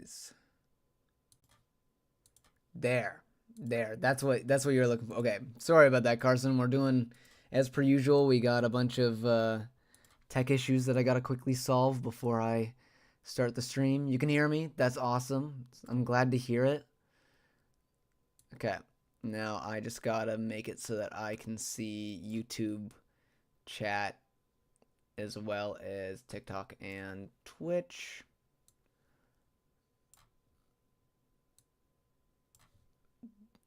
keys. There. That's what you're looking for. Okay. Sorry about that, Carson. We're doing as per usual. We got a bunch of tech issues that I gotta quickly solve before I start the stream. You can hear me. That's awesome. I'm glad to hear it. Okay. Now I just gotta make it so that I can see YouTube chat as well as TikTok and Twitch.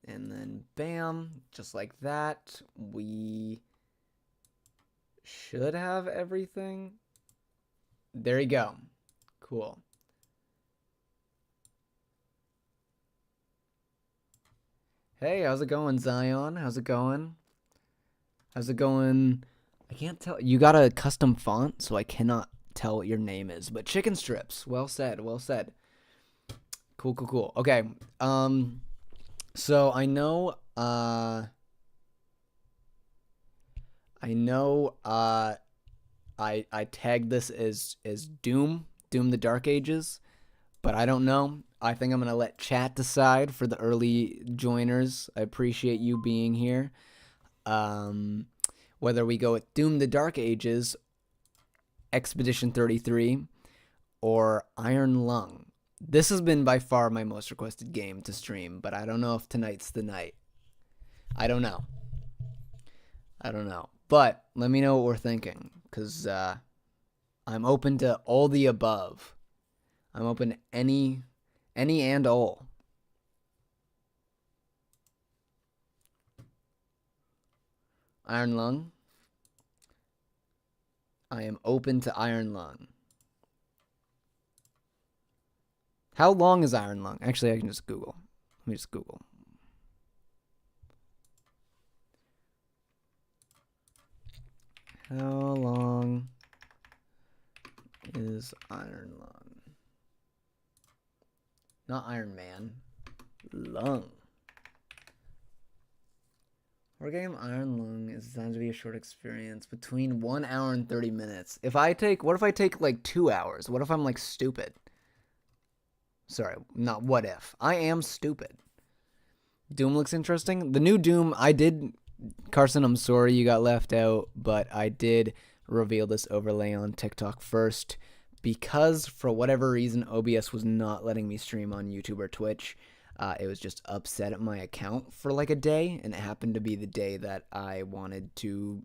And then bam, just like that, we should have everything. There you go. Cool. Hey, how's it going, Zion? How's it going? How's it going? I can't tell. You got a custom font, so I cannot tell what your name is. But chicken strips. Well said. Well said. Cool. Okay. So I know. I tagged this as Doom the Dark Ages, but I don't know. I think I'm gonna let chat decide for the early joiners. I appreciate you being here. Whether we go with Doom the Dark Ages, Expedition 33, or Iron Lung. This has been by far my most requested game to stream, but I don't know if tonight's the night. I don't know. But let me know what we're thinking, because I'm open to all the above. I'm open to any and all. Iron Lung. I am open to Iron Lung. How long is Iron Lung? Actually, I can just Google. Let me just Google. How long is Iron Lung? Not Iron Man. Lung. Our game Iron Lung is designed to be a short experience between 1 hour and 30 minutes. What if I take like 2 hours? What if I'm like stupid? Sorry, not what if. I am stupid. Doom looks interesting. The new Doom, Carson, I'm sorry you got left out, but I did reveal this overlay on TikTok first because for whatever reason, OBS was not letting me stream on YouTube or Twitch. It was just upset at my account for like a day, and it happened to be the day that I wanted to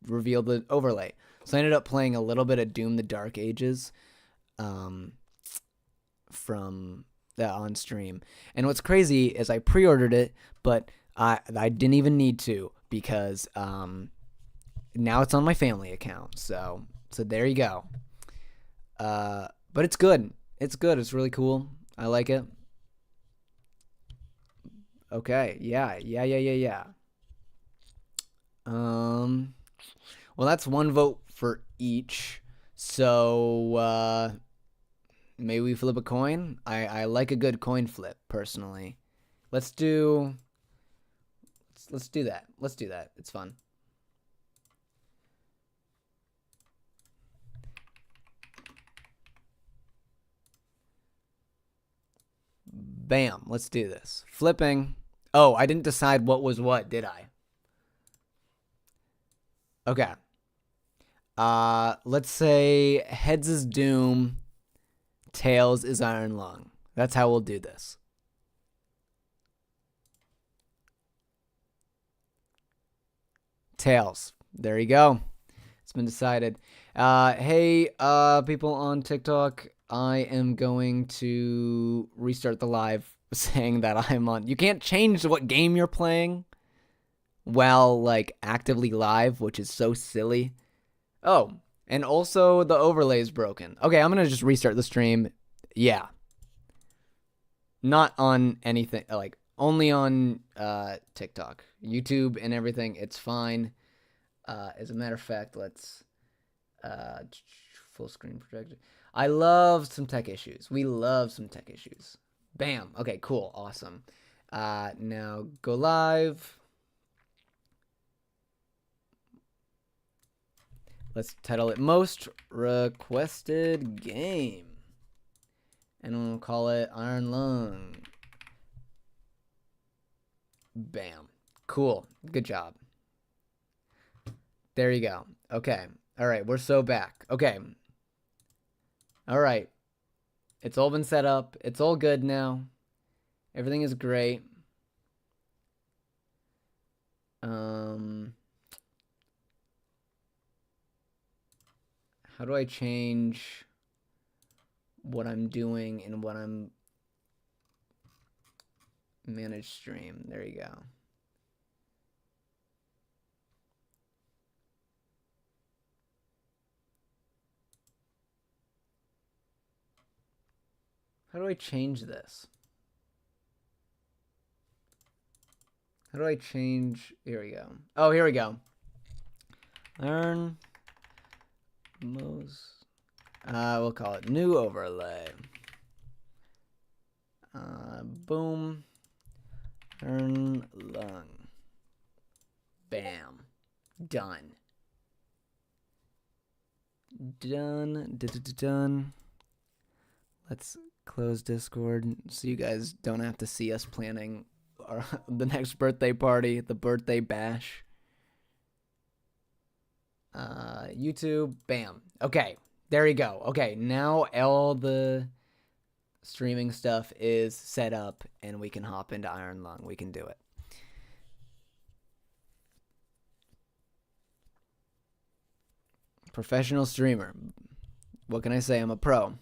reveal the overlay. So I ended up playing a little bit of Doom the Dark Ages from on stream. And what's crazy is I pre-ordered it, but I didn't even need to because now it's on my family account. So there you go. But it's good. It's good. It's really cool. I like it. Okay. Yeah. Well, that's one vote for each. So maybe we flip a coin. I like a good coin flip personally. Let's do that. Let's do that. It's fun. Bam. Let's do this. Flipping. Oh, I didn't decide what was what, did I? Okay. Let's say heads is Doom, tails is Iron Lung. That's how we'll do this. Tails. There you go. It's been decided. Hey, people on TikTok, I am going to restart the live saying that I'm on. You can't change what game you're playing while like actively live, which is so silly. Oh, and also the overlay is broken. Okay, I'm gonna just restart the stream. Yeah. Not on anything, like only on TikTok. YouTube and everything, it's fine. As a matter of fact, let's full screen projector. I love some tech issues. We love some tech issues. Bam. Okay, cool. Awesome. Now go live. Let's title it Most Requested Game. And we'll call it Iron Lung. Bam. Cool. Good job. There you go. Okay. All right. We're so back. Okay. All right. It's all been set up. It's all good now. Everything is great. How do I change what I'm doing and what I'm manage stream? There you go. How do I change this? How do I change? Here we go. Oh, here we go. Learn most. We'll call it new overlay. Boom. Earn lung. Bam. Done. Done. Let's close Discord so you guys don't have to see us planning the next birthday party, the birthday bash. YouTube, bam. Okay, there you go. Okay, now all the streaming stuff is set up and we can hop into Iron Lung. We can do it. Professional streamer. What can I say? I'm a pro.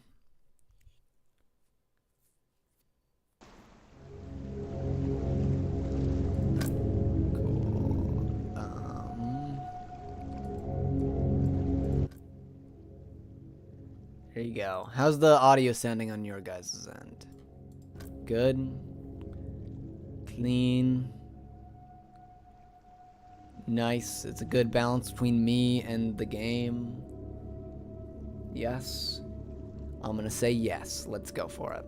There you go. How's the audio sounding on your guys' end? Good? Clean? Nice. It's a good balance between me and the game. Yes? I'm gonna say yes. Let's go for it.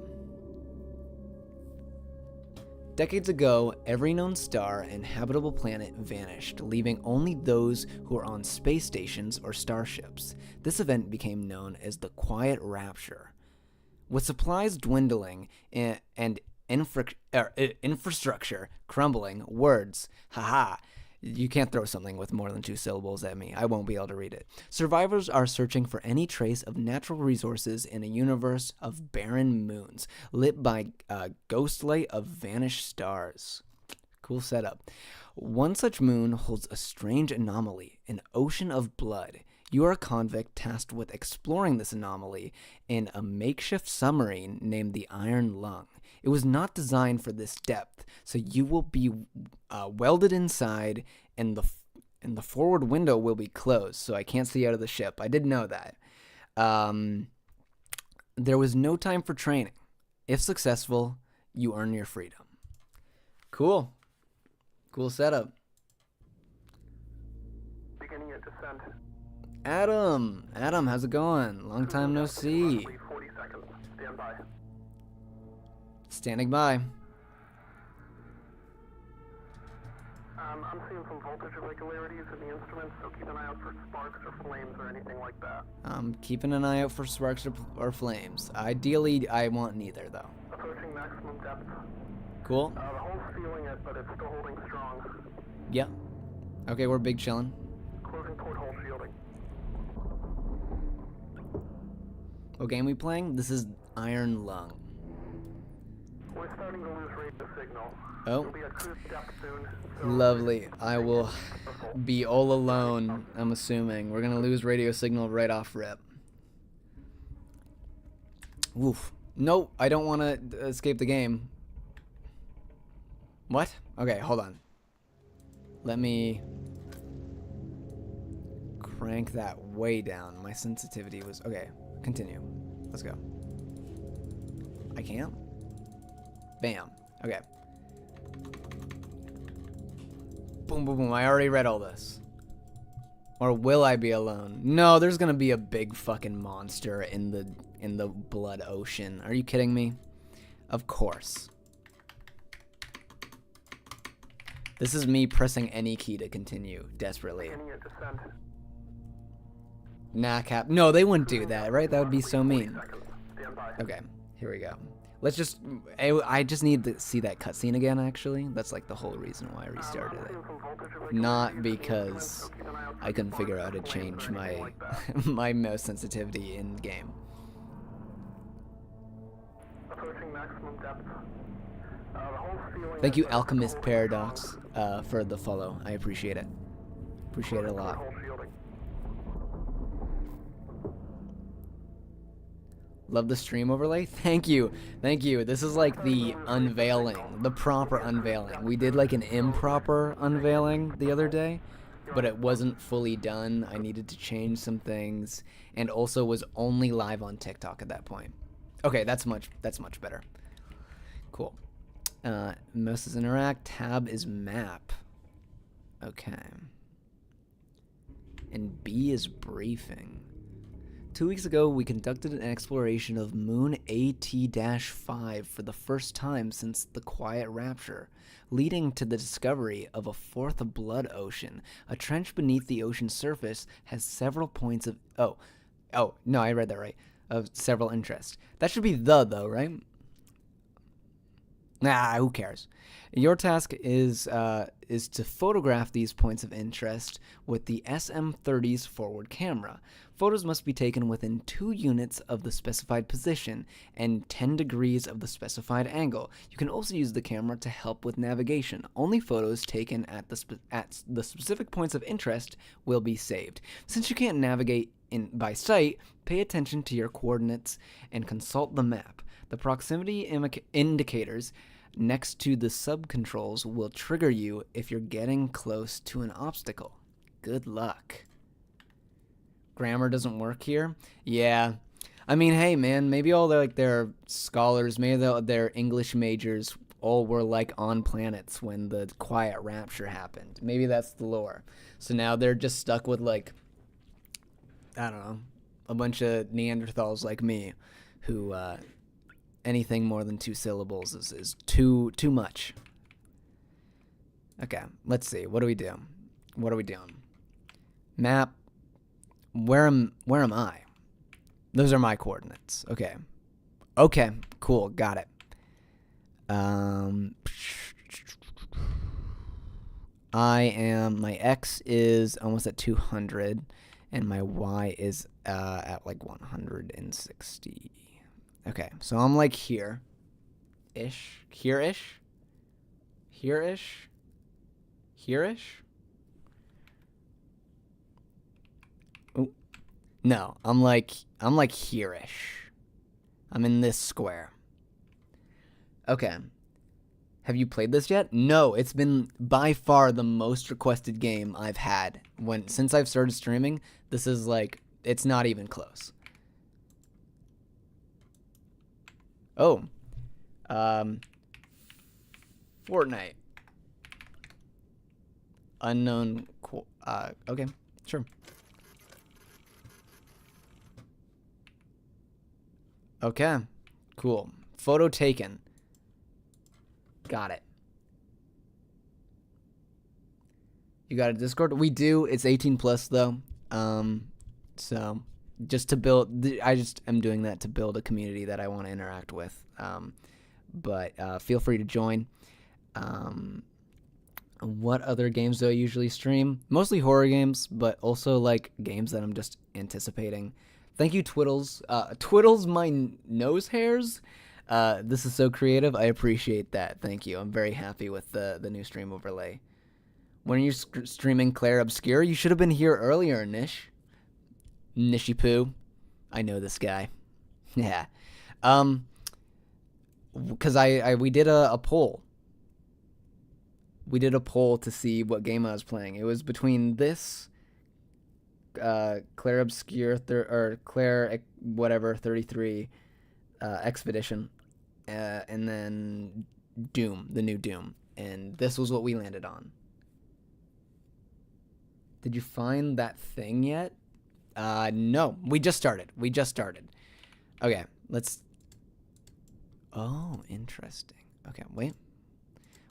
Decades ago, every known star and habitable planet vanished, leaving only those who were on space stations or starships. This event became known as the Quiet Rapture. With supplies dwindling and infrastructure crumbling, words, haha, you can't throw something with more than 2 syllables at me. I won't be able to read it. Survivors are searching for any trace of natural resources in a universe of barren moons, lit by a ghost light of vanished stars. Cool setup. One such moon holds a strange anomaly, an ocean of blood. You are a convict tasked with exploring this anomaly in a makeshift submarine named the Iron Lung. It was not designed for this depth, so you will be welded inside, and the forward window will be closed, so I can't see out of the ship. I did know that. There was no time for training. If successful, you earn your freedom. Cool. Cool setup. Beginning at descent. Adam, how's it going? Long time no see. 40 seconds. Stand by. Standing by. I'm seeing some voltage irregularities in the instruments, so keep an eye out for sparks or flames or anything like that. I'm keeping an eye out for sparks or flames. Ideally, I want neither, though. Approaching maximum depth. Cool. The hole's feeling it, but it's still holding strong. Yeah. Okay, we're big chillin'. Closing porthole shielding. What game we playing? This is Iron Lung. We're starting to lose radio signal. Oh. We'll be at cruise depth soon. So Lovely. I will be all alone, I'm assuming. We're gonna lose radio signal right off rip. Oof. Nope, I don't want to escape the game. What? Okay, hold on. Let me crank that way down. My sensitivity was... Okay, continue. Let's go. I can't? Bam. Okay. Boom, boom, boom. I already read all this. Or will I be alone? No, there's gonna be a big fucking monster in the blood ocean. Are you kidding me? Of course. This is me pressing any key to continue desperately. beginning at descent. Nah, Cap. No, they wouldn't do that, right? That would be so mean. Seconds. Stand by. Okay. Here we go. Let's just. I just need to see that cutscene again. Actually, that's like the whole reason why I restarted it. Not because I couldn't figure out how to change my my mouse sensitivity in game. Approaching maximum depth. The whole ceiling Thank you, is Alchemist totally Paradox, for the follow. I appreciate it. Appreciate it a lot. whole shielding. Love the stream overlay. Thank you. Thank you. This is like the unveiling, the proper unveiling. We did like an improper unveiling the other day, but it wasn't fully done. I needed to change some things and also was only live on TikTok at that point. Okay, that's much better. Cool. Mouse is interact, tab is map. Okay. And B is briefing. 2 weeks ago, we conducted an exploration of Moon AT-5 for the first time since the Quiet Rapture, leading to the discovery of a fourth blood ocean. A trench beneath the ocean's surface has several points of... Oh, no, I read that right. Of several interest. That should be the, though, right? Nah, who cares? Your task is to photograph these points of interest with the SM-30's forward camera. Photos must be taken within 2 units of the specified position and 10 degrees of the specified angle. You can also use the camera to help with navigation. Only photos taken at the specific points of interest will be saved. Since you can't navigate by sight, pay attention to your coordinates and consult the map. The proximity indicators next to the sub-controls will trigger you if you're getting close to an obstacle. Good luck. Grammar doesn't work here? Yeah. I mean, hey, man, maybe all their scholars, maybe their English majors all were, like, on planets when the Quiet Rapture happened. Maybe that's the lore. So now they're just stuck with, like, I don't know, a bunch of Neanderthals like me who, anything more than 2 syllables is too much. Okay, let's see. What do we do? What are we doing? Map. Where am I? Those are my coordinates. Okay. Okay, cool. Got it. My X is almost at 200 and my Y is at like 160. Okay, so I'm like here-ish, here-ish, here-ish, here-ish. Oh, no, I'm like here-ish. I'm in this square. Okay. Have you played this yet? No, it's been by far the most requested game I've had since I've started streaming. This is like, it's not even close. Oh, Fortnite. Unknown, okay, sure. Okay, cool. Photo taken. Got it. You got a Discord? We do. It's 18 plus though. So just to build, I just am doing that to build a community that I want to interact with. But feel free to join. What other games do I usually stream? Mostly horror games, but also like games that I'm just anticipating. Thank you, Twiddles. Twiddles my nose hairs. This is so creative. I appreciate that. Thank you. I'm very happy with the new stream overlay. When are you streaming Claire Obscure? You should have been here earlier, Nish. Nishy Poo. I know this guy. Yeah. Because we did a poll. We did a poll to see what game I was playing. It was between this, Claire Obscure, or Claire whatever 33 Expedition, and then Doom, the new Doom. And this was what we landed on. Did you find that thing yet? No. We just started. Okay, let's... Oh, interesting. Okay, wait.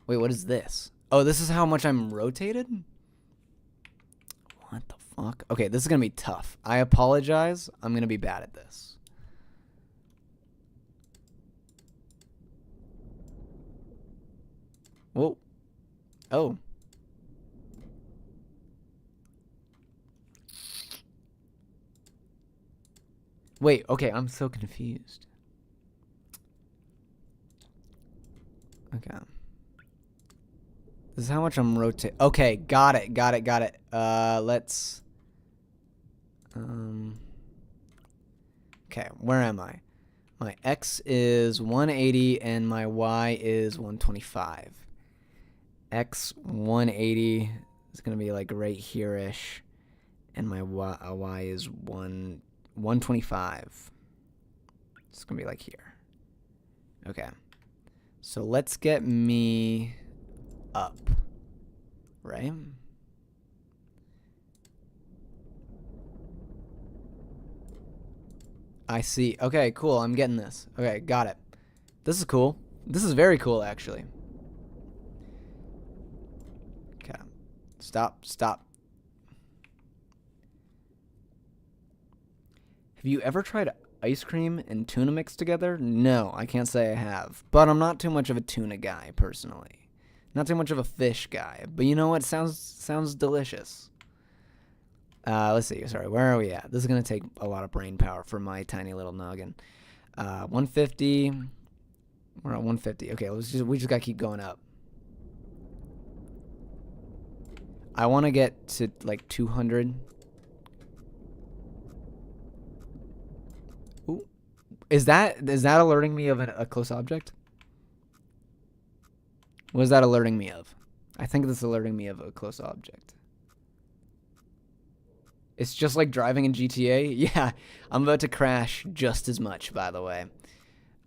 Wait, what is this? Oh, this is how much I'm rotated? What the fuck? Okay, this is gonna be tough. I apologize. I'm gonna be bad at this. Whoa. Oh. Wait, okay, I'm so confused. Okay. This is how much I'm rotating. Okay, got it. Let's... Okay, where am I? My X is 180 and my Y is 125. X 180 is going to be like right here-ish. And my Y is 125. It's going to be like here. Okay. So let's get me up. Right? I see. Okay, cool. I'm getting this. Okay, got it. This is cool. This is very cool, actually. Okay. Stop. Have you ever tried ice cream and tuna mixed together? No, I can't say I have. But I'm not too much of a tuna guy, personally. Not too much of a fish guy. But you know what? Sounds delicious. Let's see. Sorry, where are we at? This is going to take a lot of brain power for my tiny little noggin. 150. We're at 150. Okay, we just got to keep going up. I want to get to like 200. Ooh. Is that alerting me of a close object? What is that alerting me of? I think this is alerting me of a close object. It's just like driving in GTA. Yeah, I'm about to crash just as much, by the way.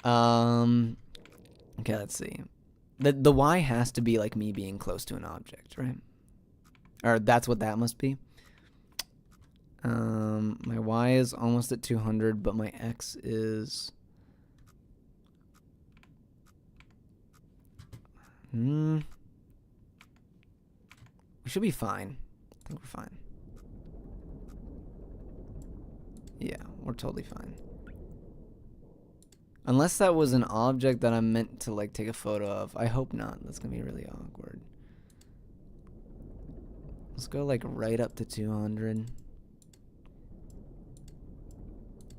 Okay, let's see. The Y has to be like me being close to an object, right? Or that's what that must be. My Y is almost at 200, but my X is... We should be fine. I think we're fine. Yeah, we're totally fine. Unless that was an object that I'm meant to like take a photo of. I hope not. That's gonna be really awkward. Let's go like right up to 200.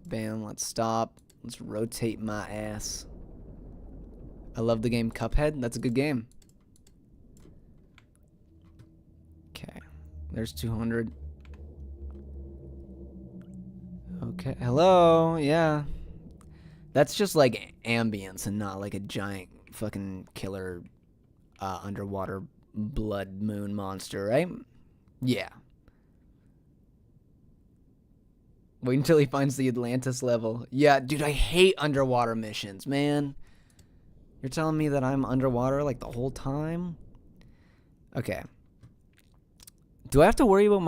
Bam, let's stop. Let's rotate my ass. I love the game Cuphead. That's a good game. Okay, there's 200. Okay, hello, yeah. That's just like ambience and not like a giant fucking killer underwater blood moon monster, right? Yeah. Wait until he finds the Atlantis level. Yeah, dude, I hate underwater missions, man. You're telling me that I'm underwater like the whole time? Okay. Do I have to worry about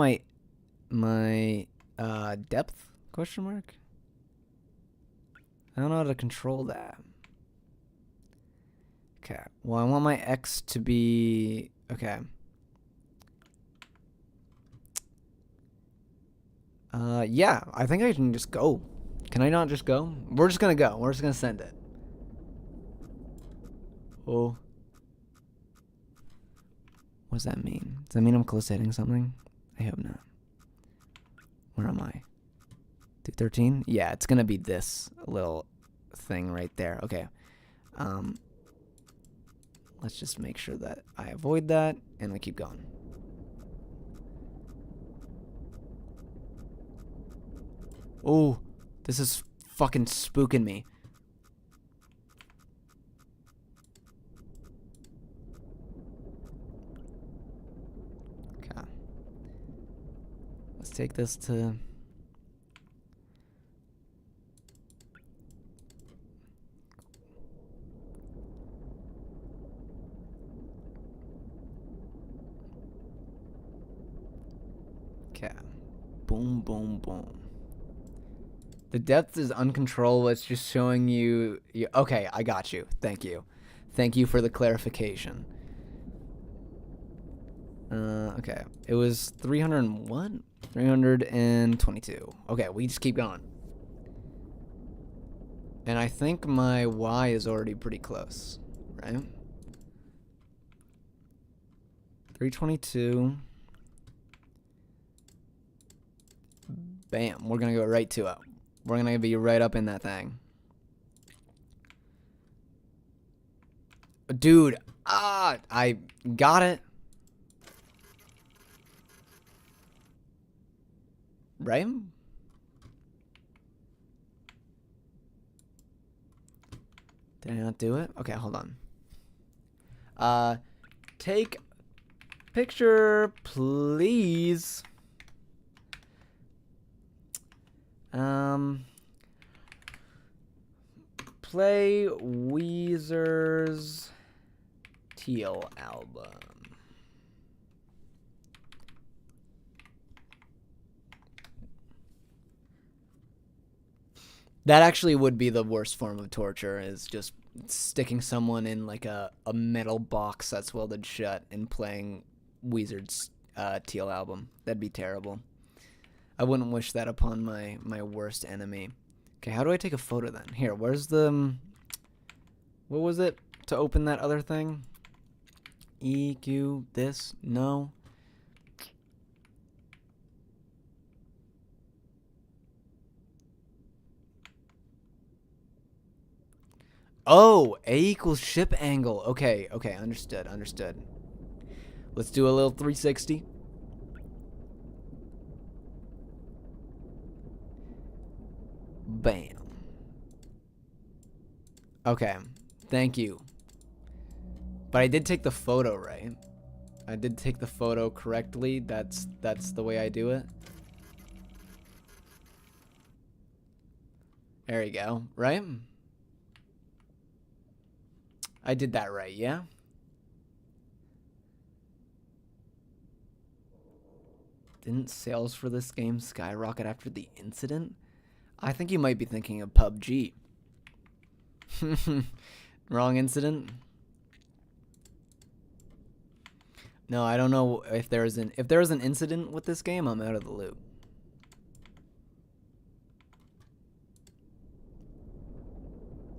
my depth? Question mark? I don't know how to control that. Okay. Well, I want my X to be... Okay. Yeah. I think I can just go. Can I not just go? We're just gonna go. We're just gonna send it. Oh. What does that mean? Does that mean I'm close to hitting something? I hope not. Where am I? 213? Yeah, it's gonna be this little thing right there. Okay. Let's just make sure that I avoid that and I keep going. Oh, this is fucking spooking me. Okay. Let's take this to... Okay. Boom, boom, boom. The depth is uncontrollable. It's just showing you... Okay, I got you. Thank you. Thank you for the clarification. Okay. It was 301? 322. Okay, we just keep going. And I think my Y is already pretty close, right? 322. Bam. We're gonna go right to it. We're gonna be right up in that thing. Dude, I got it. Right? Did I not do it? Okay, hold on. Take picture, please. Play Weezer's Teal album. That actually would be the worst form of torture, is just sticking someone in like a metal box that's welded shut and playing Weezer's Teal album. That'd be terrible. I wouldn't wish that upon my worst enemy. Okay, how do I take a photo then? Here, where's the... What was it to open that other thing? EQ, this, no. Oh, A equals ship angle. Okay, understood. Let's do a little 360. Bam. Okay, thank you. But I did take the photo, right? I did take the photo correctly. That's the way I do it. There you go, right? I did that right, yeah? Didn't sales for this game skyrocket after the incident? I think you might be thinking of PUBG. Wrong incident? No, I don't know if there is an incident with this game, I'm out of the loop.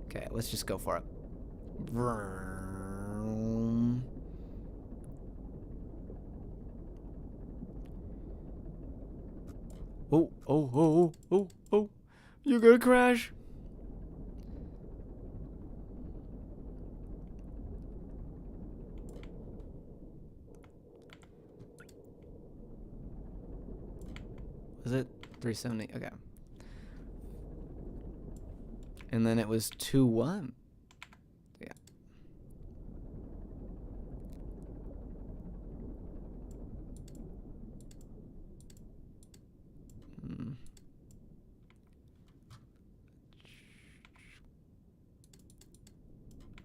Okay, let's just go for it. Vroom. Oh. You're gonna crash. Was it 370? Okay. And then it was 2-1. Yeah.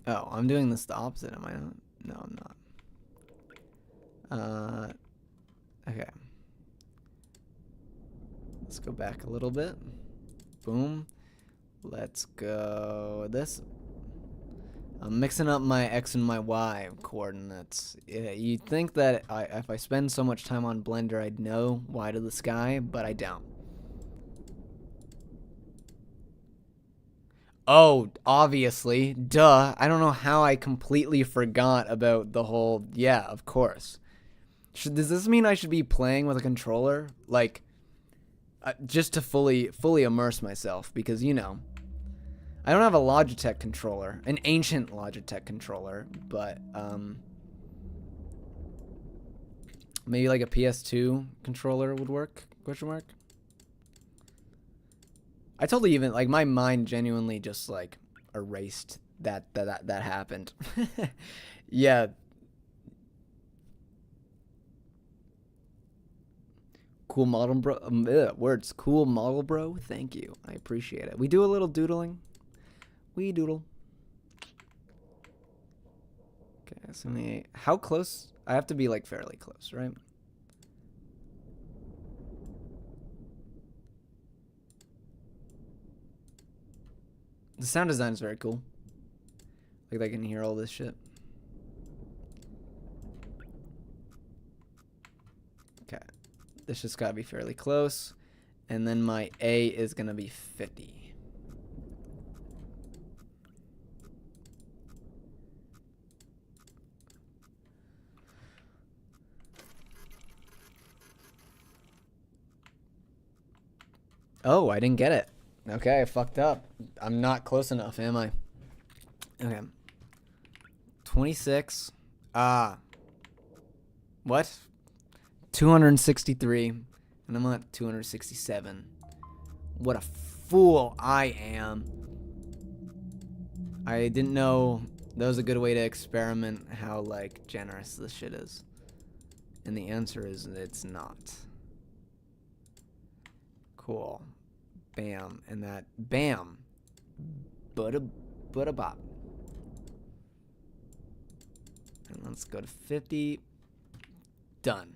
Oh, I'm doing this the opposite, am I not? No, I'm not. Okay. Let's go back a little bit. Boom. Let's go this. I'm mixing up my X and my Y coordinates. Yeah, you'd think that if I spend so much time on Blender, I'd know Y to the sky, but I don't. Oh, obviously. Duh. I don't know how I completely forgot about the whole... Yeah, of course. Does this mean I should be playing with a controller? Like, just to fully immerse myself, because, you know, I don't have a Logitech controller, an ancient Logitech controller, but maybe like a PS2 controller would work? Question mark. I totally even like my mind genuinely just like erased that happened. Yeah. Cool model, bro. Words. Cool model, bro. Thank you. I appreciate it. We do a little doodling. We doodle. Okay, so how close? I have to be like fairly close, right? The sound design is very cool. Like I can hear all this shit. Okay. This just gotta be fairly close. And then my A is gonna be 50. Oh, I didn't get it. Okay, I fucked up. I'm not close enough, am I? Okay. 26. What? 263. And I'm at 267. What a fool I am. I didn't know that was a good way to experiment how, like, generous this shit is. And the answer is it's not. Cool. Bam. And that. Bam. Bada bop. And let's go to 50. Done.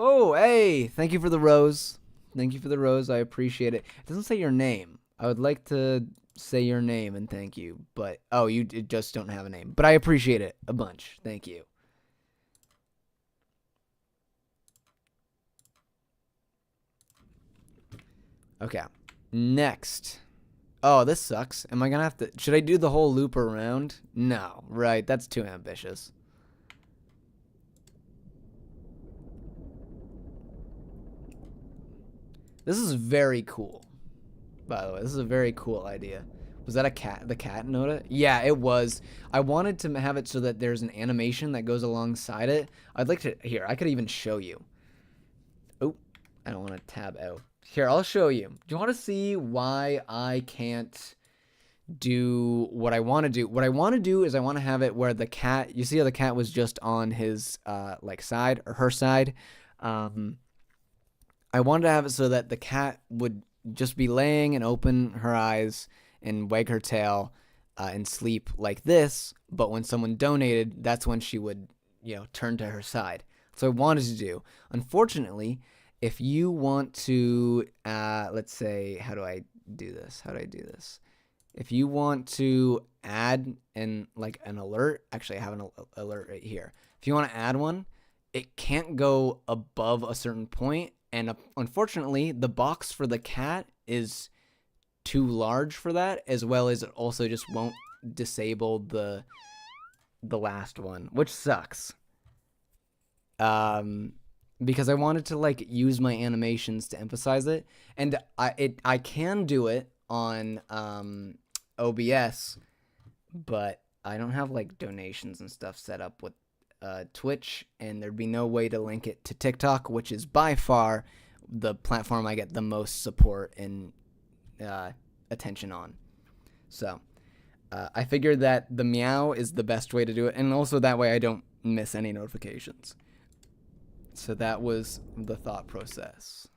Oh, hey! Thank you for the rose. Thank you for the rose. I appreciate it. It doesn't say your name. I would like to say your name and thank you, but oh, you just don't have a name. But I appreciate it a bunch. Thank you. Okay. Next. Oh, this sucks. Am I gonna have to... Should I do the whole loop around? No. Right, that's too ambitious. This is very cool. By the way, this is a very cool idea. Was that a cat? The cat Noda? Yeah, it was. I wanted to have it so that there's an animation that goes alongside it. I'd like to... Here, I could even show you. Oh, I don't want to tab out. Here, I'll show you. Do you want to see why I can't do what I want to do? What I want to do is I want to have it where the cat... You see how the cat was just on his, like, side? Or her side? I wanted to have it so that the cat would just be laying and open her eyes and wag her tail and sleep like this. But when someone donated, that's when she would, turn to her side. So I wanted to do. Unfortunately, if you want to, let's say, how do I do this? If you want to add an alert, actually I have an alert right here. If you want to add one, it can't go above a certain point. And unfortunately, the box for the cat is too large for that, as well as it also just won't disable the last one, which sucks. Because I wanted to use my animations to emphasize it, and I can do it on OBS, but I don't have donations and stuff set up with Twitch, and there'd be no way to link it to TikTok, which is by far the platform I get the most support and attention on. So I figured that the meow is the best way to do it, and also that way I don't miss any notifications. So that was the thought process.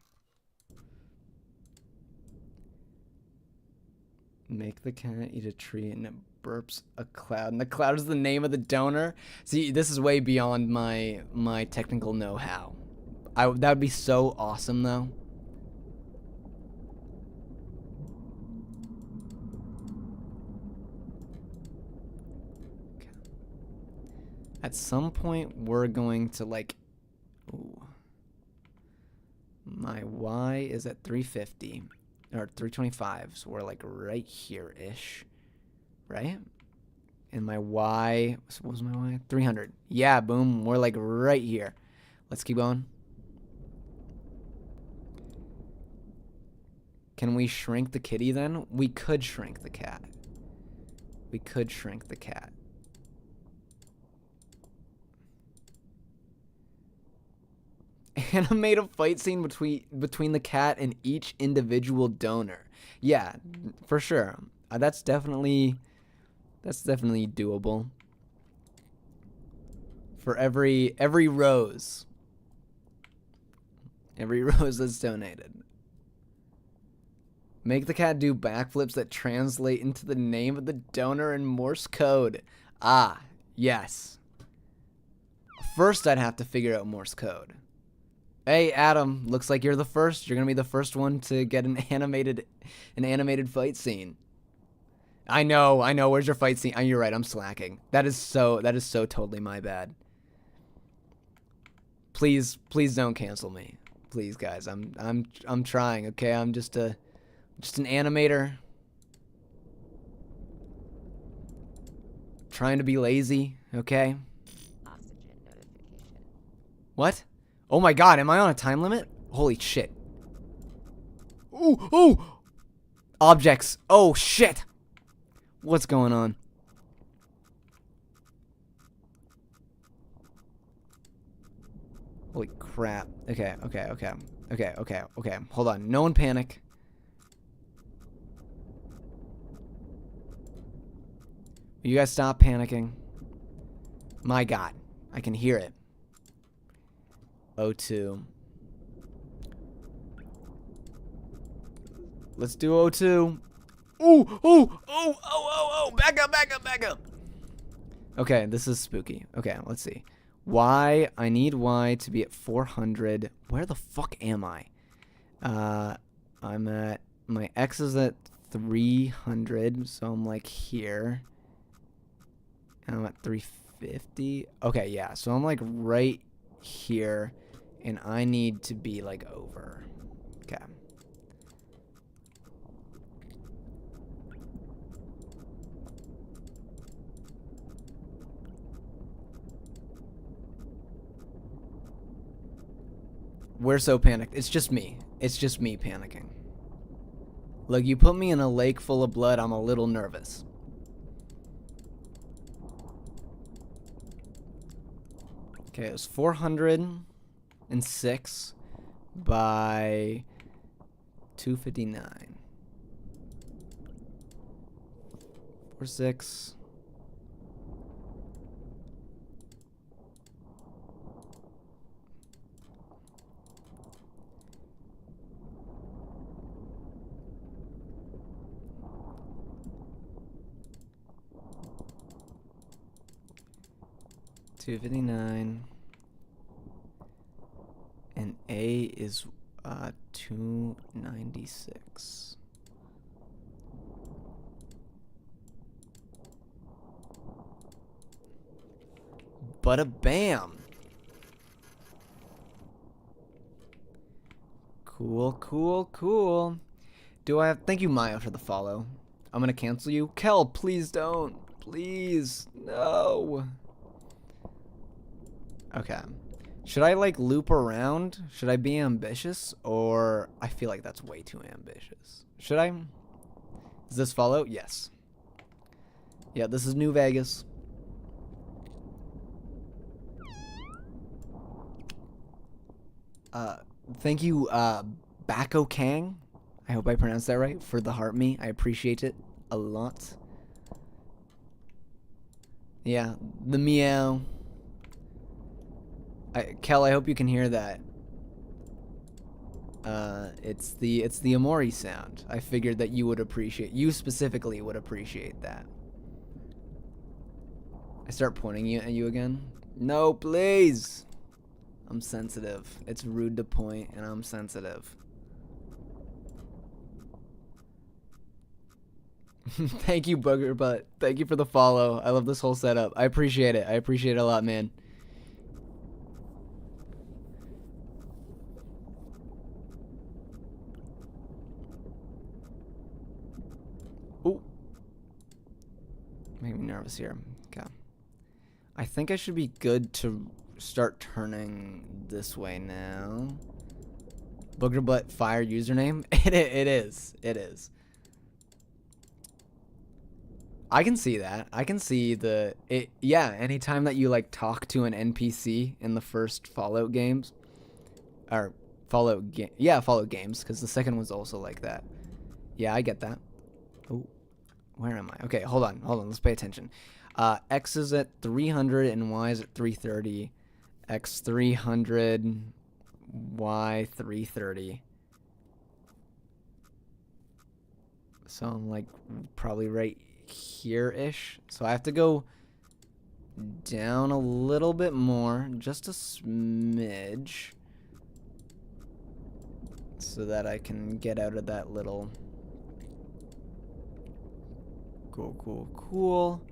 Make the cat eat a tree and it burps a cloud. And the cloud is the name of the donor. See, this is way beyond my technical know-how. That would be so awesome, though. Okay. At some point, we're going to ooh. My Y is at 350. Or 325, so we're right here-ish, right? And my Y, what was my Y? 300. Yeah, boom, we're right here. Let's keep going. Can we shrink the kitty then? We could shrink the cat. Animate a fight scene between the cat and each individual donor. Yeah, for sure. That's definitely doable. For every rose. Every rose that's donated. Make the cat do backflips that translate into the name of the donor in Morse code. Ah, yes. First I'd have to figure out Morse code. Hey, Adam, looks like you're the first. You're going to be the first one to get an animated fight scene. I know. Where's your fight scene? Oh, you're right. I'm slacking. That is so totally my bad. Please don't cancel me. Please, guys. I'm trying, okay? I'm just an animator. Trying to be lazy, okay? Oxygen notification. What? Oh my god, am I on a time limit? Holy shit. Ooh, ooh! Objects. Oh shit! What's going on? Holy crap. Okay. Hold on. No one panic. You guys stop panicking. My god. I can hear it. O2. Let's do O2. Ooh. Back up. Okay, this is spooky. Okay, let's see. Y, I need Y to be at 400. Where the fuck am I? I'm at, my X is at 300, so I'm like here. And I'm at 350. Okay, yeah, so I'm like right here, and I need to be like over. Okay. We're so panicked. It's just me. It's just me panicking. Look, you put me in a lake full of blood, I'm a little nervous. Okay, it was 406 by 259. 46. $259, and A is 296. Bada bam. Cool. Do I have? Thank you, Maya, for the follow. I'm gonna cancel you. Kel, please don't. Please, no. Okay. Should I like loop around? Should I be ambitious? Or I feel like that's way too ambitious. Should I? Does this follow? Yes. Yeah, this is New Vegas. Thank you, Bacco Kang. I hope I pronounced that right. For the heart me. I appreciate it a lot. Yeah, the meow. Kel, I hope you can hear that. It's the Amori sound. I figured that you specifically would appreciate that. I start pointing at you again. No, please. I'm sensitive. It's rude to point, and I'm sensitive. Thank you, Booger Butt. Thank you for the follow. I love this whole setup. I appreciate it. I appreciate it a lot, man. Ooh. Make me nervous here. Okay. I think I should be good to start turning this way now. Booger Butt Fire username? It is. It is. I can see that. I can see yeah, anytime that you like talk to an NPC in the first Fallout games, or Fallout games, because the second one's also like that. Yeah, I get that. Oh, where am I? Okay, hold on, let's pay attention. X is at 300 and Y is at 330. X 300, Y 330. So I'm like probably right here-ish. So I have to go down a little bit more, just a smidge, so that I can get out of that little... Cool.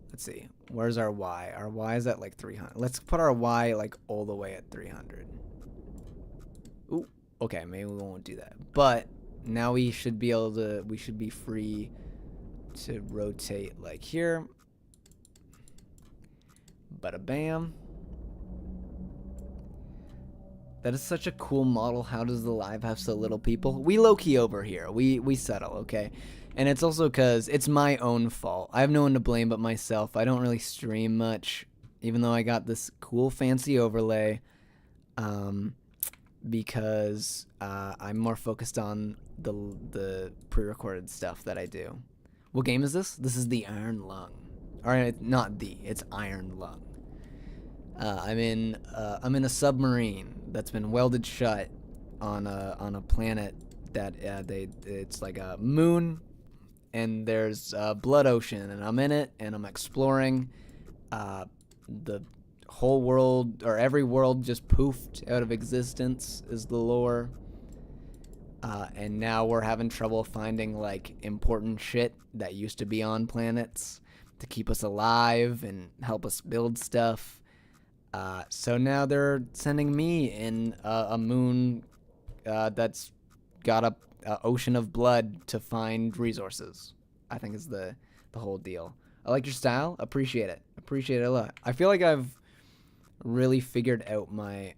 Let's see. Where's our Y? Our Y is at like 300. Let's put our Y like all the way at 300. Ooh, okay, maybe we won't do that. But now we should be able to, we should be free to rotate like here. Bada bam. That is such a cool model. How does the live have so little people? We low-key over here. We settle, okay? And it's also because it's my own fault. I have no one to blame but myself. I don't really stream much, even though I got this cool fancy overlay. Because I'm more focused on the pre-recorded stuff that I do. What game is this? This is the Iron Lung. Or not the, it's Iron Lung. I'm in a submarine that's been welded shut on a planet that it's like a moon, and there's a blood ocean, and I'm in it, and I'm exploring. The whole world, or every world, just poofed out of existence is the lore. And now we're having trouble finding like important shit that used to be on planets to keep us alive and help us build stuff. So now they're sending me in a moon that's got a ocean of blood to find resources. I think is the whole deal. I like your style. Appreciate it. Appreciate it a lot. I feel like I've really figured out my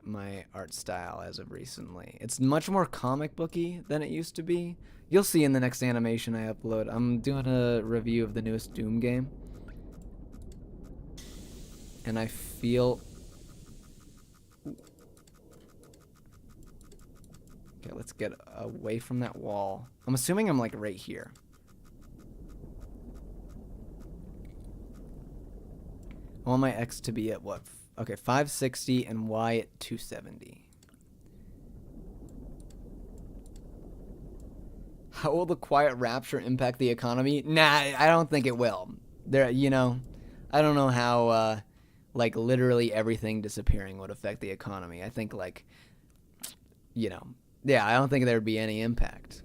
art style as of recently. It's much more comic booky than it used to be. You'll see in the next animation I upload. I'm doing a review of the newest Doom game. And I feel... Okay, let's get away from that wall. I'm assuming I'm like right here. I want my X to be at what? Okay, 560 and Y at 270. How will the quiet rapture impact the economy? Nah, I don't think it will. There, you know, I don't know how like literally everything disappearing would affect the economy. I think like, you know, yeah, I don't think there would be any impact.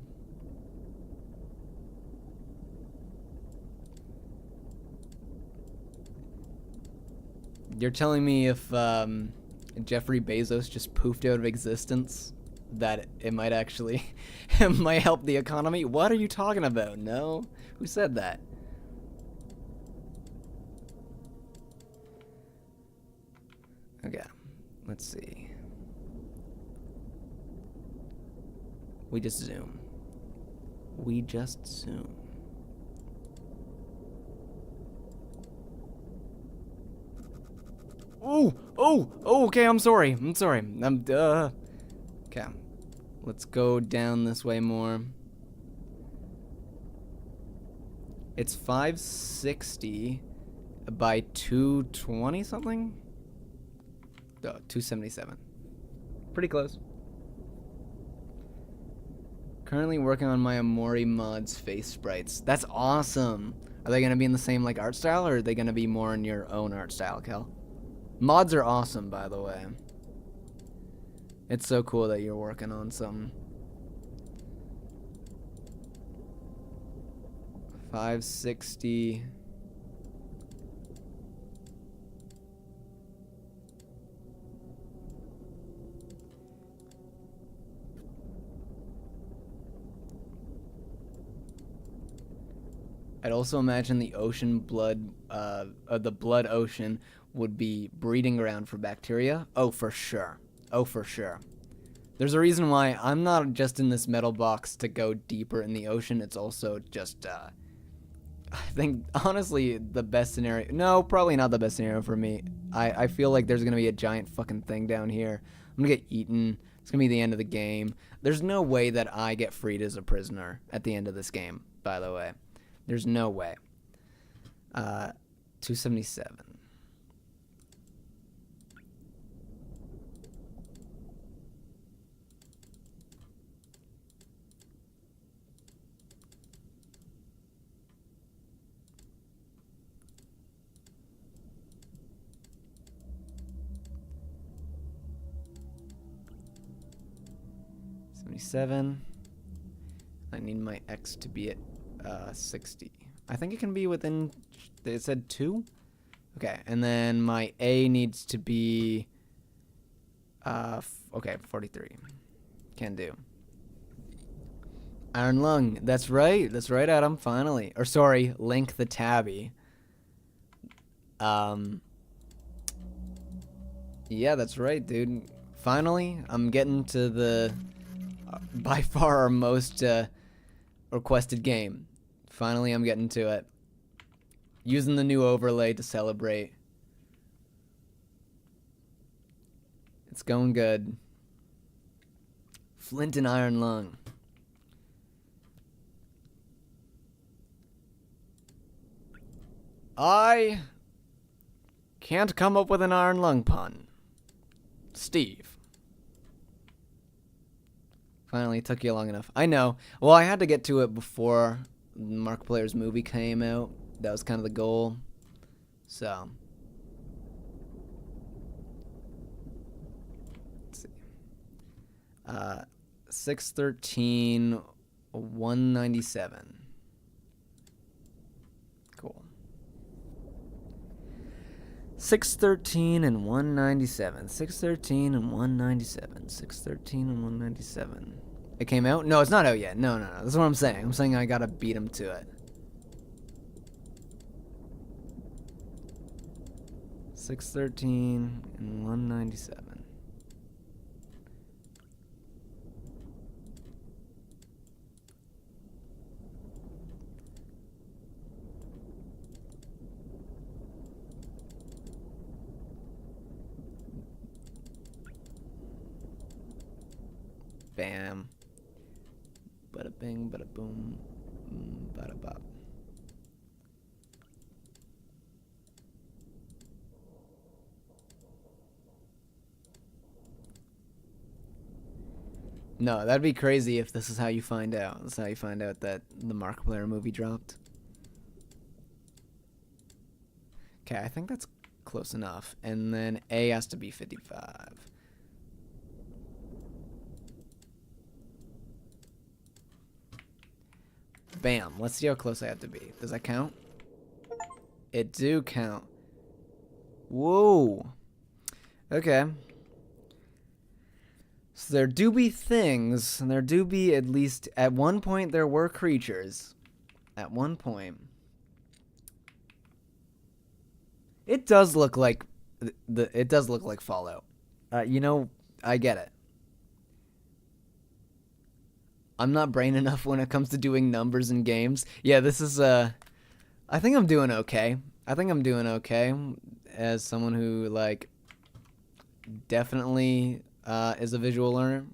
You're telling me if Jeffrey Bezos just poofed out of existence, that it might actually it might help the economy? What are you talking about? No? Who said that? Okay, let's see. We just zoom. We just zoom. Oh, okay, I'm sorry. Okay. Let's go down this way more. It's 560 by 220 something? 277. Pretty close. Currently working on my Amori mods face sprites. That's awesome. Are they gonna be in the same like art style, or are they gonna be more in your own art style, Kel? Mods are awesome, by the way. It's so cool that you're working on something. 560. I'd also imagine the ocean blood, the blood ocean would be breeding ground for bacteria. Oh, for sure. Oh, for sure. There's a reason why I'm not just in this metal box to go deeper in the ocean. It's also just, I think, honestly, the best scenario. No, probably not the best scenario for me. I feel like there's going to be a giant fucking thing down here. I'm going to get eaten. It's going to be the end of the game. There's no way that I get freed as a prisoner at the end of this game, by the way. There's no way. 277. I need my X to be at 60. I think it can be within, it said 2? Okay, and then my A needs to be, okay, 43. Can do. Iron Lung, that's right, Adam, finally. Or sorry, Link the Tabby. Yeah, that's right, dude. Finally, I'm getting to the by far our most requested game. Finally, I'm getting to it. Using the new overlay to celebrate. It's going good. Flint and Iron Lung. I can't come up with an Iron Lung pun. Steve. Finally, it took you long enough. I know. Well, I had to get to it before Markiplier's movie came out. That was kind of the goal. So. Let's see. 613, 197. Cool. 613 and 197. 613 and 197. 613 and 197. It came out? No, it's not out yet. No. That's what I'm saying. I'm saying I gotta beat him to it. 613 and 197. Bam. Bada bing, bada boom, bada bop. No, that'd be crazy if this is how you find out. That's how you find out that the Markiplier movie dropped. Okay, I think that's close enough. And then A has to be 55. Bam. Let's see how close I have to be. Does that count? It do count. Whoa. Okay. So there do be things, and there do be at least, at one point there were creatures. At one point. It does look like, it does look like Fallout. You know, I get it. I'm not brain enough when it comes to doing numbers in games. Yeah, this is, I think I'm doing okay. I think I'm doing okay as someone who, like, definitely is a visual learner.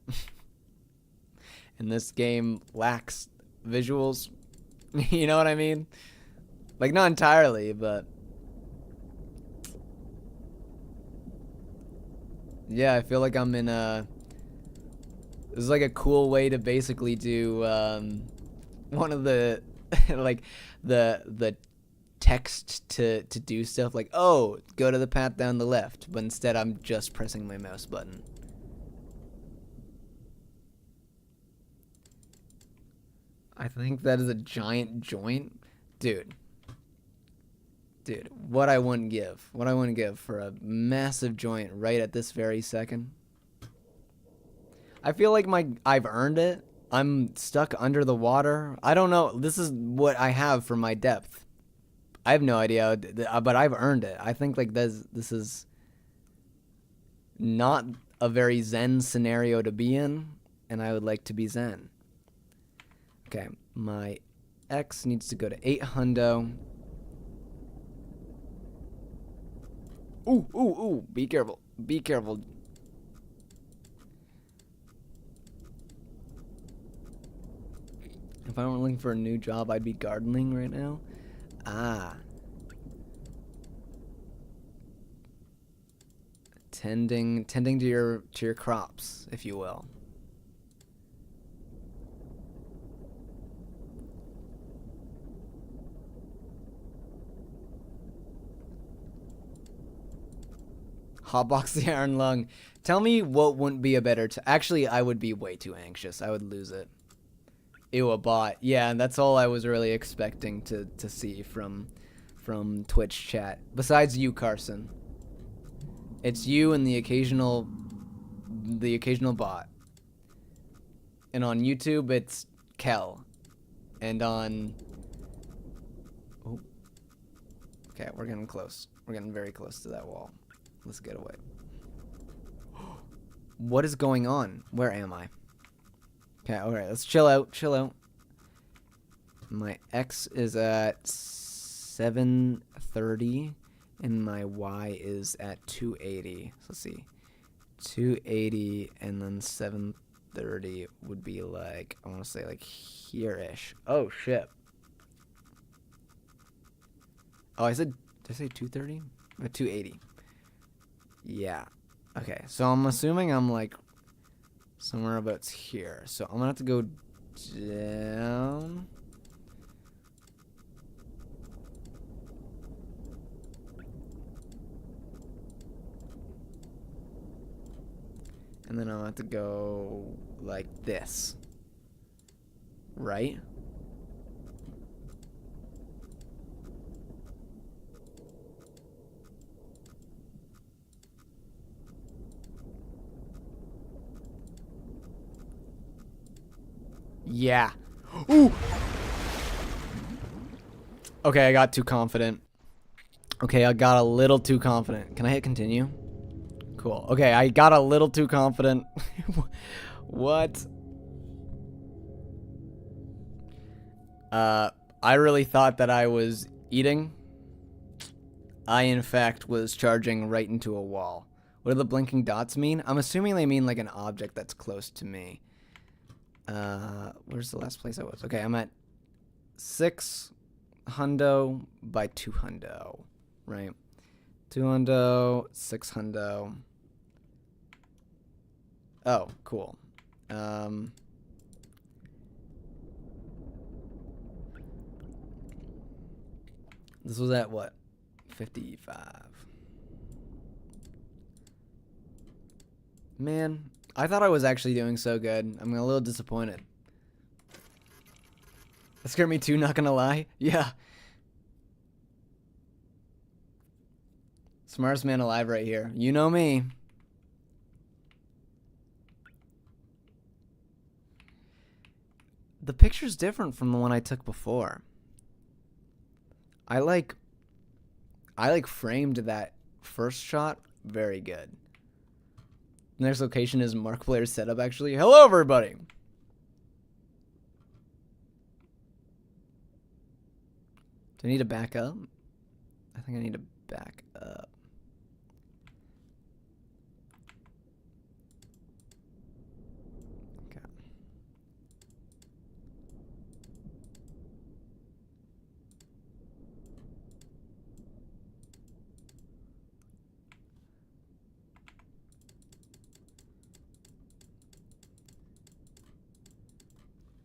And this game lacks visuals. You know what I mean? Like, not entirely, but... yeah, I feel like I'm in a... This is like a cool way to basically do one of the like the text to do stuff like, oh, go to the path down the left, but instead I'm just pressing my mouse button. I think that is a giant joint. Dude, what I wouldn't give for a massive joint right at this very second. I feel like I've earned it. I'm stuck under the water. I don't know. This is what I have for my depth. I have no idea, but I've earned it. I think like this is not a very zen scenario to be in, and I would like to be zen. Okay, my X needs to go to 8 hundo. Ooh, be careful. Be careful. If I were looking for a new job, I'd be gardening right now. Ah. Tending to your crops, if you will. Hotbox the Iron Lung. Tell me what wouldn't be a better... Actually, I would be way too anxious. I would lose it. Ew, a bot. Yeah, that's all I was really expecting to see from Twitch chat. Besides you, Carson. It's you and the occasional bot. And on YouTube, it's Kel. And on... oh. Okay, we're getting close. We're getting very close to that wall. Let's get away. What is going on? Where am I? Okay, alright, let's chill out, chill out. My X is at 730, and my Y is at 280. So let's see. 280 and then 730 would be like, I want to say like here-ish. Oh, shit. Oh, did I say 230? 280. Yeah. Okay, so I'm assuming I'm like somewhere about here. So I'm gonna have to go down. And then I'll have to go like this. Right? Yeah. Ooh! Okay, I got too confident. Okay, I got a little too confident. Can I hit continue? Cool. Okay, I got a little too confident. What? I really thought that I was eating. I, in fact, was charging right into a wall. What do the blinking dots mean? I'm assuming they mean like an object that's close to me. Where's the last place I was? Okay, I'm at 6 hundo by 2 hundo, right? 2 hundo, 6 hundo. Oh, cool. This was at what? 55. Man, I thought I was actually doing so good. I'm a little disappointed. That scared me too, not gonna lie. Yeah. Smartest man alive right here. You know me. The picture's different from the one I took before. I like framed that first shot very good. Next location is Markiplier's setup, actually. Hello, everybody! Do I need to back up? I think I need to back up. Okay.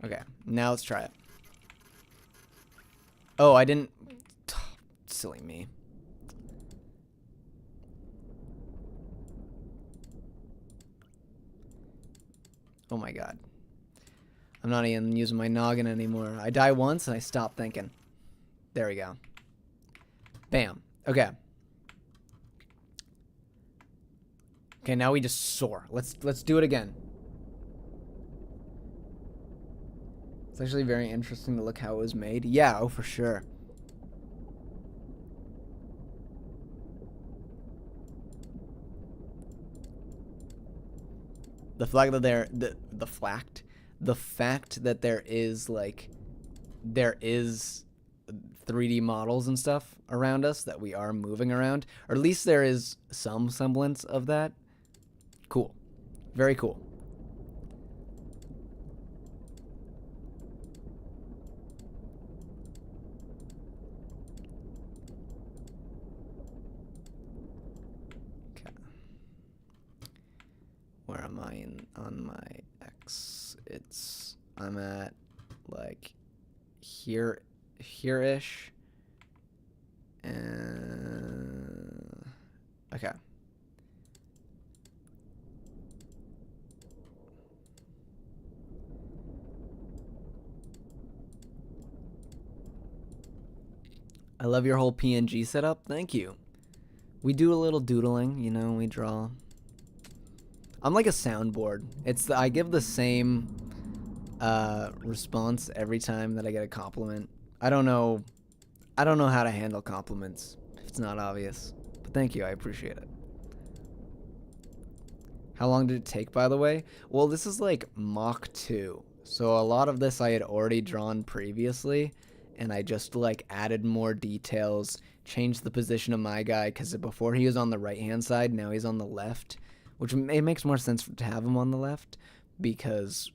Okay, now let's try it. Oh, I didn't... Silly me. Oh my god. I'm not even using my noggin anymore. I die once and I stop thinking. There we go. Bam. Okay. Okay, now we just soar. Let's do it again. It's actually very interesting to look how it was made. Yeah, oh for sure. The fact that the fact that there is 3D models and stuff around us that we are moving around, or at least there is some semblance of that. Cool. Very cool. Where am I on my X? I'm at like here-ish. And okay. I love your whole PNG setup. Thank you. We do a little doodling, you know, we draw. I'm like a soundboard. I give the same response every time that I get a compliment. I don't know how to handle compliments if it's not obvious. But thank you, I appreciate it. How long did it take, by the way? Well, this is like Mach 2. So a lot of this I had already drawn previously, and I just like added more details, changed the position of my guy, because before he was on the right-hand side, now he's on the left, which it makes more sense to have him on the left, because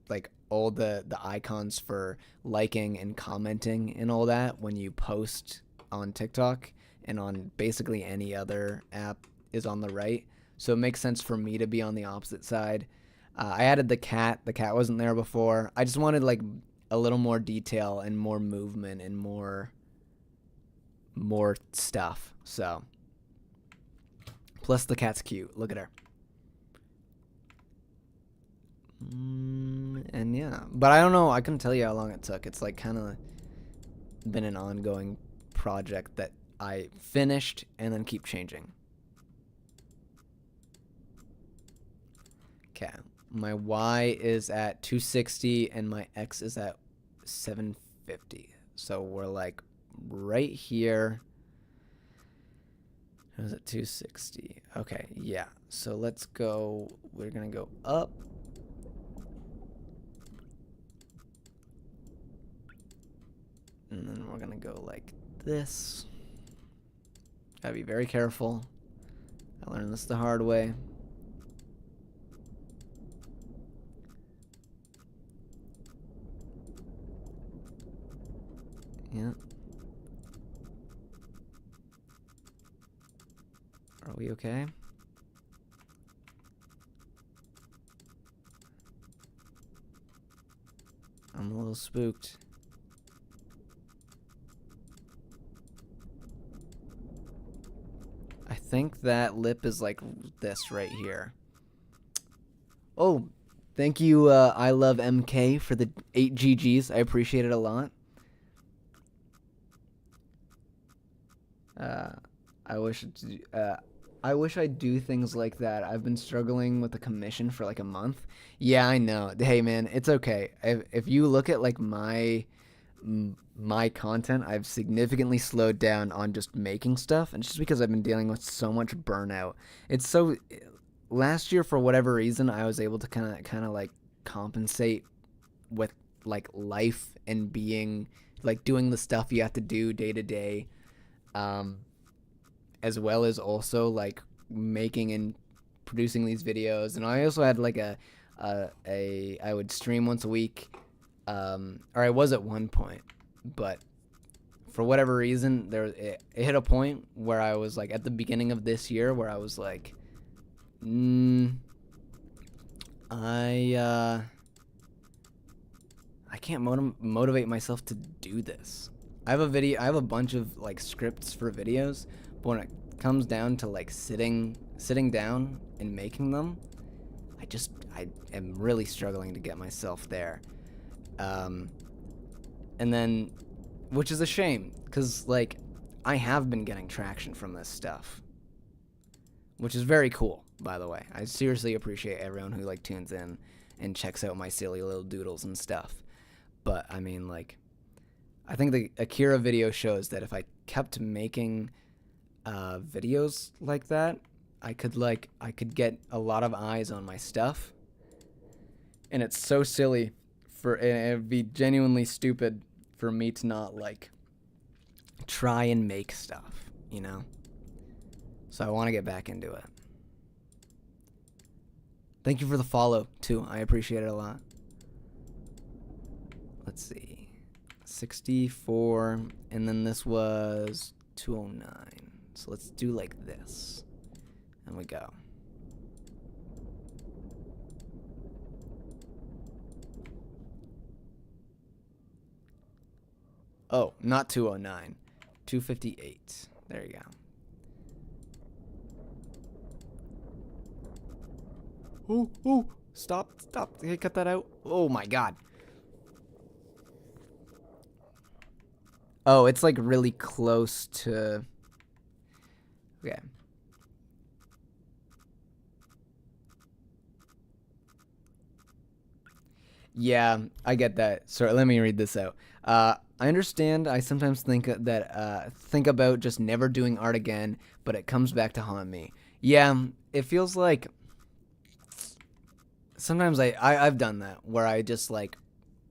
like all the icons for liking and commenting and all that when you post on TikTok and on basically any other app is on the right. So it makes sense for me to be on the opposite side. I added the cat. The cat wasn't there before. I just wanted like a little more detail and more movement and more stuff. So plus the cat's cute. Look at her. And yeah, but I don't know. I couldn't tell you how long it took. It's like kind of been an ongoing project that I finished and then keep changing. Okay, my Y is at 260 and my X is at 750. So we're like right here. It was at 260. Okay, yeah. So let's go. We're gonna go up. And then we're gonna go like this. Gotta be very careful. I learned this the hard way. Yeah. Are we okay? I'm a little spooked. I think that lip is like this right here. Oh, thank you, I love MK for the 8 GGs. I appreciate it a lot. I wish I'd do things like that. I've been struggling with a commission for like a month. Yeah, I know. Hey, man, it's okay. If you look at like my content, I've significantly slowed down on just making stuff, and it's just because I've been dealing with so much burnout. It's so last year for whatever reason I was able to kind of like compensate with like life and being like doing the stuff you have to do day to day, as well as also like making and producing these videos. And I also had like I would stream once a week, or I was at one point, but for whatever reason it hit a point where I was like at the beginning of this year where I was like, I can't motivate myself to do this. I have a bunch of like scripts for videos, but when it comes down to like sitting down and making them, I am really struggling to get myself there. And then, which is a shame, because like I have been getting traction from this stuff, which is very cool, by the way. I seriously appreciate everyone who like tunes in and checks out my silly little doodles and stuff. But I mean, like, I think the Akira video shows that if I kept making videos like that, I could get a lot of eyes on my stuff. And it's so silly it'd be genuinely stupid for me to not like try and make stuff, you know? So I want to get back into it. Thank you for the follow too. I appreciate it a lot. Let's see. 64, and then this was 209. So let's do like this. And we go. Oh, not 209. 258. There you go. Oh, stop. Hey, cut that out. Oh my god. Oh, it's like really close to... Okay. Yeah, I get that. Sorry, let me read this out. I understand. I sometimes think about just never doing art again, but it comes back to haunt me. Yeah, it feels like sometimes I've done that where I just like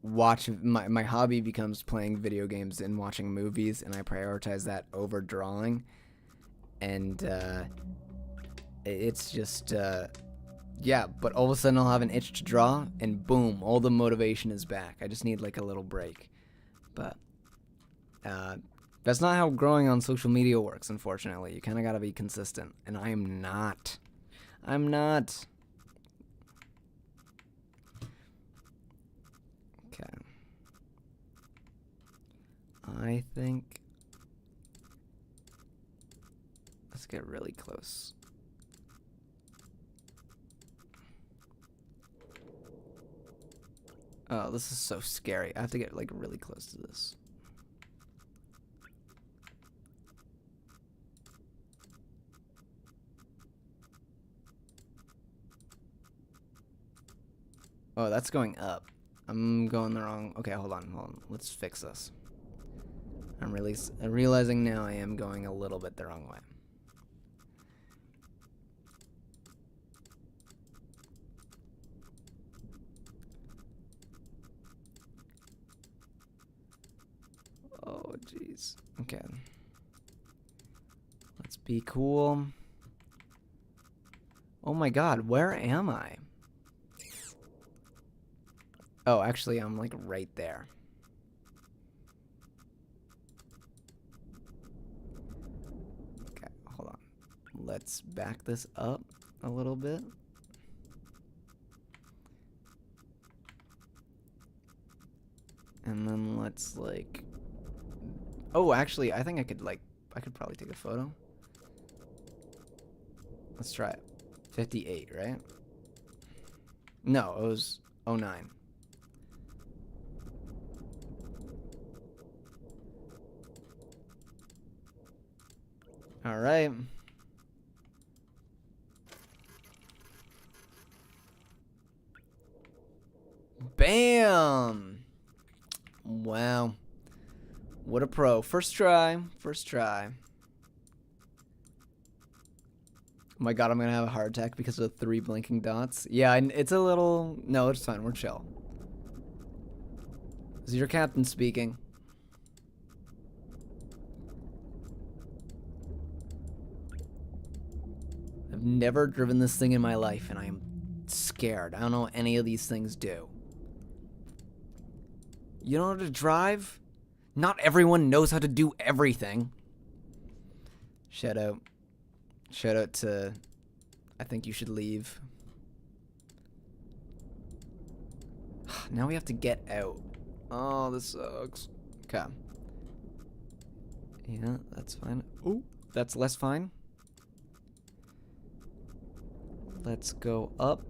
watch my hobby becomes playing video games and watching movies, and I prioritize that over drawing. And it's just yeah, but all of a sudden I'll have an itch to draw, and boom, all the motivation is back. I just need like a little break. But that's not how growing on social media works, unfortunately. You kind of gotta be consistent, and I am not. I'm not. Okay. I think. Let's get really close. Oh, this is so scary. I have to get like really close to this. Oh, that's going up. I'm going the wrong. Okay, hold on. Let's fix this. I'm realizing now I am going a little bit the wrong way. Oh, jeez. Okay. Let's be cool. Oh my god, where am I? Oh, actually, I'm like right there. Okay, hold on. Let's back this up a little bit. And then let's like... Oh, actually, I think I could probably take a photo. Let's try it. 58, right? No, it was 09. All right. Bam! Wow. What a pro. First try. First try. Oh my god, I'm gonna have a heart attack because of the 3 blinking dots. Yeah, it's a little... No, it's fine. We're chill. This is your captain speaking. I've never driven this thing in my life, and I am scared. I don't know what any of these things do. You don't know how to drive? Not everyone knows how to do everything. Shout out. Shout out to... I think you should leave. Now we have to get out. Oh, this sucks. Okay. Yeah, that's fine. Ooh, that's less fine. Let's go up.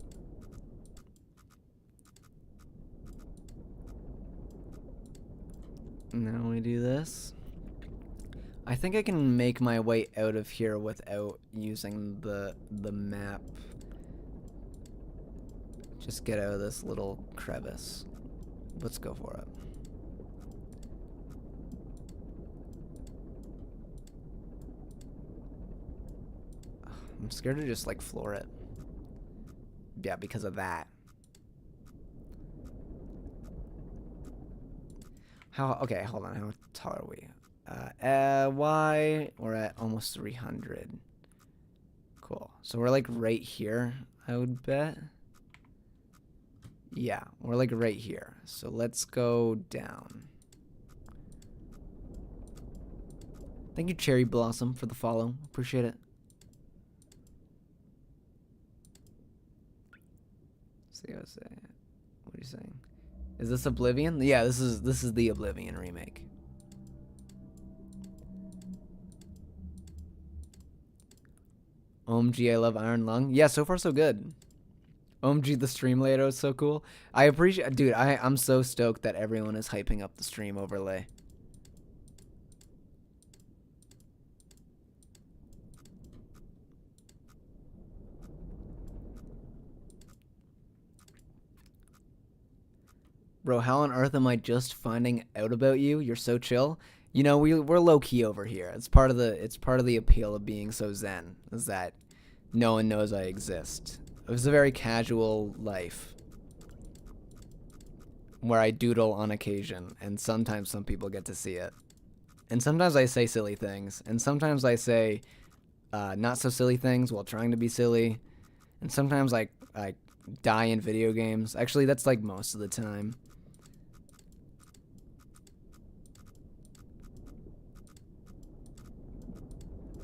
Now we do this. I think I can make my way out of here without using the map. Just get out of this little crevice. Let's go for it. I'm scared to just like floor it. Yeah, because of that. Okay, hold on. How tall are we? Y, we're at almost 300. Cool. So we're like right here, I would bet. Yeah, we're like right here. So let's go down. Thank you, Cherry Blossom, for the follow. Appreciate it. See what I was saying. What are you saying? Is this Oblivion? Yeah, this is the Oblivion remake. OMG, I love Iron Lung. Yeah, so far so good. OMG, the stream layout is so cool. I appreciate, dude. I'm so stoked that everyone is hyping up the stream overlay. Bro, how on earth am I just finding out about you? You're so chill. You know, we're low key over here. It's part of the appeal of being so zen, is that no one knows I exist. It was a very casual life where I doodle on occasion, and sometimes some people get to see it. And sometimes I say silly things, and sometimes I say not so silly things while trying to be silly, and sometimes I die in video games. Actually, that's like most of the time.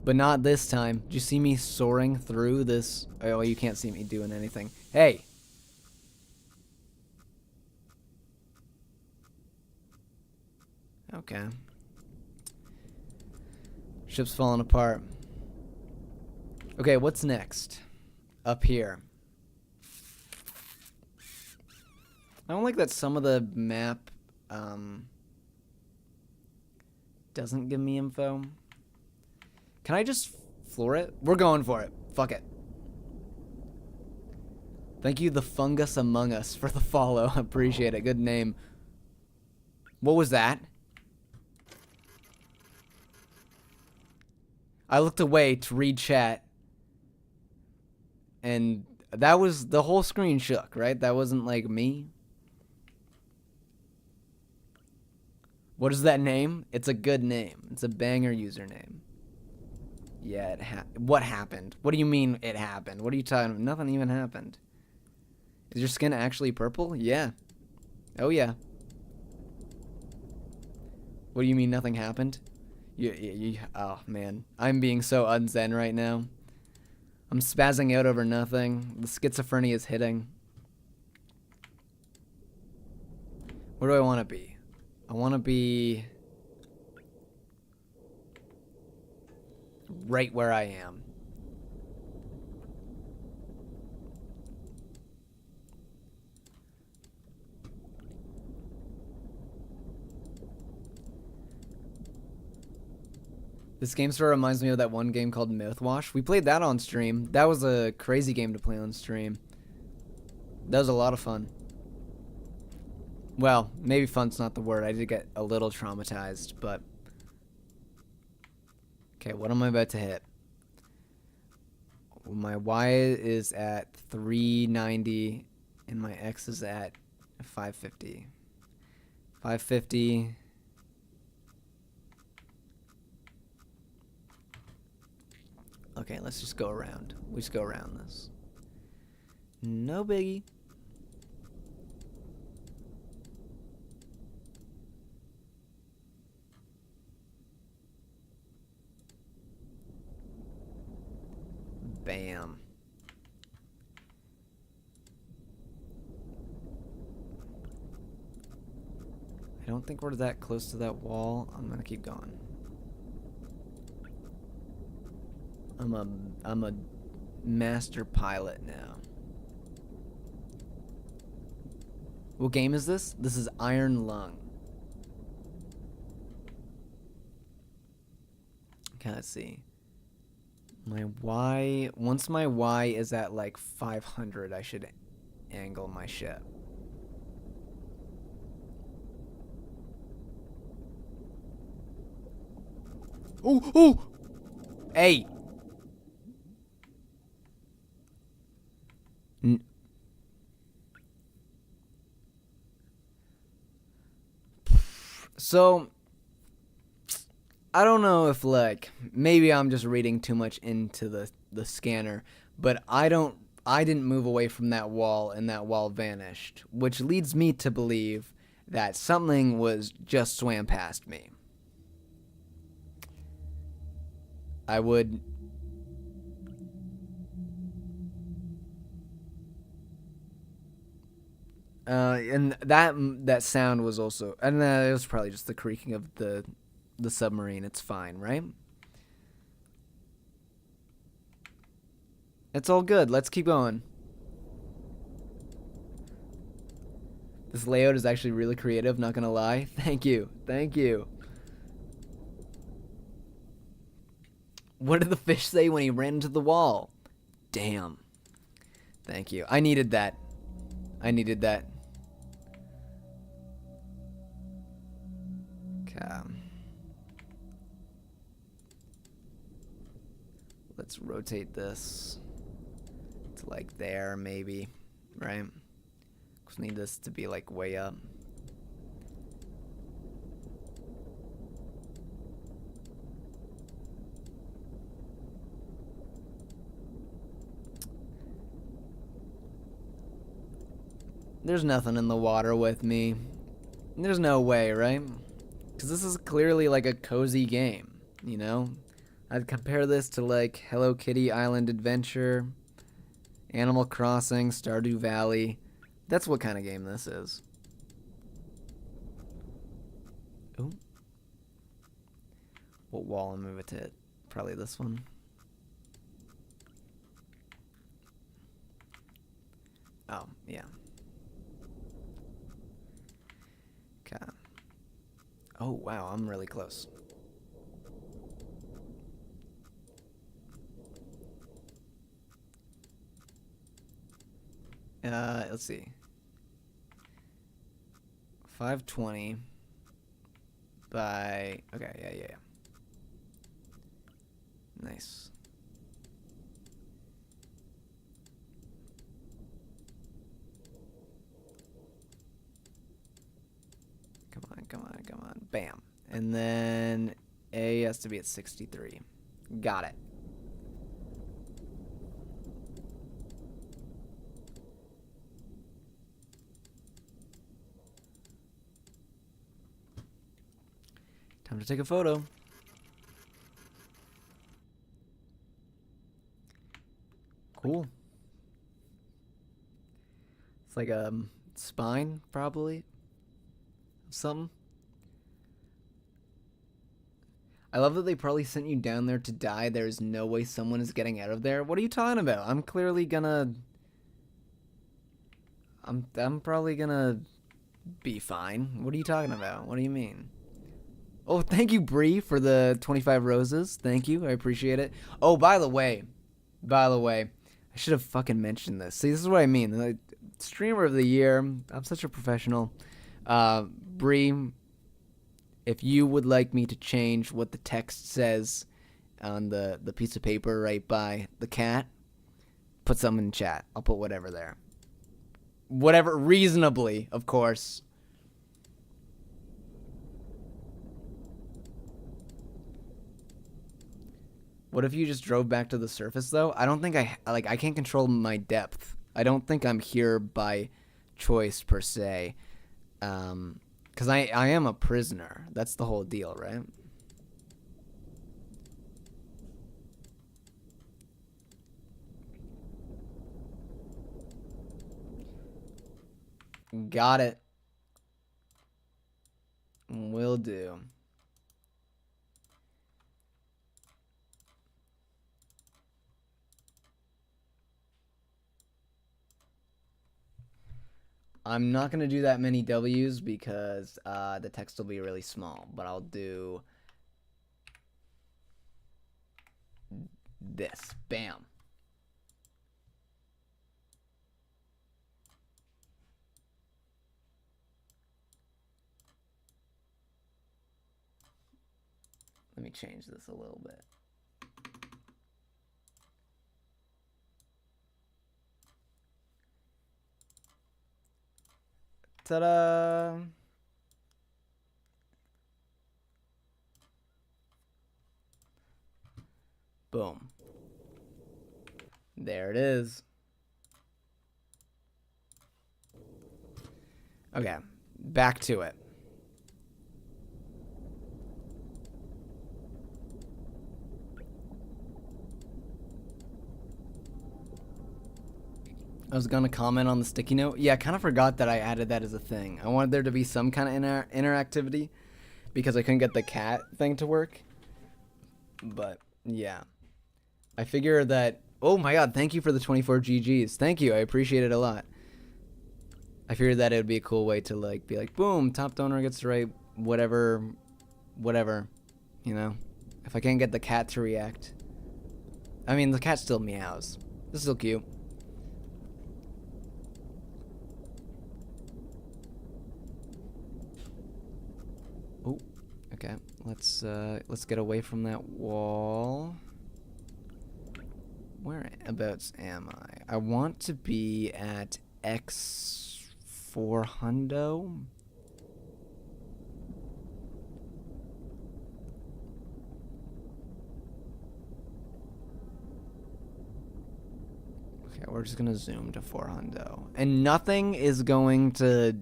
But not this time. Did you see me soaring through this? Oh, you can't see me doing anything. Hey! Okay. Ship's falling apart. Okay, what's next? Up here. I don't like that some of the map doesn't give me info. Can I just floor it? We're going for it. Fuck it. Thank you, the Fungus Among Us, for the follow. Appreciate it. Good name. What was that? I looked away to read chat, and that was the whole screen shook, right? That wasn't like me. What is that name? It's a good name. It's a banger username. Yeah, what happened? What do you mean it happened? What are you talking about? Nothing even happened. Is your skin actually purple? Yeah. Oh, yeah. What do you mean nothing happened? Oh, man. I'm being so unzen right now. I'm spazzing out over nothing. The schizophrenia is hitting. Where do I want to be? I want to be right where I am. This game sort of reminds me of that one game called Mouthwash. We played that on stream. That was a crazy game to play on stream. That was a lot of fun. Well, maybe fun's not the word. I did get a little traumatized, but... Okay, what am I about to hit? My Y is at 390, and my X is at 550. 550... Okay, let's just go around. We just go around this. No biggie. Bam. I don't think we're that close to that wall. I'm gonna keep going. I'm a master pilot now. What game is this? This is Iron Lung. Okay, let's see. My Y, once my Y is at like 500, I should angle my ship. Oh, oh! Hey! So, I don't know if, like, maybe I'm just reading too much into the scanner, but I didn't move away from that wall and that wall vanished, which leads me to believe that something was just swam past me. I would... and that sound was also... And it was probably just the creaking of the submarine. It's fine, right? It's all good. Let's keep going. This layout is actually really creative, not gonna lie. Thank you. Thank you. What did the fish say when he ran into the wall? Damn. Thank you. I needed that. I needed that. Okay. Let's rotate this. to like there maybe, right? Just need this to be like way up. There's nothing in the water with me. There's no way, right? Because this is clearly like a cozy game, you know? I'd compare this to like Hello Kitty Island Adventure, Animal Crossing, Stardew Valley. That's what kind of game this is. Ooh. What wall I'll move it to? Probably this one. Oh, yeah. Okay. Oh, wow, I'm really close. Let's see. 520 by... Okay, yeah. Nice. Come on. Bam. And then A has to be at 63. Got it. Time to take a photo. Cool. It's like a spine, probably. Something. I love that they probably sent you down there to die. There's no way someone is getting out of there. What are you talking about? I'm clearly gonna... I'm probably gonna be fine. What are you talking about? What do you mean? Oh, thank you, Bree, for the 25 roses. Thank you. I appreciate it. Oh, by the way, I should have fucking mentioned this. See, this is what I mean. The streamer of the year. I'm such a professional. Bree, if you would like me to change what the text says on the piece of paper right by the cat, put something in chat. I'll put whatever there. Whatever, reasonably, of course. What if you just drove back to the surface, though? I don't think I can't control my depth. I don't think I'm here by choice, per se. Because I am a prisoner. That's the whole deal, right? Got it. Will do. I'm not going to do that many W's because the text will be really small. But I'll do this. Bam. Let me change this a little bit. Ta-da! Boom. There it is. Okay, back to it. I was gonna comment on the sticky note. Yeah, I kind of forgot that I added that as a thing. I wanted there to be some kind of interactivity because I couldn't get the cat thing to work. But yeah, I figure that. Oh my god! Thank you for the 24 GGs. Thank you. I appreciate it a lot. I figured that it would be a cool way to like be like, boom, top donor gets to write whatever, you know. If I can't get the cat to react, I mean the cat still meows. This is still cute. Oh, okay. Let's get away from that wall. Whereabouts am I? I want to be at X4 hundo. Okay, we're just gonna zoom to 4 hundo. And nothing is going to,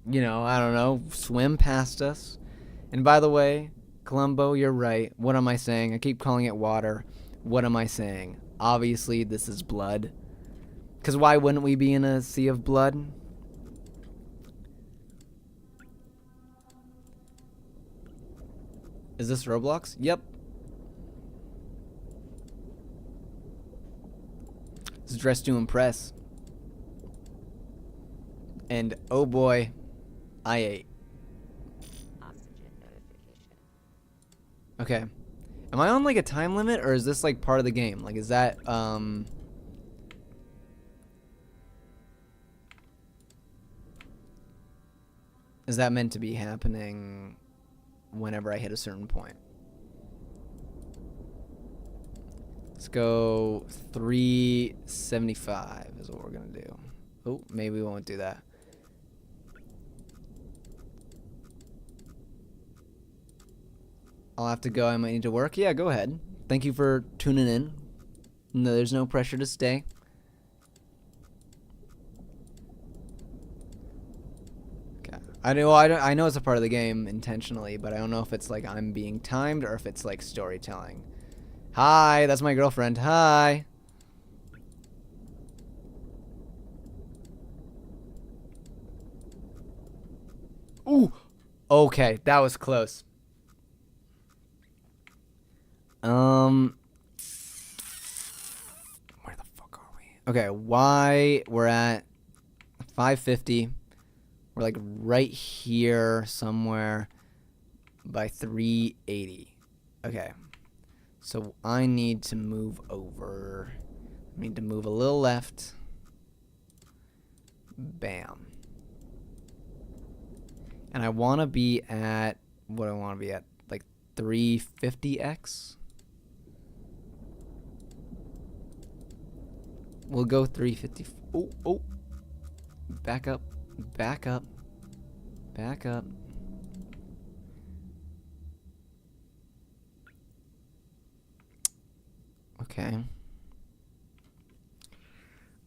you know, I don't know, swim past us. And by the way, Columbo, you're right. What am I saying? I keep calling it water. What am I saying? Obviously, this is blood. Because why wouldn't we be in a sea of blood? Is this Roblox? Yep. It's dressed to impress. And oh boy, I ate. Oxygen notification. Okay. Am I on like a time limit, or is this like part of the game? Like, is that is that meant to be happening whenever I hit a certain point? Let's go 375 is what we're gonna do. Oh, maybe we won't do that. I'll have to go. I might need to work. Yeah, go ahead. Thank you for tuning in. No, there's no pressure to stay. Okay. I know it's a part of the game intentionally, but I don't know if it's like I'm being timed or if it's like storytelling. Hi, that's my girlfriend. Hi. Ooh. Okay, that was close. Where the fuck are we? Okay, why we're at 550. We're like right here somewhere by 380. Okay. So I need to move over. I need to move a little left. Bam. And I want to be at, what do I want to be at? Like 350x? We'll go 350. Oh. Back up. Back up. Back up. Okay.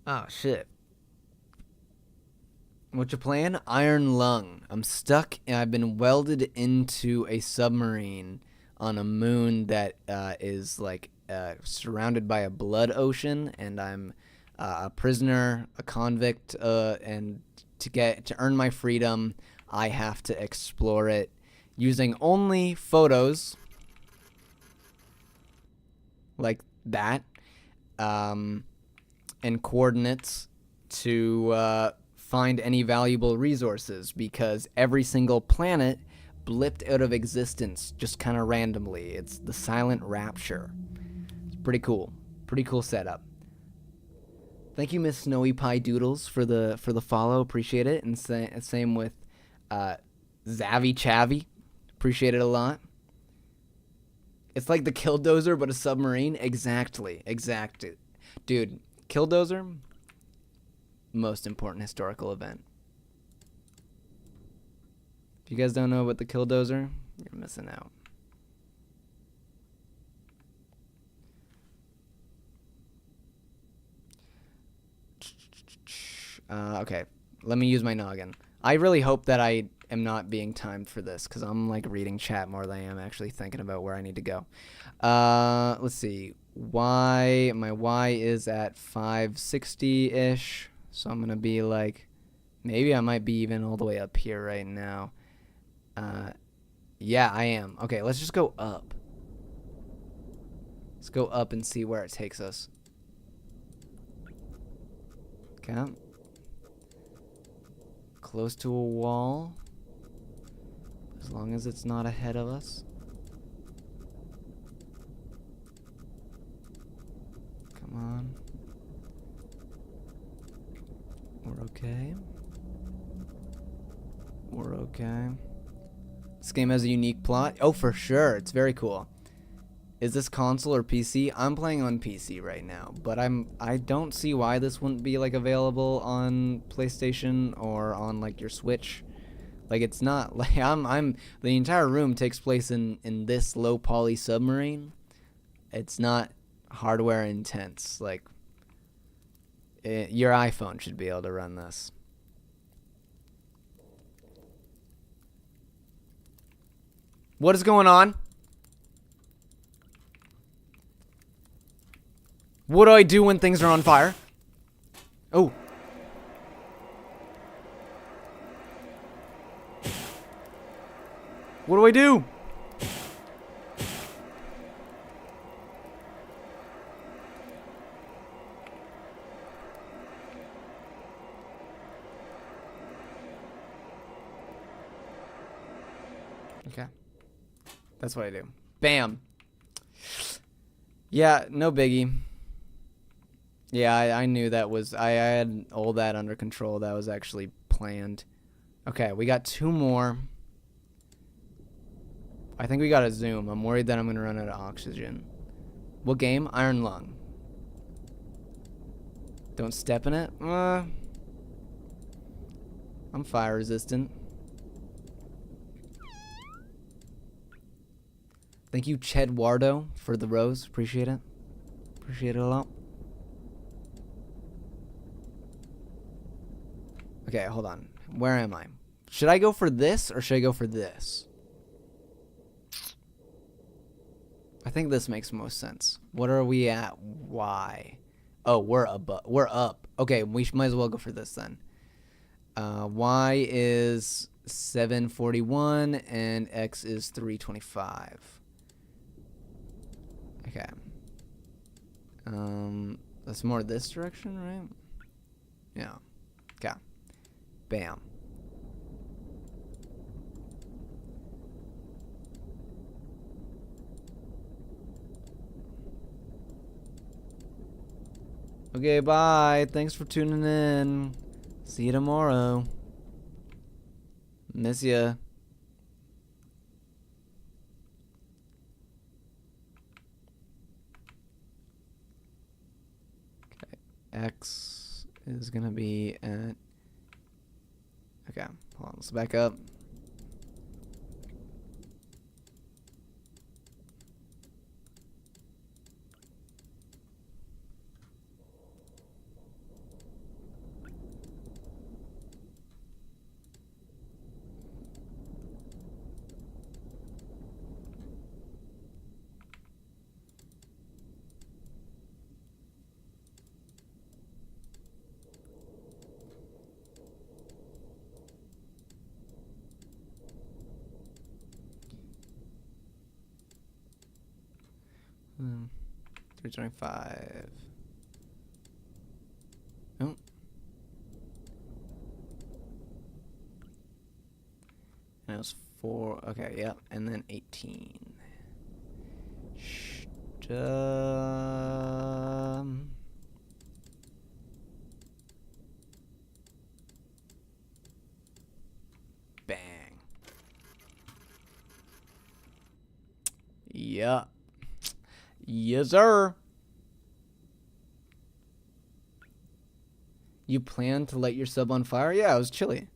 Oh, shit. What's your plan? Iron lung. I'm stuck and I've been welded into a submarine on a moon that is like surrounded by a blood ocean, and I'm a prisoner, a convict, and to earn my freedom, I have to explore it using only photos like that, and coordinates to find any valuable resources, because every single planet blipped out of existence just kind of randomly. It's the silent rapture. It's pretty cool. Pretty cool setup. Thank you, Miss Snowy Pie Doodles, for the follow. Appreciate it. And same with Zavi Chavi. Appreciate it a lot. It's like the Killdozer, but a submarine. Exactly. Dude, Killdozer, most important historical event. If you guys don't know about the Killdozer, you're missing out. Okay, let me use my noggin. I really hope that I am not being timed for this, because I'm like reading chat more than I am actually thinking about where I need to go. Let's see. My Y is at 560-ish. So I'm going to be like, maybe I might be even all the way up here right now. Yeah, I am. Okay, let's just go up. Let's go up and see where it takes us. Okay. Close to a wall. As long as it's not ahead of us. Come on. We're okay. We're okay. This game has a unique plot. Oh, for sure. It's very cool. Is this console or PC? I'm playing on PC right now, but I don't see why this wouldn't be like available on PlayStation or on like your Switch. Like it's not like I'm the entire room takes place in this low poly submarine. It's not hardware intense. Like your iPhone should be able to run this. What is going on? What do I do when things are on fire? Oh. What do I do? Okay. That's what I do. Bam. Yeah, no biggie. Yeah, I knew that was... I had all that under control. That was actually planned. Okay, we got 2 more. I think we got a zoom. I'm worried that I'm going to run out of oxygen. What game? Iron Lung. Don't step in it? I'm fire resistant. Thank you, Chedwardo, for the rose. Appreciate it. Appreciate it a lot. Okay, hold on. Where am I? Should I go for this or should I go for this? I think this makes most sense. What are we at? Y. Oh, we're up. Okay, we might as well go for this then. Y is 741 and X is 325. Okay. That's more this direction, right? Yeah. Okay. Bam. Okay, bye. Thanks for tuning in. See you tomorrow. Miss ya. Okay, X is gonna be at... Okay, hold on, let's back up. Hmm. 325. Oh. And it was 4. Okay, yep. And then 18. Bang. Yeah. Yes, sir. You plan to light your sub on fire? Yeah, it was chilly.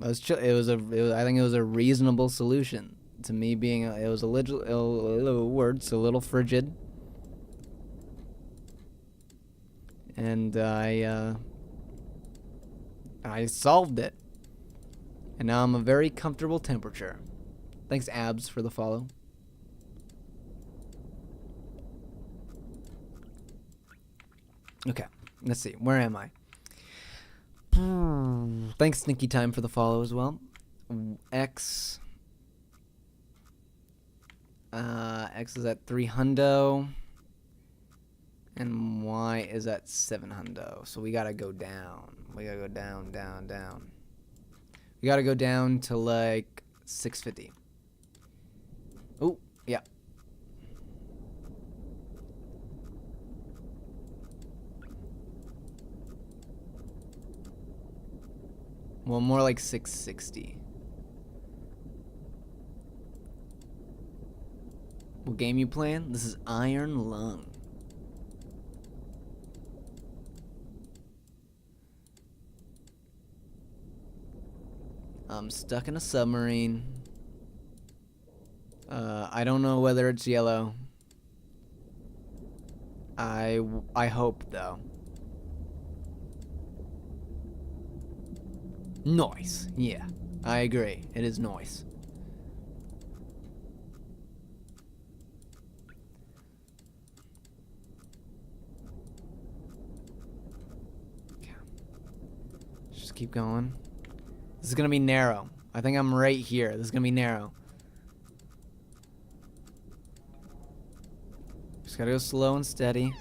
It was I think it was a reasonable solution to me being. It was a little words, a little frigid, and I solved it, and now I'm a very comfortable temperature. Thanks, Abs, for the follow. Okay, let's see. Where am I? Thanks, Sneaky Time, for the follow as well. X is at 3 hundo, and Y is at 7 hundo. So we gotta go down. We gotta go down, down, down. We gotta go down to like 650. Oh, yeah. Well, more like 660. What game you playing? This is Iron Lung. I'm stuck in a submarine. I don't know whether it's yellow. I hope though. Noise. Yeah, I agree. It is noise. Okay. Just keep going. This is gonna be narrow. I think I'm right here. This is gonna be narrow. Just gotta go slow and steady.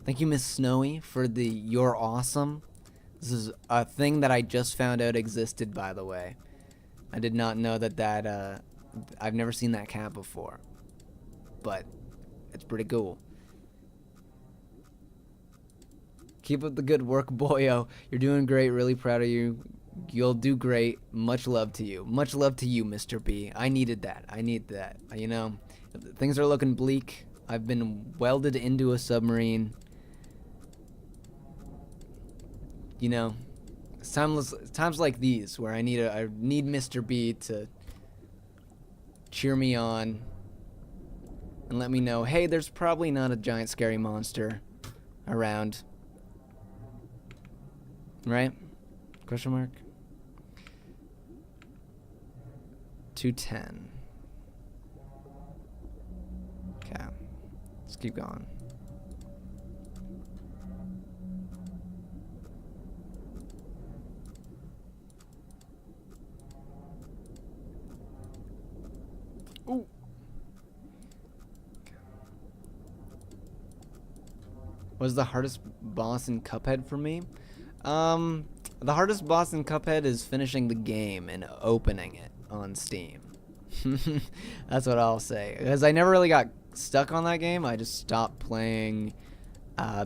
Thank you, Miss Snowy, for the "You're awesome." This is a thing that I just found out existed, by the way. I did not know that I've never seen that cat before. But it's pretty cool. Keep up the good work, boyo. You're doing great. Really proud of you. You'll do great. Much love to you. Much love to you, Mr. B. I needed that. I need that. You know, things are looking bleak. I've been welded into a submarine. You know, it's times like these where I need Mr. B to cheer me on and let me know, hey, there's probably not a giant scary monster around. Right? Question mark? 210. Okay. Let's keep going. Ooh. What is the hardest boss in Cuphead for me? The hardest boss in Cuphead is finishing the game and opening it on Steam. That's what I'll say. Because I never really got stuck on that game. I just stopped playing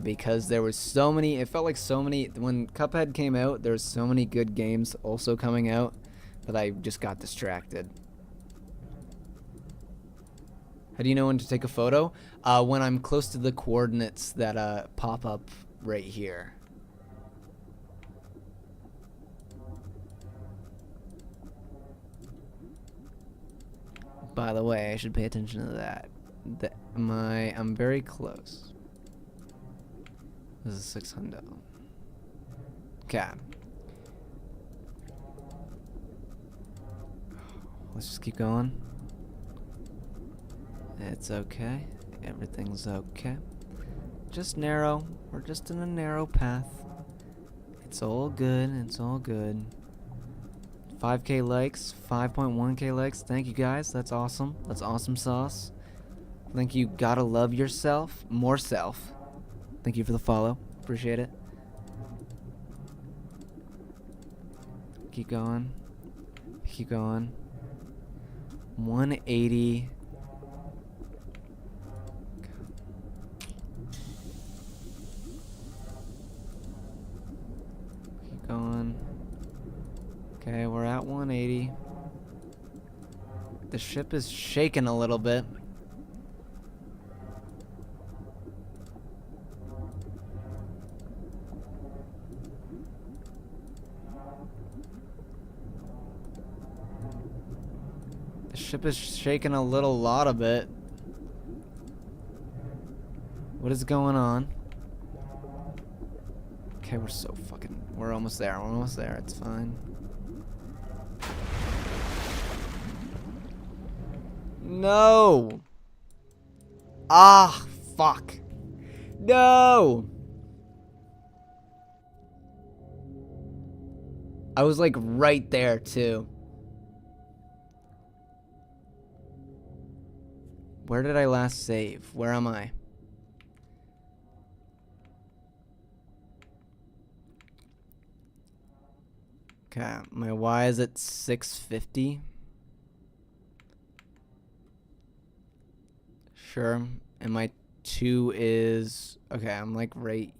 because there was so many. It felt like so many. When Cuphead came out, there was so many good games also coming out that I just got distracted. How do you know when to take a photo? When I'm close to the coordinates that pop up right here. By the way, I should pay attention to that. I'm very close. This is 600. Okay. Let's just keep going. It's okay. Everything's okay. Just narrow. We're just in a narrow path. It's all good. It's all good. 5K likes, 5.1K likes. Thank you guys. That's awesome. That's awesome sauce. Thank you. Gotta love yourself. More self. Thank you for the follow. Appreciate it. Keep going. Keep going. 180. Keep going. Okay, we're at 180. The ship is shaking a little bit. The ship is shaking a lot of it. What is going on? Okay, we're almost there. We're almost there. It's fine. No! Ah, fuck. No! I was like right there too. Where did I last save? Where am I? Okay, my Y is at 650. Sure. And my 2 is... Okay, I'm like right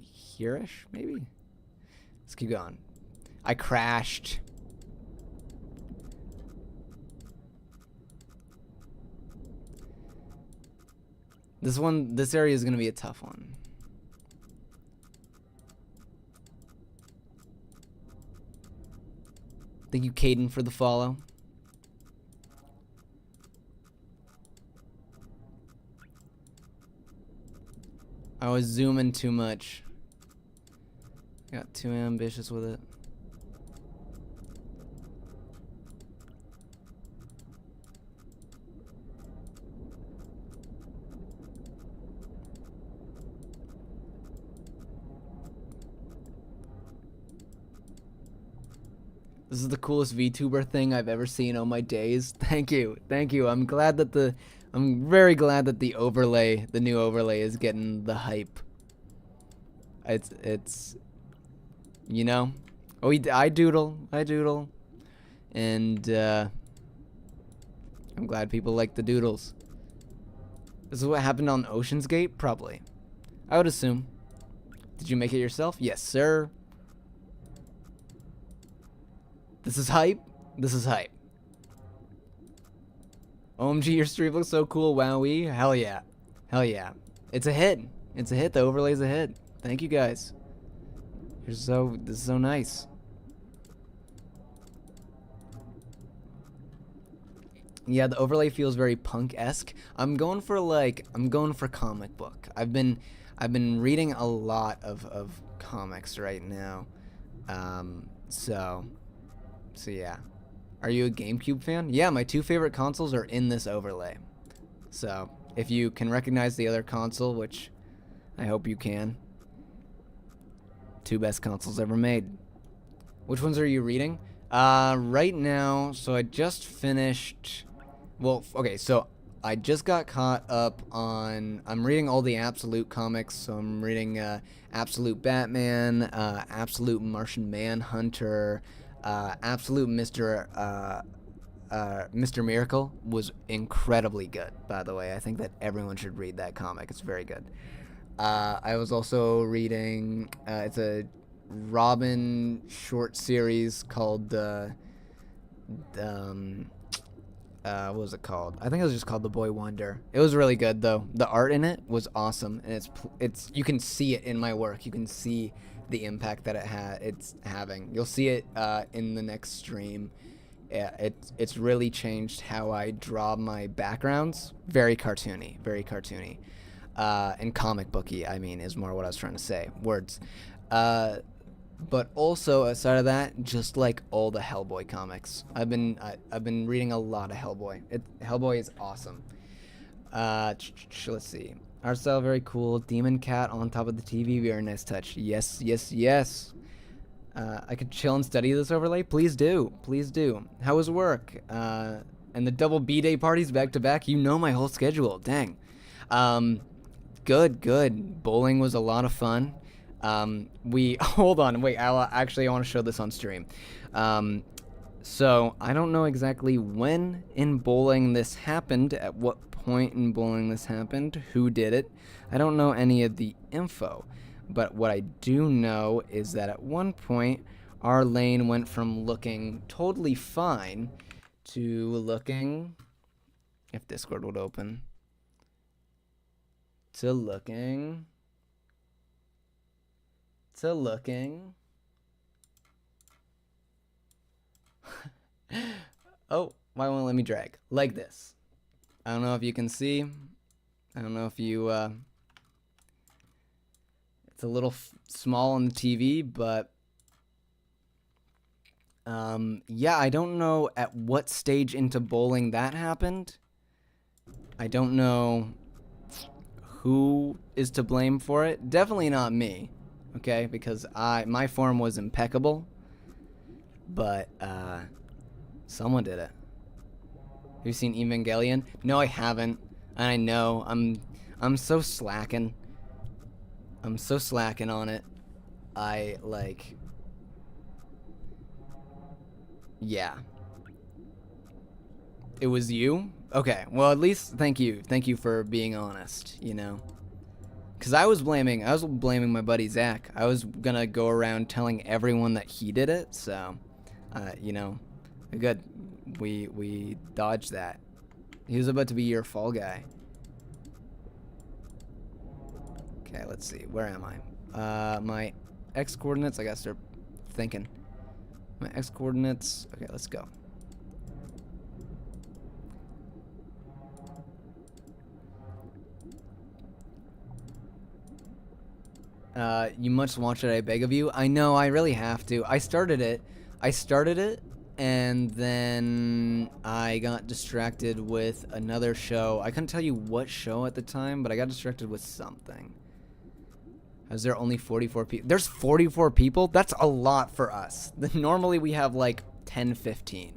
here-ish, maybe? Let's keep going. I crashed. This area is gonna be a tough one. Thank you, Caden, for the follow. I was zooming too much. Got too ambitious with it. This is the coolest VTuber thing I've ever seen on my days. Thank you. Thank you. I'm very glad that the overlay, the new overlay is getting the hype. It's you know. Oh, I doodle. And I'm glad people like the doodles. This is what happened on Ocean's Gate? Probably. I would assume. Did you make it yourself? Yes, sir. This is hype. This is hype. OMG, your stream looks so cool. Wowee. Hell yeah. Hell yeah. It's a hit. It's a hit. The overlay's a hit. Thank you guys. This is so nice. Yeah, the overlay feels very punk-esque. I'm going for comic book. I've been reading a lot of comics right now. So yeah. Are you a GameCube fan? Yeah, my two favorite consoles are in this overlay. So, if you can recognize the other console, which I hope you can. Two best consoles ever made. Which ones are you reading? Right now, so I just finished... Well, okay, so I just got caught up on... I'm reading all the Absolute comics, so I'm reading Absolute Batman, Absolute Martian Manhunter... Absolute Mr. Miracle was incredibly good, by the way. I think that everyone should read that comic. It's very good. I was also reading, it's a Robin short series called, what was it called? I think it was just called The Boy Wonder. It was really good, though. The art in it was awesome, and it's you can see it in my work. You can see the impact that it's having. You'll see it in the next stream. Yeah, it's really changed how I draw my backgrounds. Very cartoony, and comic booky. I mean, is more what I was trying to say. Words. But also aside of that, just like all the Hellboy comics, I've been reading a lot of Hellboy. Hellboy is awesome. Let's see. Art style very cool. Demon cat on top of the TV. Very nice touch. Yes. I could chill and study this overlay. Please do. How was work? And the double B-day parties back to back. You know my whole schedule. Dang. Good. Bowling was a lot of fun. Hold on. Wait. I want to show this on stream. So I don't know exactly when in bowling this happened. At what point in bowling this happened, who did it. I don't know any of the info, but what I do know is that at one point our lane went from looking totally fine to looking, if Discord would open, to looking oh, why won't it let me drag like this? I don't know if you can see. I don't know if you, it's a little small on the TV, but, yeah, I don't know at what stage into bowling that happened. I don't know who is to blame for it. Definitely not me, okay, because my form was impeccable, but, someone did it. Have you seen Evangelion? No, I haven't. And I know I'm so slacking. I'm so slacking on it. Yeah. It was you? Okay. Well, at least thank you. Thank you for being honest, you know. Cuz I was blaming my buddy Zach. I was going to go around telling everyone that he did it, so you know, good. We dodged that. He was about to be your fall guy. Okay, let's see. Where am I? My x coordinates. I gotta start thinking. My x coordinates. Okay, let's go. You must watch it, I beg of you. I know, I really have to. I started it, and then I got distracted with another show. I couldn't tell you what show at the time, but I got distracted with something. Is there only 44 people? There's 44 people? That's a lot for us. Normally we have like 10, 15.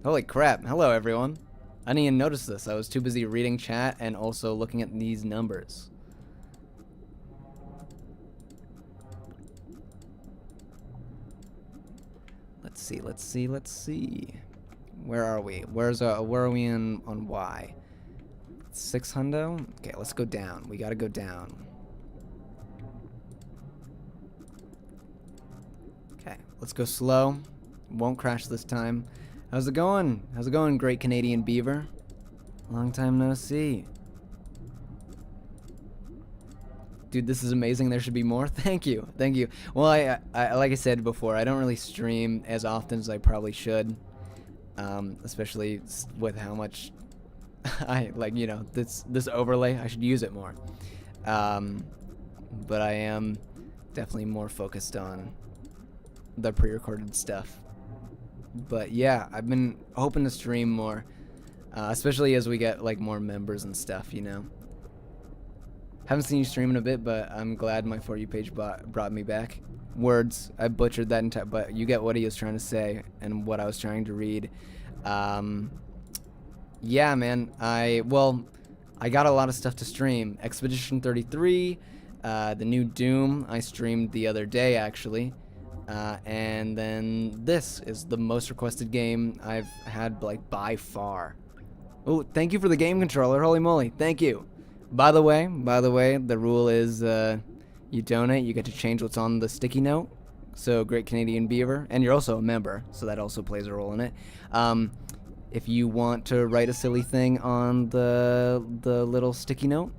Holy crap. Hello, everyone. I didn't even notice this. I was too busy reading chat and also looking at these numbers. Let's see. Where are we? Where are we on Y? 600? Okay, let's go down. We gotta go down. Okay, let's go slow. Won't crash this time. How's it going? How's it going, Great Canadian Beaver? Long time no see. Dude, this is amazing. There should be more. Thank you. Well, I like I said before, I don't really stream as often as I probably should, especially with how much I like. You know, this overlay. I should use it more. But I am definitely more focused on the pre-recorded stuff. But yeah, I've been hoping to stream more, especially as we get like more members and stuff. You know. Haven't seen you stream in a bit, but I'm glad my For You page brought me back. Words, I butchered that entire, but you get what he was trying to say and what I was trying to read. Yeah, man, I got a lot of stuff to stream. Expedition 33, the new Doom I streamed the other day, actually. And then this is the most requested game I've had, like, by far. Oh, thank you for the game controller, holy moly, thank you. By the way, the rule is you donate, you get to change what's on the sticky note. So, Great Canadian Beaver, and you're also a member, so that also plays a role in it. If you want to write a silly thing on the little sticky note,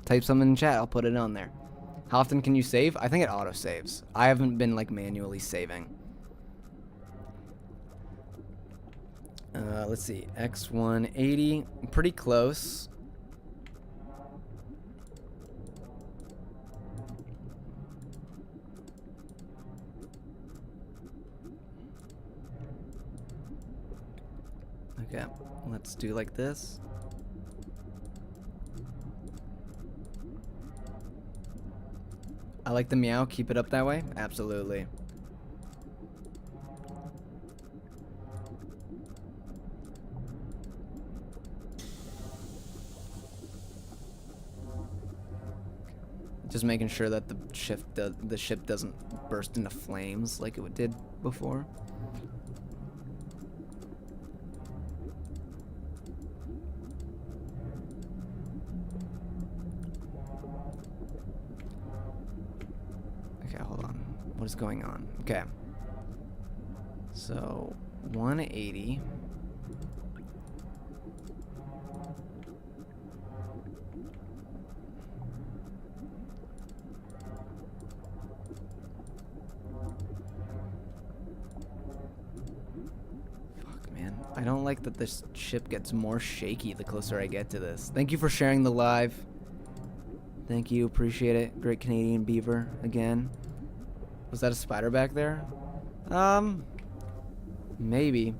type something in chat, I'll put it on there. How often can you save? I think it auto-saves. I haven't been, like, manually saving. Let's see, X180, pretty close. Okay, let's do like this. I like the meow, keep it up that way? Absolutely. Just making sure that the ship doesn't burst into flames like it did before. Okay, hold on. What is going on? Okay. So, 180. Fuck, man. I don't like that this ship gets more shaky the closer I get to this. Thank you for sharing the live. Thank you, appreciate it. Great Canadian Beaver, again. Was that a spider back there? Maybe.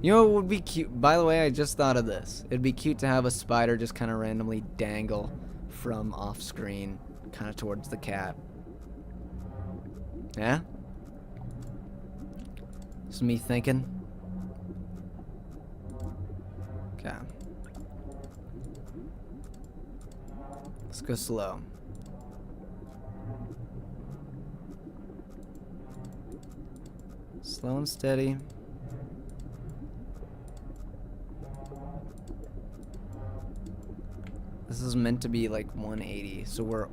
You know what would be cute? By the way, I just thought of this. It'd be cute to have a spider just kind of randomly dangle from off screen, kind of towards the cat. Yeah? Just me thinking. Okay. Let's go slow. Slow and steady. This is meant to be like 180, so we're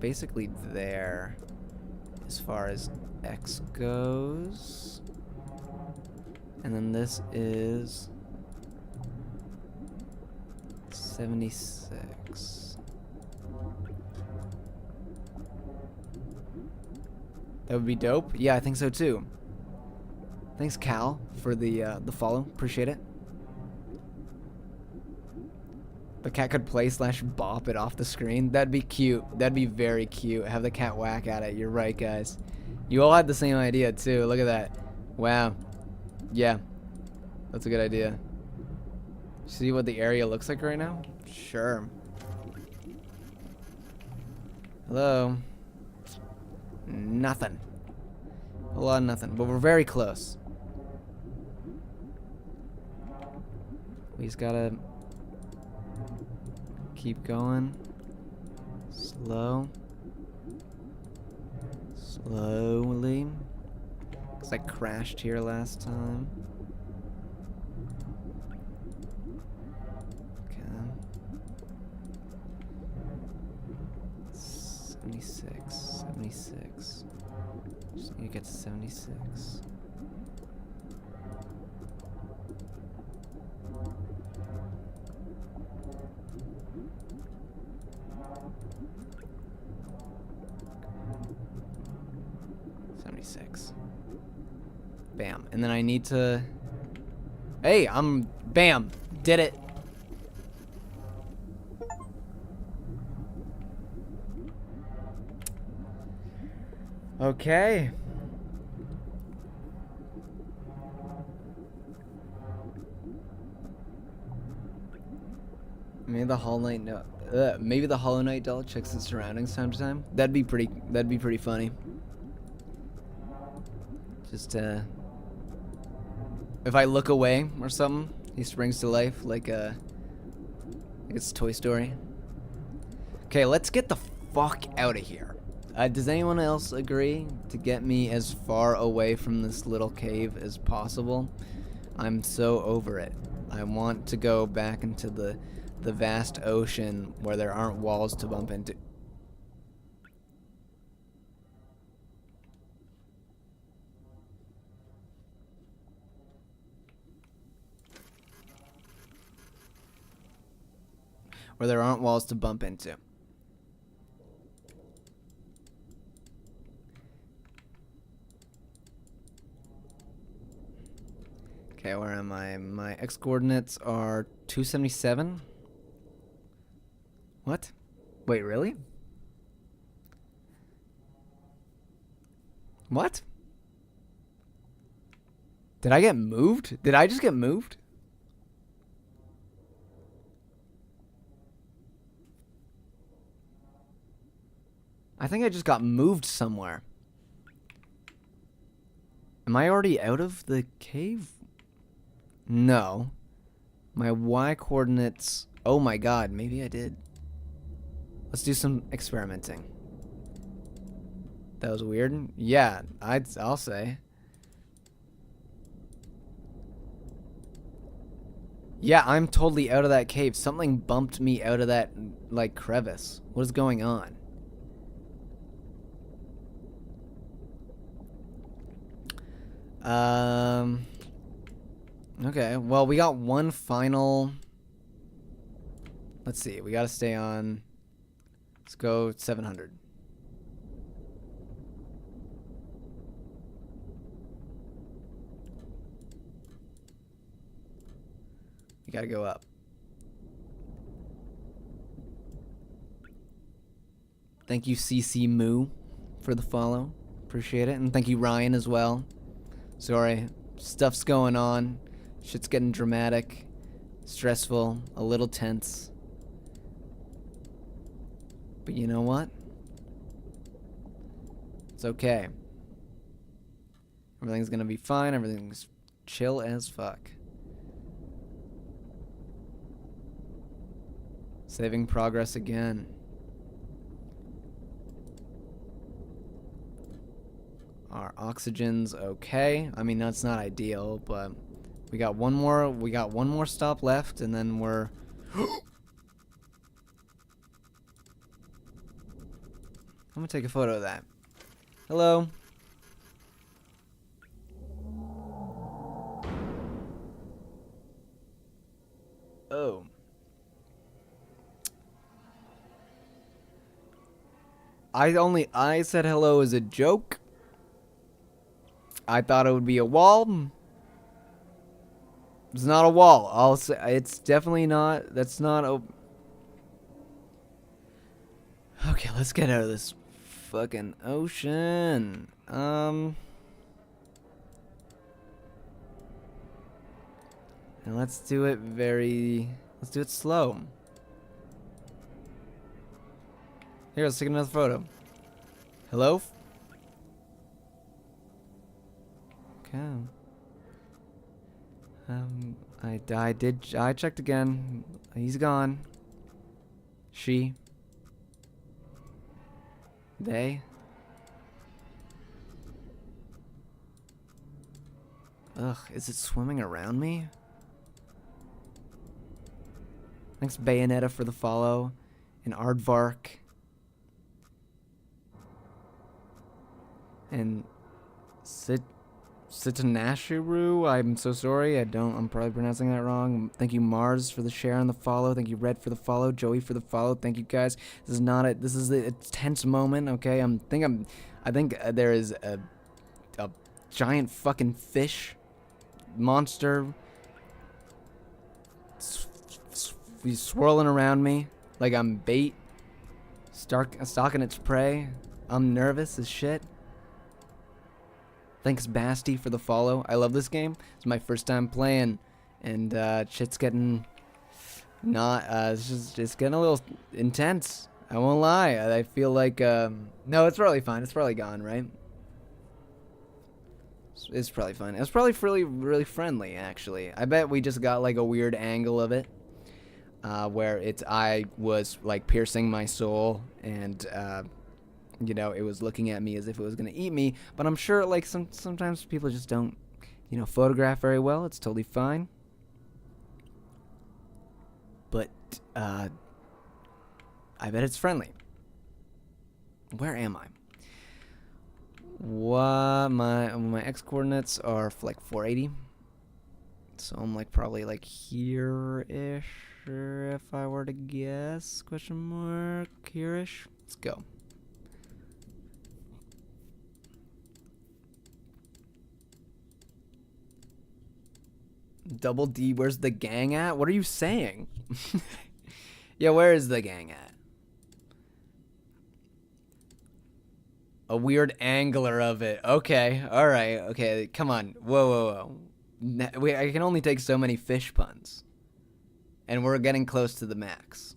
basically there as far as X goes. And then this is 76. That would be dope. Yeah, I think so too. Thanks, Cal, for the follow. Appreciate it. The cat could play / bop it off the screen. That'd be cute. That'd be very cute. Have the cat whack at it. You're right, guys. You all had the same idea too. Look at that. Wow. Yeah. That's a good idea. See what the area looks like right now? Sure. Hello. Nothing. A lot of nothing. But we're very close. We just gotta keep going. Slow. Slowly. Because I crashed here last time. Okay. 76. 76. Just need to get to 76. Bam. And then I need to... Hey, Bam! Did it! Okay. Maybe the Hollow Knight maybe the Hollow Knight doll checks its surroundings time to time. That'd be pretty funny. Just if I look away or something, he springs to life like it's Toy Story. Okay, let's get the fuck out of here. Does anyone else agree to get me as far away from this little cave as possible? I'm so over it. I want to go back into the vast ocean where there aren't walls to bump into. Where there aren't walls to bump into. Okay, where am I? My X coordinates are 277. What? Wait, really? What? Did I get moved? Did I just get moved? I think I just got moved somewhere. Am I already out of the cave? No. My Y coordinates... Oh my god, maybe I did. Let's do some experimenting. That was weird. Yeah, I'll say. Yeah, I'm totally out of that cave. Something bumped me out of that, like, crevice. What is going on? Okay, well, we got one final... Let's see, we gotta stay on... Let's go 700. We gotta go up. Thank you, CC Moo, for the follow. Appreciate it. And thank you, Ryan, as well. Sorry, stuff's going on. Shit's getting dramatic, stressful, a little tense. But you know what? It's okay. Everything's gonna be fine. Everything's chill as fuck. Saving progress again. Our oxygen's okay. I mean, that's not ideal, but we got one more stop left, and then we're I'm gonna take a photo of that. Hello. Oh. I said hello as a joke. I thought it would be a wall. It's not a wall. I'll say it's definitely not. That's not a. Okay, let's get out of this fucking ocean. And let's do it let's do it slow. Here, let's take another photo. Hello? Okay. I checked again. He's gone. She. They. Ugh, is it swimming around me? Thanks Bayonetta for the follow. And Aardvark. And Sitanashiru, I'm so sorry. I'm probably pronouncing that wrong. Thank you, Mars, for the share and the follow. Thank you, Red, for the follow. Joey for the follow. Thank you, guys. This is a tense moment, okay? I think there is a giant fucking fish monster swirling around me like I'm bait, stalking its prey. I'm nervous as shit. Thanks, Basti, for the follow. I love this game. It's my first time playing, and shit's getting it's getting a little intense. I won't lie. I feel like no, it's probably fine. It's probably gone, right? It's probably fine. It was probably really friendly, actually. I bet we just got like a weird angle of it, where I was like piercing my soul, and you know, it was looking at me as if it was gonna eat me. But I'm sure like sometimes people just don't, you know, photograph very well. It's totally fine. But I bet it's friendly. Where am I? What my x coordinates are like 480. So I'm like probably like here-ish, if I were to guess. Question mark, here-ish. Let's go. Double D, where's the gang at? What are you saying? Yeah, where is the gang at? A weird angler of it. Okay, alright, okay, come on. Whoa. I can only take so many fish puns. And we're getting close to the max.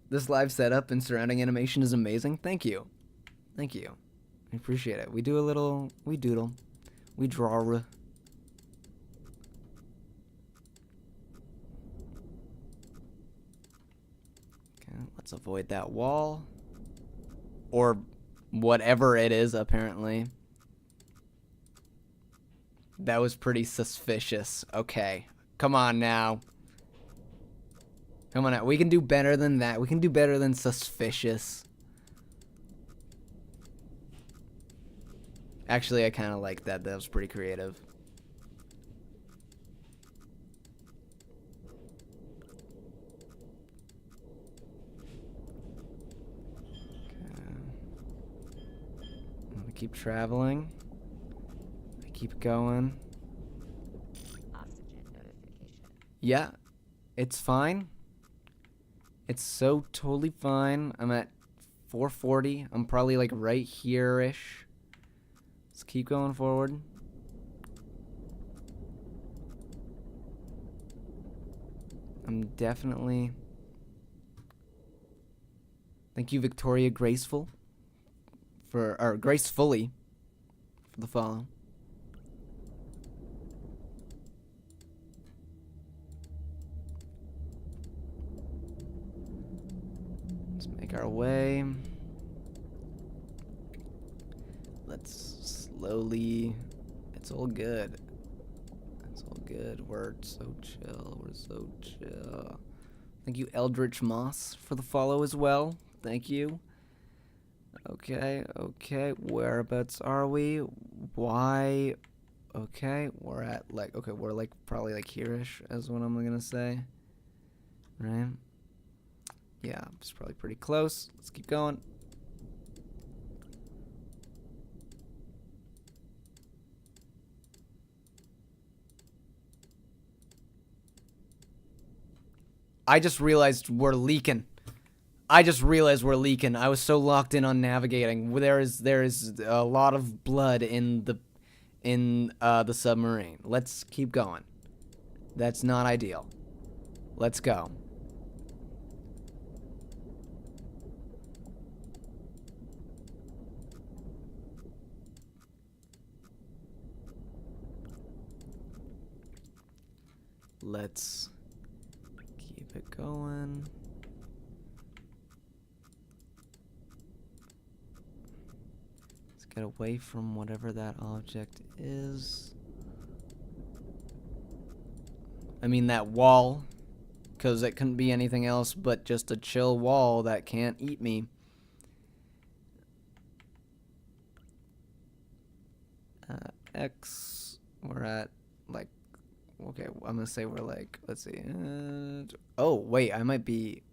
This live setup and surrounding animation is amazing. Thank you. Thank you. I appreciate it. We doodle. We draw. Okay, let's avoid that wall. Or whatever it is, apparently. That was pretty suspicious. Okay. Come on now. Come on now. We can do better than that. We can do better than suspicious. Actually, I kind of like that. That was pretty creative. Keep traveling. I keep going. Oxygen notification. Yeah, it's fine. It's so totally fine. I'm at 440. I'm probably like right here-ish. Let's keep going forward. I'm definitely... Thank you, Victoria Graceful. Or gracefully for the follow. Let's make our way. Let's slowly. It's all good. It's all good. We're so chill. We're so chill. Thank you, Eldritch Moss, for the follow as well. Thank you. Okay. Whereabouts are we? Why? Okay, we're at like, okay, we're like probably like here-ish is what I'm gonna say. Right? Yeah, it's probably pretty close. Let's keep going. I just realized we're leaking. I was so locked in on navigating. There is a lot of blood in the submarine. Let's keep going. That's not ideal. Let's go. Let's keep it going. Let's get away from whatever that object is. I mean that wall, because it couldn't be anything else but just a chill wall that can't eat me. X, we're at like, okay, I'm gonna say we're like, let's see. Oh, wait, I might be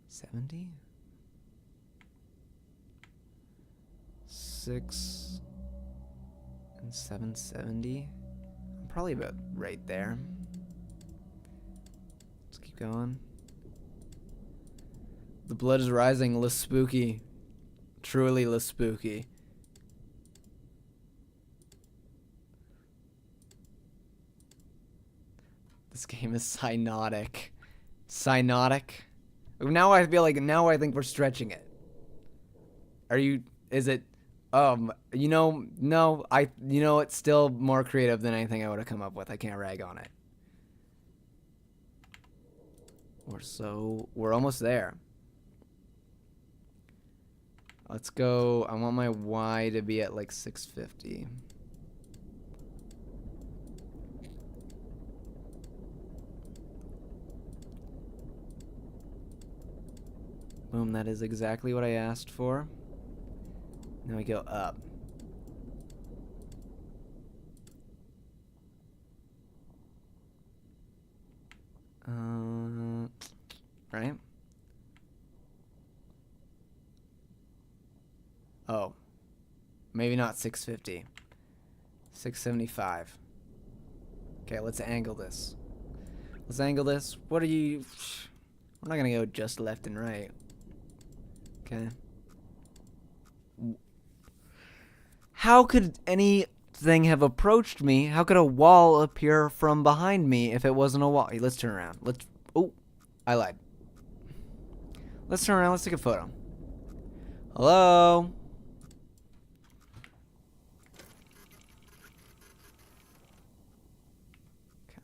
70? 6 and 770. I'm probably about right there. Let's keep going. The blood is rising, less spooky. Truly less spooky. This game is cyanotic. Cyanotic? Now I feel like, now I think we're stretching it. Are you, is it, no, it's still more creative than anything I would have come up with. I can't rag on it. We're almost there. Let's go, I want my Y to be at like 650. Boom, that is exactly what I asked for. Now we go up. Right? Oh. Maybe not 650. 675. Okay, let's angle this. Let's angle this. What are you... We're not gonna go just left and right. Okay. How could anything have approached me? How could a wall appear from behind me if it wasn't a wall? Let's turn around. Oh, I lied. Let's turn around. Let's take a photo. Hello? Okay.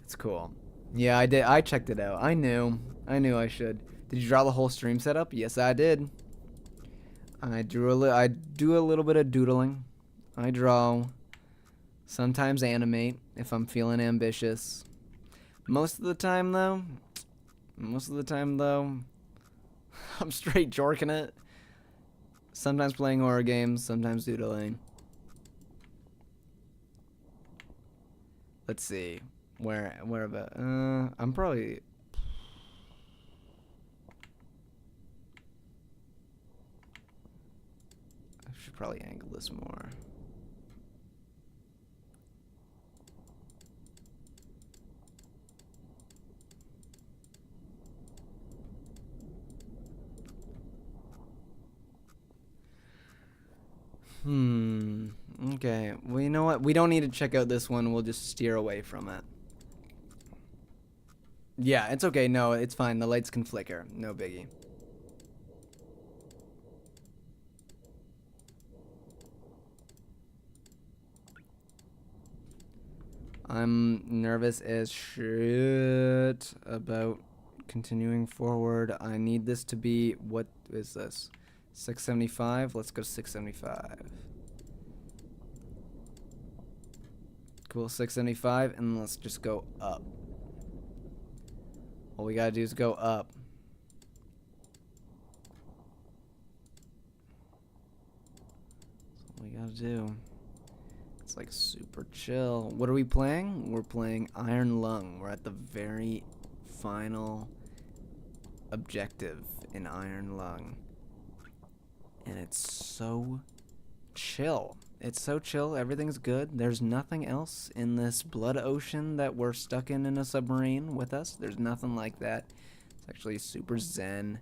It's cool. Yeah, I did. I checked it out. I knew I should. Did you draw the whole stream setup? Yes, I did. I do a little bit of doodling. I draw. Sometimes animate if I'm feeling ambitious. Most of the time though, I'm straight jorking it. Sometimes playing horror games, sometimes doodling. Let's see. Where about? I'm probably. I should probably angle this more. Okay. Well, you know what? We don't need to check out this one. We'll just steer away from it. Yeah, it's okay. No, it's fine. The lights can flicker. No biggie. I'm nervous as shit about continuing forward. I need this to be, what is this? 675? Let's go 675. Cool, 675, and let's just go up. All we gotta do is go up. That's all we gotta do. It's like super chill. What are we playing? We're playing Iron Lung. We're at the very final objective in Iron Lung. And it's so chill. It's so chill. Everything's good. There's nothing else in this blood ocean that we're stuck in a submarine with us. There's nothing like that. It's actually super zen.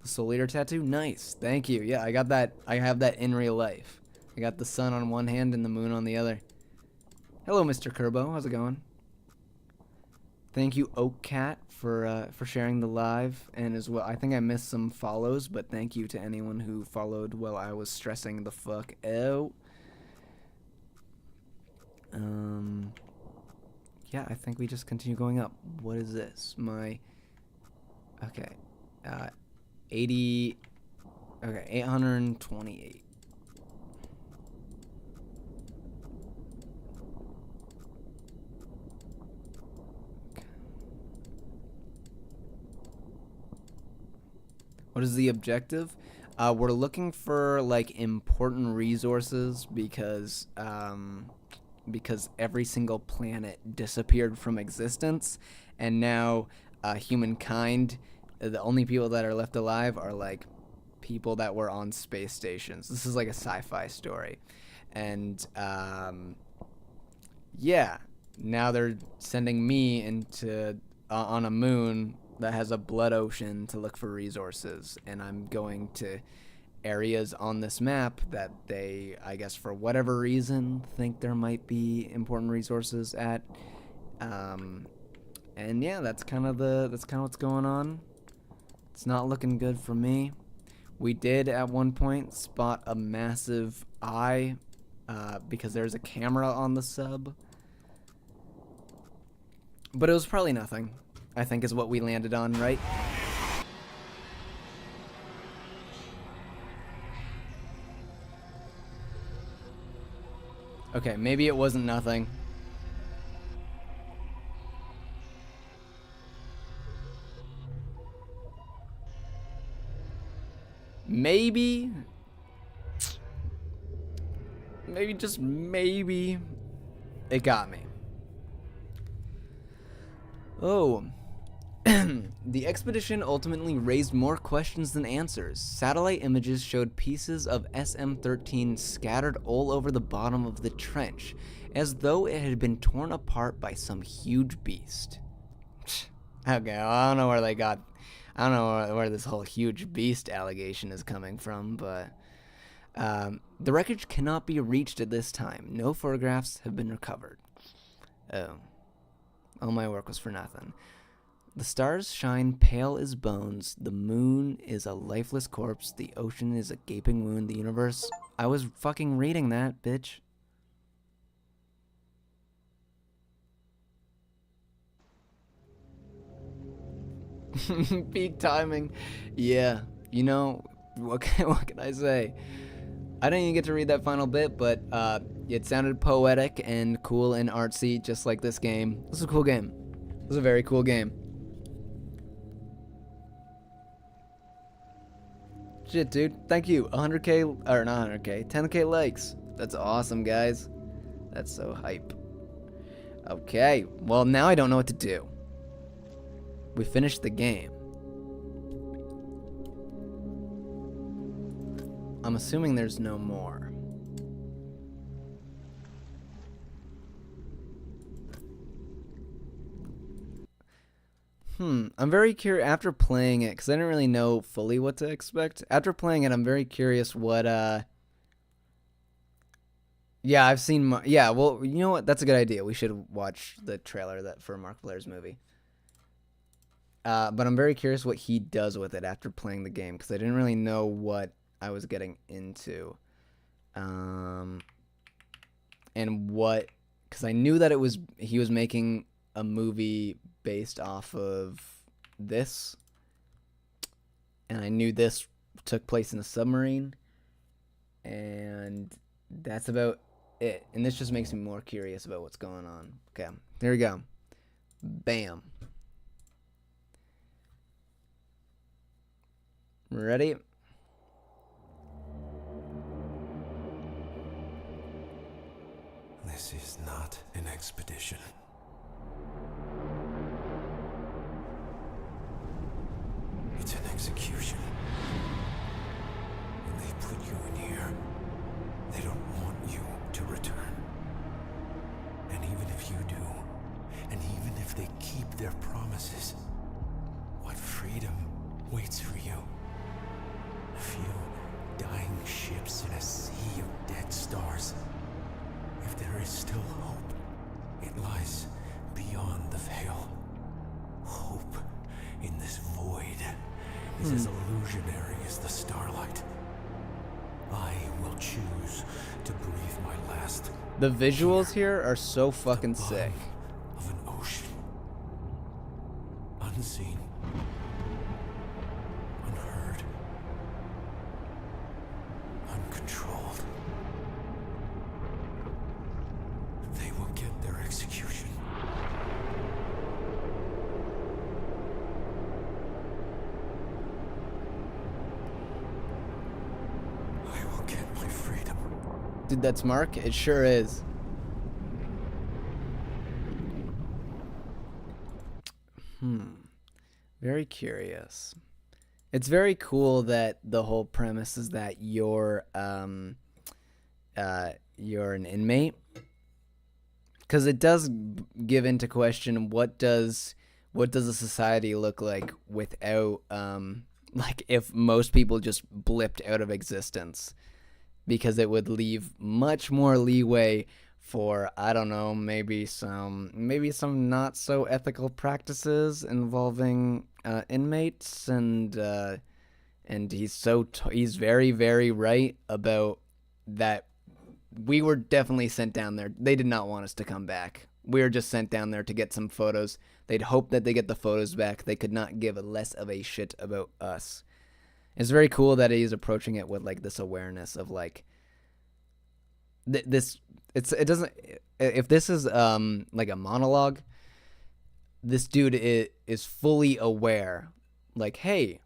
The Soul Eater tattoo? Nice. Thank you. Yeah, I got that. I have that in real life. I got the sun on one hand and the moon on the other. Hello, Mr. Kerbo. How's it going? Thank you, Oak Cat, for sharing the live, and as well, I think I missed some follows, but thank you to anyone who followed while I was stressing the fuck out. Yeah, I think we just continue going up. What is this? Okay, 80, okay, 828. What is the objective? We're looking for like important resources because every single planet disappeared from existence, and now humankind, the only people that are left alive are like people that were on space stations. This is like a sci-fi story, and yeah, now they're sending me into on a moon that has a blood ocean to look for resources, and I'm going to areas on this map that they, I guess for whatever reason, think there might be important resources at. And yeah, that's kind of what's going on. It's not looking good for me. We did at one point spot a massive eye because there's a camera on the sub, but it was probably nothing, I think is what we landed on, right? Okay, maybe it wasn't nothing. Maybe, just maybe, it got me. Oh. The expedition ultimately raised more questions than answers. Satellite images showed pieces of SM-13 scattered all over the bottom of the trench, as though it had been torn apart by some huge beast. Okay, well, I don't know where this whole huge beast allegation is coming from, but the wreckage cannot be reached at this time. No photographs have been recovered. Oh. All my work was for nothing. The stars shine pale as bones. The moon is a lifeless corpse. The ocean is a gaping wound. The universe... I was fucking reading that, bitch. Peak timing. Yeah. You know, what can I say? I didn't even get to read that final bit, but it sounded poetic and cool and artsy, just like this game. This is a cool game. This is a very cool game. Shit, dude. Thank you. 100k, or not 100k, 10k likes. That's awesome, guys. That's so hype. Okay, well, now I don't know what to do. We finished the game. I'm assuming there's no more. I'm very curious after playing it, because I didn't really know fully what to expect. After playing it, I'm very curious what, yeah, I've seen, yeah, well, you know what? That's a good idea. We should watch the trailer for Mark Blair's movie. But I'm very curious what he does with it after playing the game, because I didn't really know what I was getting into. And what, because I knew that he was making a movie based off of this, and I knew this took place in a submarine, and that's about it. And this just makes me more curious about what's going on. Okay, there we go. Bam. Ready? This is not an expedition. It's an execution. When they put you in here, they don't want you. waits for you. A few dying ships in a sea of dead stars. If there is still hope, it lies beyond the veil. Hope in this void is as illusionary as the starlight. I will choose to breathe my last. The visuals here are so fucking sick. Of an ocean. Unseen. Unheard. Uncontrolled. They will get their execution. I will get my freedom. Dude, that's Mark? It sure is. Very curious. It's very cool that the whole premise is that you're an inmate, because it does give into question what does a society look like without like if most people just blipped out of existence, because it would leave much more leeway for, I don't know, maybe some not so ethical practices involving inmates, and he's very, very right about that. We were definitely sent down there. They did not want us to come back. We were just sent down there to get some photos. They'd hope that they get the photos back. They could not give less of a shit about us. It's very cool that he's approaching it with like this awareness of like this. It doesn't. If this is like a monologue, this dude is fully aware. Like, hey,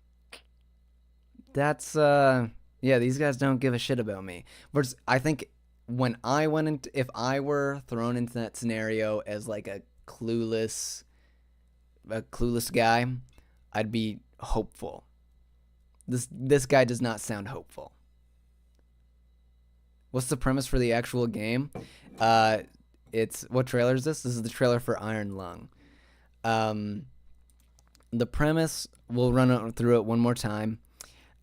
that's yeah, these guys don't give a shit about me. Versus, I think when I went into, if I were thrown into that scenario as like a clueless guy, I'd be hopeful. This guy does not sound hopeful. What's the premise for the actual game? It's, what trailer is this? This is the trailer for Iron Lung. The premise, we'll run through it one more time.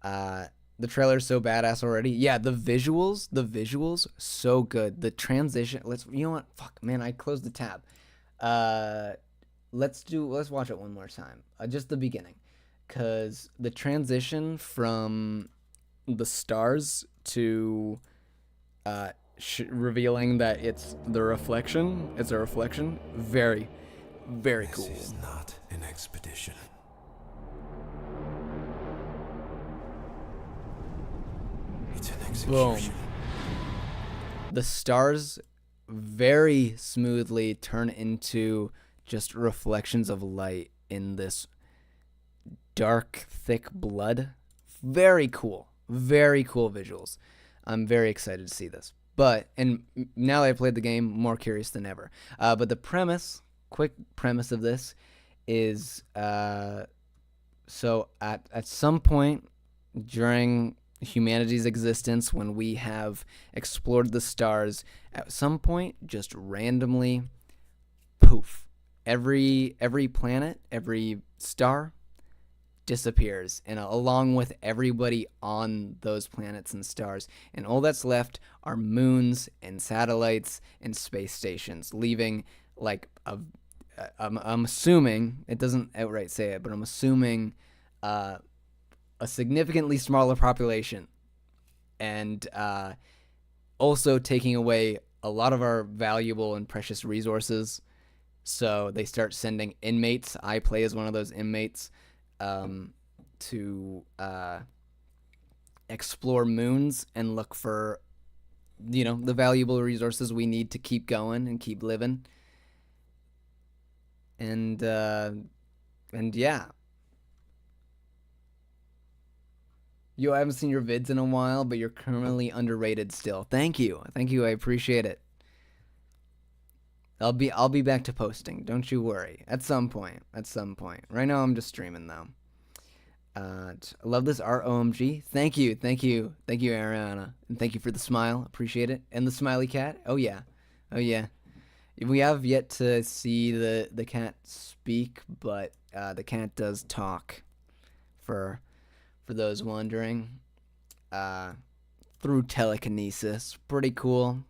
The trailer's so badass already. Yeah, the visuals, so good. The transition, you know what? Fuck, man, I closed the tab. Let's watch it one more time. Just the beginning. Because the transition from the stars to revealing that it's a reflection, very, very cool. This is not an expedition. It's an execution. The stars very smoothly turn into just reflections of light in this dark, thick blood. Very cool visuals. I'm very excited to see this. But, and now that I played the game, more curious than ever. But the quick premise of this is, so at some point during humanity's existence, when we have explored the stars, at some point, just randomly, poof, every planet, every star disappears, and along with everybody on those planets and stars, and all that's left are moons and satellites and space stations, leaving like I'm assuming, it doesn't outright say it, but I'm assuming a significantly smaller population, and also taking away a lot of our valuable and precious resources. So they start sending inmates. I play as one of those inmates, to explore moons and look for, the valuable resources we need to keep going and keep living. And yeah. Yo, I haven't seen your vids in a while, but you're criminally underrated still. Thank you. I appreciate it. I'll be back to posting. Don't you worry. At some point. Right now I'm just streaming though. I love this art, OMG. Thank you, Ariana, and thank you for the smile. Appreciate it. And the smiley cat. Oh yeah. We have yet to see the cat speak, but the cat does talk for for those wondering. Uh, through telekinesis. Pretty cool.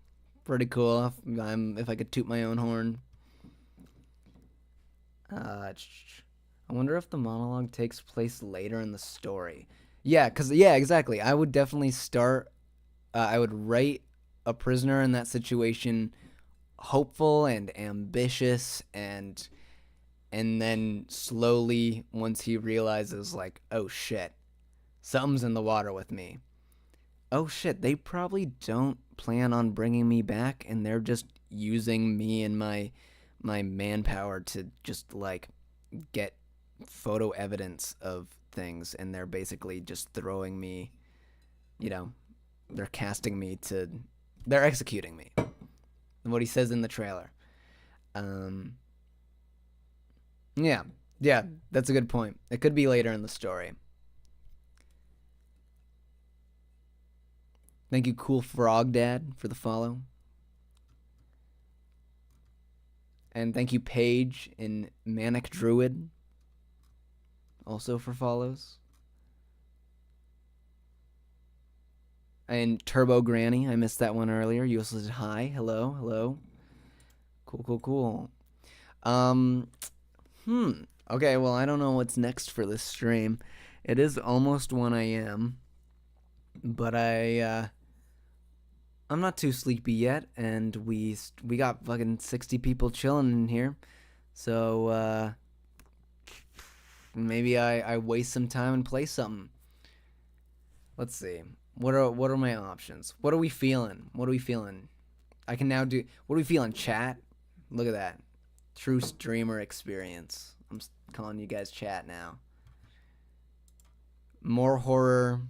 Pretty cool. If I could toot my own horn. I wonder if the monologue takes place later in the story. Yeah, exactly. I would definitely start. I would write a prisoner in that situation hopeful and ambitious, and then slowly, once he realizes, like, oh shit, something's in the water with me. Oh shit, they probably don't plan on bringing me back, and they're just using me and my manpower to just like get photo evidence of things, and they're basically just throwing me, you know, they're casting me to, they're executing me. What he says in the trailer. Um, yeah, yeah, that's a good point. It could be later in the story. Thank you, Cool Frog Dad, for the follow. And thank you, Paige and Manic Druid, also for follows. And Turbo Granny, I missed that one earlier. You also said hi, hello, hello. Cool. Okay, well, I don't know what's next for this stream. It is almost 1 a.m., but I'm not too sleepy yet, and we got fucking 60 people chilling in here. So maybe I waste some time and play something. Let's see. What are my options? What are we feeling? I can now do. What are we feeling? Chat. Look at that. True streamer experience. I'm calling you guys chat now. More horror.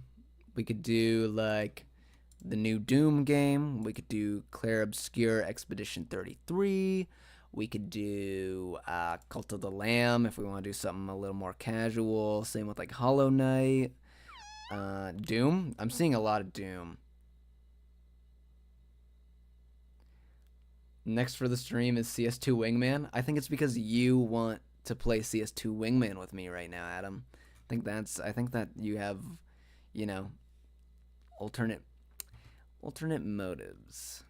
We could do like the new Doom game. We could do Claire Obscure Expedition 33. We could do Cult of the Lamb if we want to do something a little more casual. Same with like Hollow Knight. Doom. I'm seeing a lot of Doom. Next for the stream is CS2 Wingman. I think it's because you want to play CS2 Wingman with me right now, Adam. I think that you have, you know, alternate motives.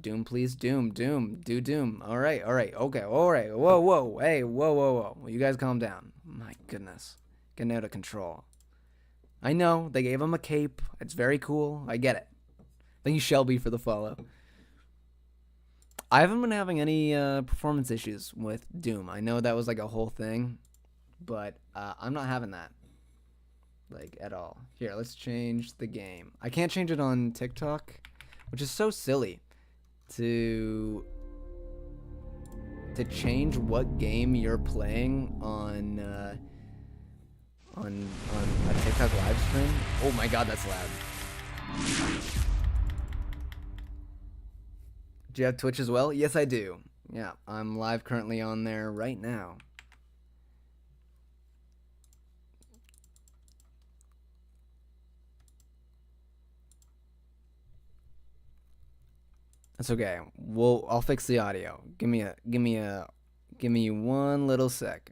Doom, please. Doom. Do Doom. All right. Okay. All right. Whoa. Hey, whoa. You guys calm down. My goodness. Getting out of control. I know. They gave him a cape. It's very cool. I get it. Thank you, Shelby, for the follow. I haven't been having any performance issues with Doom. I know that was like a whole thing, but I'm not having that. Like, at all. Here, let's change the game. I can't change it on TikTok, which is so silly to change what game you're playing on a TikTok live stream. Oh my god, that's loud. Do you have Twitch as well? Yes, I do. Yeah, I'm live currently on there right now. That's okay. I'll fix the audio. Give me one little sec.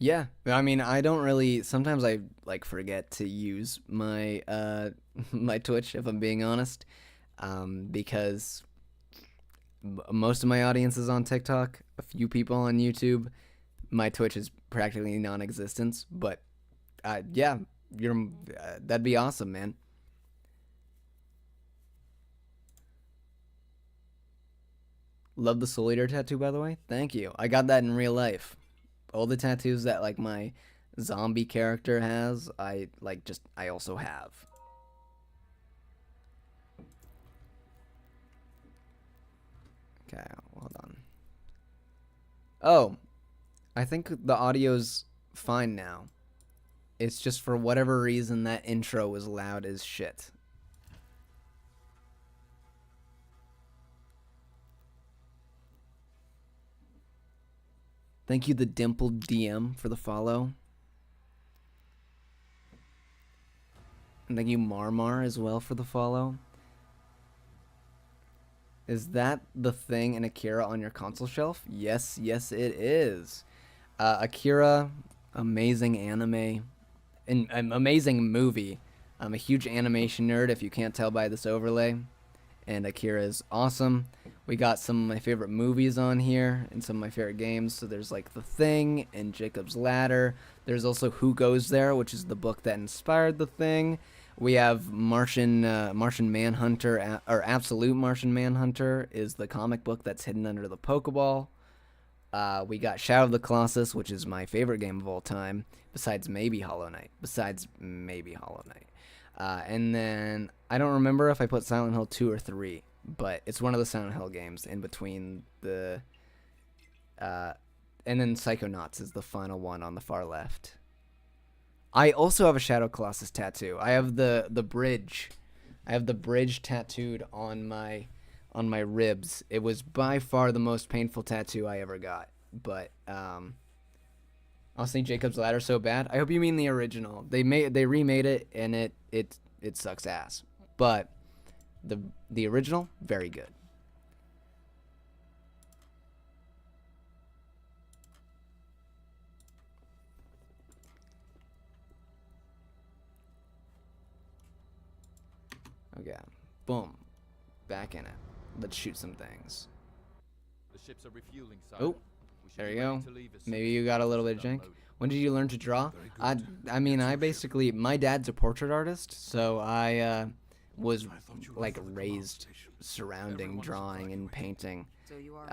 Yeah, I mean, I don't really. Sometimes I like forget to use my my Twitch if I'm being honest, because most of my audience is on TikTok. A few people on YouTube. My Twitch is practically non-existent. But yeah, that'd be awesome, man. Love the Soul Eater tattoo, by the way. Thank you. I got that in real life. All the tattoos that like my zombie character has, I also have. Okay, hold on. Oh, I think the audio's fine now. It's just for whatever reason that intro was loud as shit. Thank you, the Dimpled DM, for the follow. And thank you, Marmar, as well for the follow. Is that the thing in Akira on your console shelf? Yes, yes, it is. Akira, amazing anime, an amazing movie. I'm a huge animation nerd, if you can't tell by this overlay. And Akira is awesome. We got some of my favorite movies on here and some of my favorite games. So there's like The Thing and Jacob's Ladder. There's also Who Goes There, which is the book that inspired The Thing. We have Martian Manhunter, or Absolute Martian Manhunter is the comic book that's hidden under the Pokeball. We got Shadow of the Colossus, which is my favorite game of all time, besides maybe Hollow Knight. And then I don't remember if I put Silent Hill 2 or 3, but it's one of the Silent Hill games in between the... and then Psychonauts is the final one on the far left. I also have a Shadow Colossus tattoo. I have the bridge. I have the bridge tattooed on my ribs. It was by far the most painful tattoo I ever got. But honestly, Jacob's Ladder so bad. I hope you mean the original. They remade it and it sucks ass. But the original, very good. Okay, boom, back in it. Let's shoot some things. The ships are refueling, sir. Oh, there you go. Maybe you got a little bit of jank. When did you learn to draw? I mean, I basically, my dad's a portrait artist, so I was like raised surrounding drawing and painting. So you are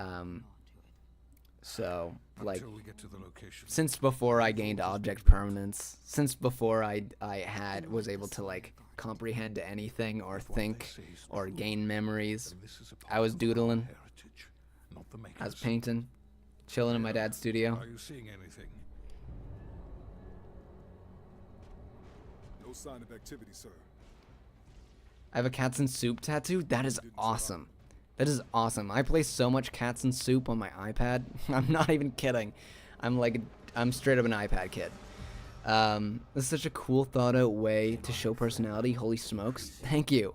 So like Until we get to the location. since before I gained object permanence, since before I was able to like comprehend anything or think or gain memories, Then this is a part I was of our doodling, heritage, not the I was makers. painting, chilling in my dad's studio. Are you seeing anything? No sign of activity, sir. I have a Cats and Soup tattoo. That is awesome. That is awesome. I play so much Cats and Soup on my iPad. I'm not even kidding. I'm straight up an iPad kid. This is such a cool, thought-out way to show personality. Holy smokes! Thank you.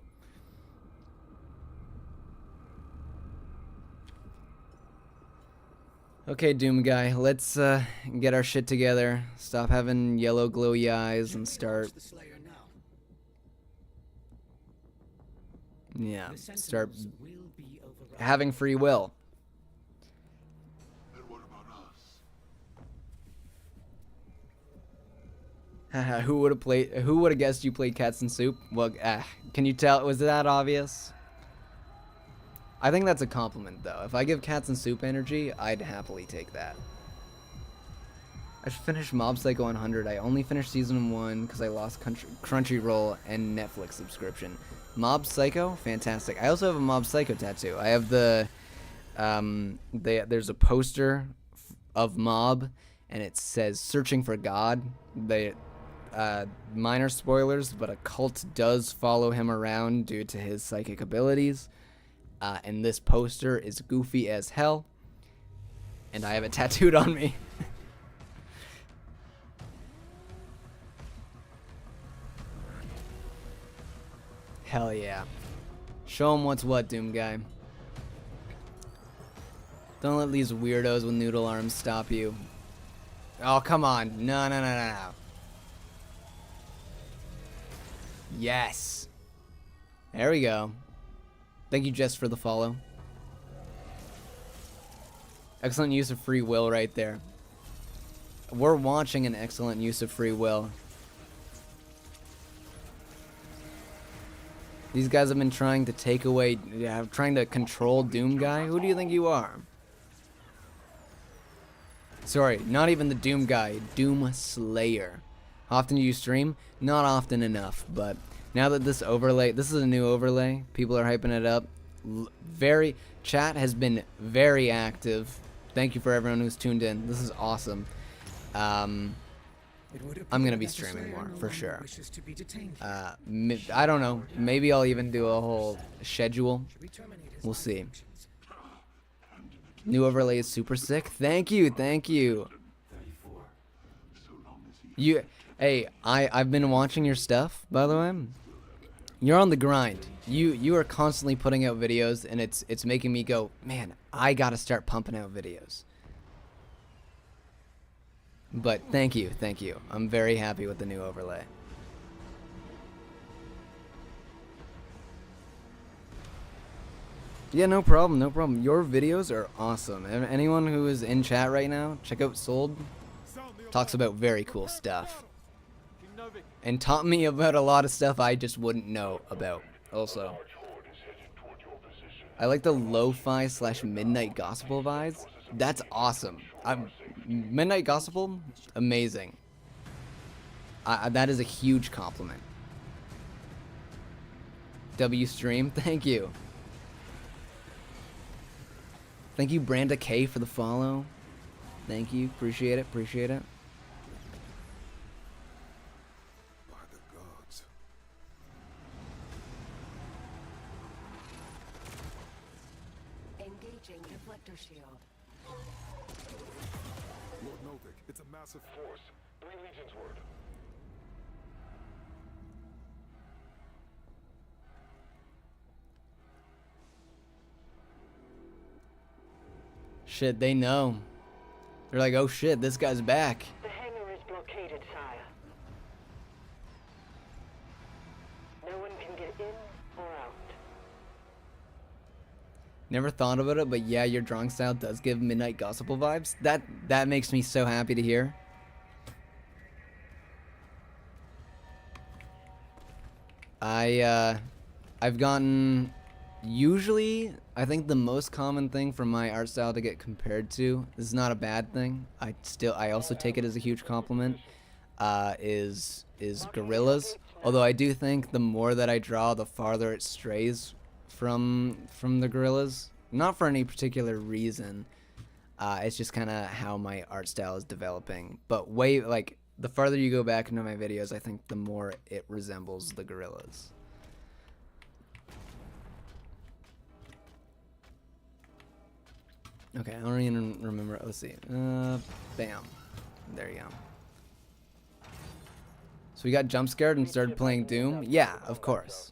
Okay, Doom Guy, let's get our shit together. Stop having yellow glowy eyes and start. Yeah, start having free will. And what about us? Haha, who would have guessed you played Cats and Soup? Well, can you tell? Was that obvious? I think that's a compliment, though. If I give Cats and Soup energy, I'd happily take that. I should finish Mob Psycho 100. I only finished Season 1 because I lost Crunchyroll and Netflix subscription. Mob Psycho? Fantastic. I also have a Mob Psycho tattoo. I have the... there's a poster of Mob, and it says, "Searching for God." Minor spoilers, but a cult does follow him around due to his psychic abilities. And this poster is goofy as hell. And I have it tattooed on me. Hell yeah. Show him what's what, Doom Guy. Don't let these weirdos with noodle arms stop you. Oh, come on. No, no, no, no, no. Yes. There we go. Thank you, Jess, for the follow. Excellent use of free will right there. We're watching an excellent use of free will. These guys have been trying to take away, trying to control Doom Guy. Who do you think you are? Sorry, not even the Doom Guy, Doom Slayer. How often do you stream? Not often enough, but now that this is a new overlay, people are hyping it up. Chat has been very active. Thank you for everyone who's tuned in. This is awesome. I'm gonna be streaming more for sure. I don't know. Maybe I'll even do a whole schedule. We'll see. New overlay is super sick. Thank you, thank you. Hey, I've been watching your stuff, by the way. You're on the grind. You are constantly putting out videos, and it's making me go, man, I gotta start pumping out videos. But thank you. I'm very happy with the new overlay. Yeah, no problem. Your videos are awesome. Anyone who is in chat right now, check out Sold. Talks about very cool stuff. And taught me about a lot of stuff I just wouldn't know about, also. I like the lo-fi / midnight gospel vibes. That's awesome. Midnight gospel, amazing. That is a huge compliment. W stream, thank you. Thank you, Branda K, for the follow. Thank you, appreciate it. By the gods. Engaging deflector shield. Lord Novik, it's a massive force. 3 legions word. Shit, they know. They're like, oh shit, this guy's back. The hangar is blockaded, sire. No one can get in or out. Never thought about it, but yeah, your drawing style does give midnight gospel vibes. That makes me so happy to hear. I've gotten, usually, I think the most common thing for my art style to get compared to, this is not a bad thing, I also take it as a huge compliment, is gorillas. Although I do think the more that I draw, the farther it strays from the gorillas. Not for any particular reason. It's just kind of how my art style is developing. But the farther you go back into my videos, I think the more it resembles the gorillas. Okay, I don't even remember. Let's see. Bam. There you go. So we got jump scared and started playing Doom? Yeah, of course.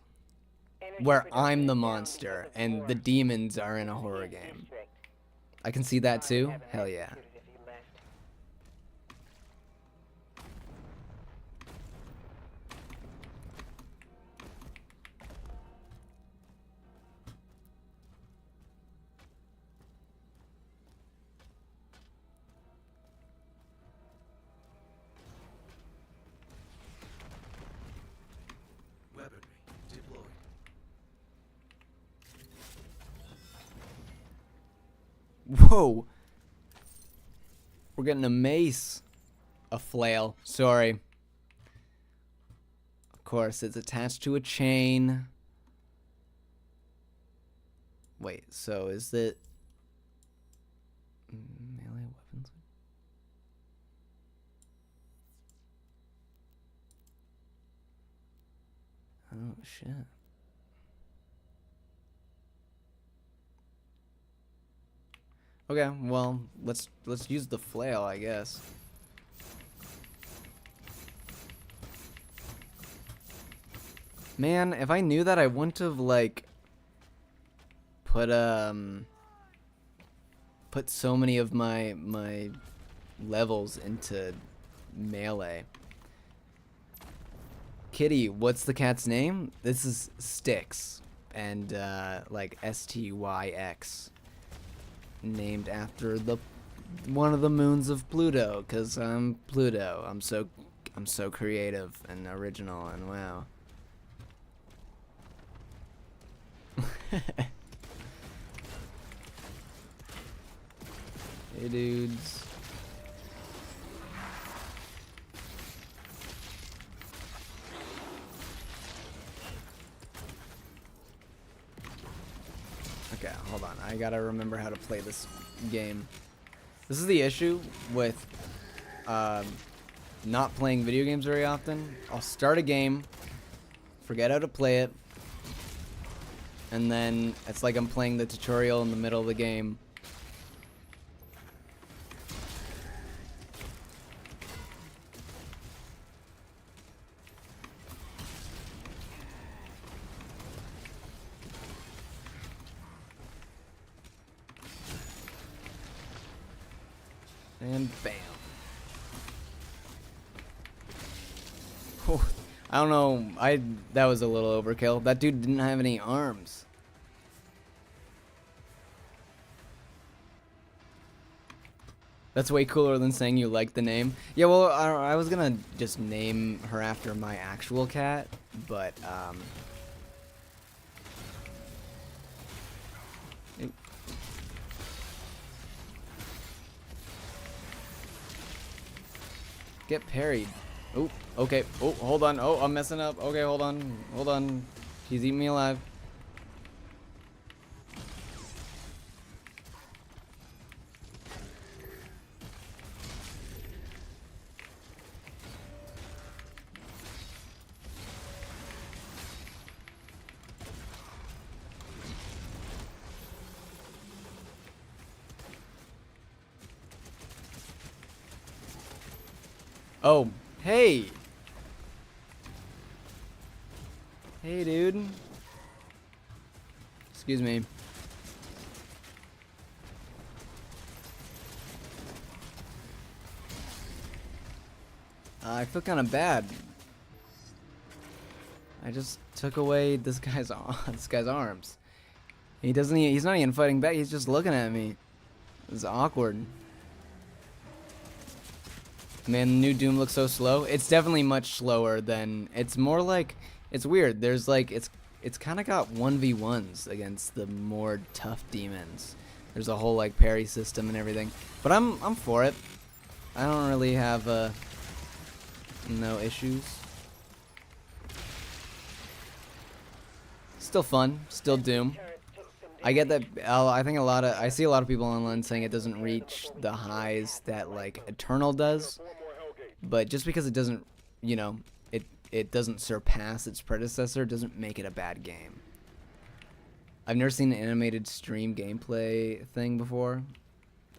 Where I'm the monster and the demons are in a horror game. I can see that too? Hell yeah. Whoa. We're getting a mace. A flail. Sorry. Of course, it's attached to a chain. Wait, so is it melee weapons? Oh shit. Okay, well, let's use the flail, I guess. Man, if I knew that, I wouldn't have put so many of my levels into melee. Kitty, what's the cat's name? This is Styx, and like STYX. Named after one of the moons of Pluto, cause I'm Pluto. I'm so creative and original, and wow. Hey dudes. Okay, hold on. I gotta remember how to play this game. This is the issue with not playing video games very often. I'll start a game, forget how to play it, and then it's like I'm playing the tutorial in the middle of the game. And bam. Whew. I don't know. That was a little overkill. That dude didn't have any arms. That's way cooler than saying you like the name. Yeah, well, I was gonna just name her after my actual cat, but get parried. Oh, okay. Oh, hold on. Oh, I'm messing up. Okay, hold on. Hold on. He's eating me alive. Oh, hey. Hey, dude. Excuse me. I feel kind of bad. I just took away this guy's arms. He's not even fighting back. He's just looking at me. It's awkward. Man, the new Doom looks so slow. It's definitely much slower than. It's more like. It's weird. There's like. It's kind of got 1v1s against the more tough demons. There's a whole like parry system and everything. But I'm for it. I don't really have no issues. Still fun. Still Doom. I get that. I see a lot of people online saying it doesn't reach the highs that like Eternal does, but just because it doesn't, it doesn't surpass its predecessor doesn't make it a bad game. I've never seen an animated stream gameplay thing before.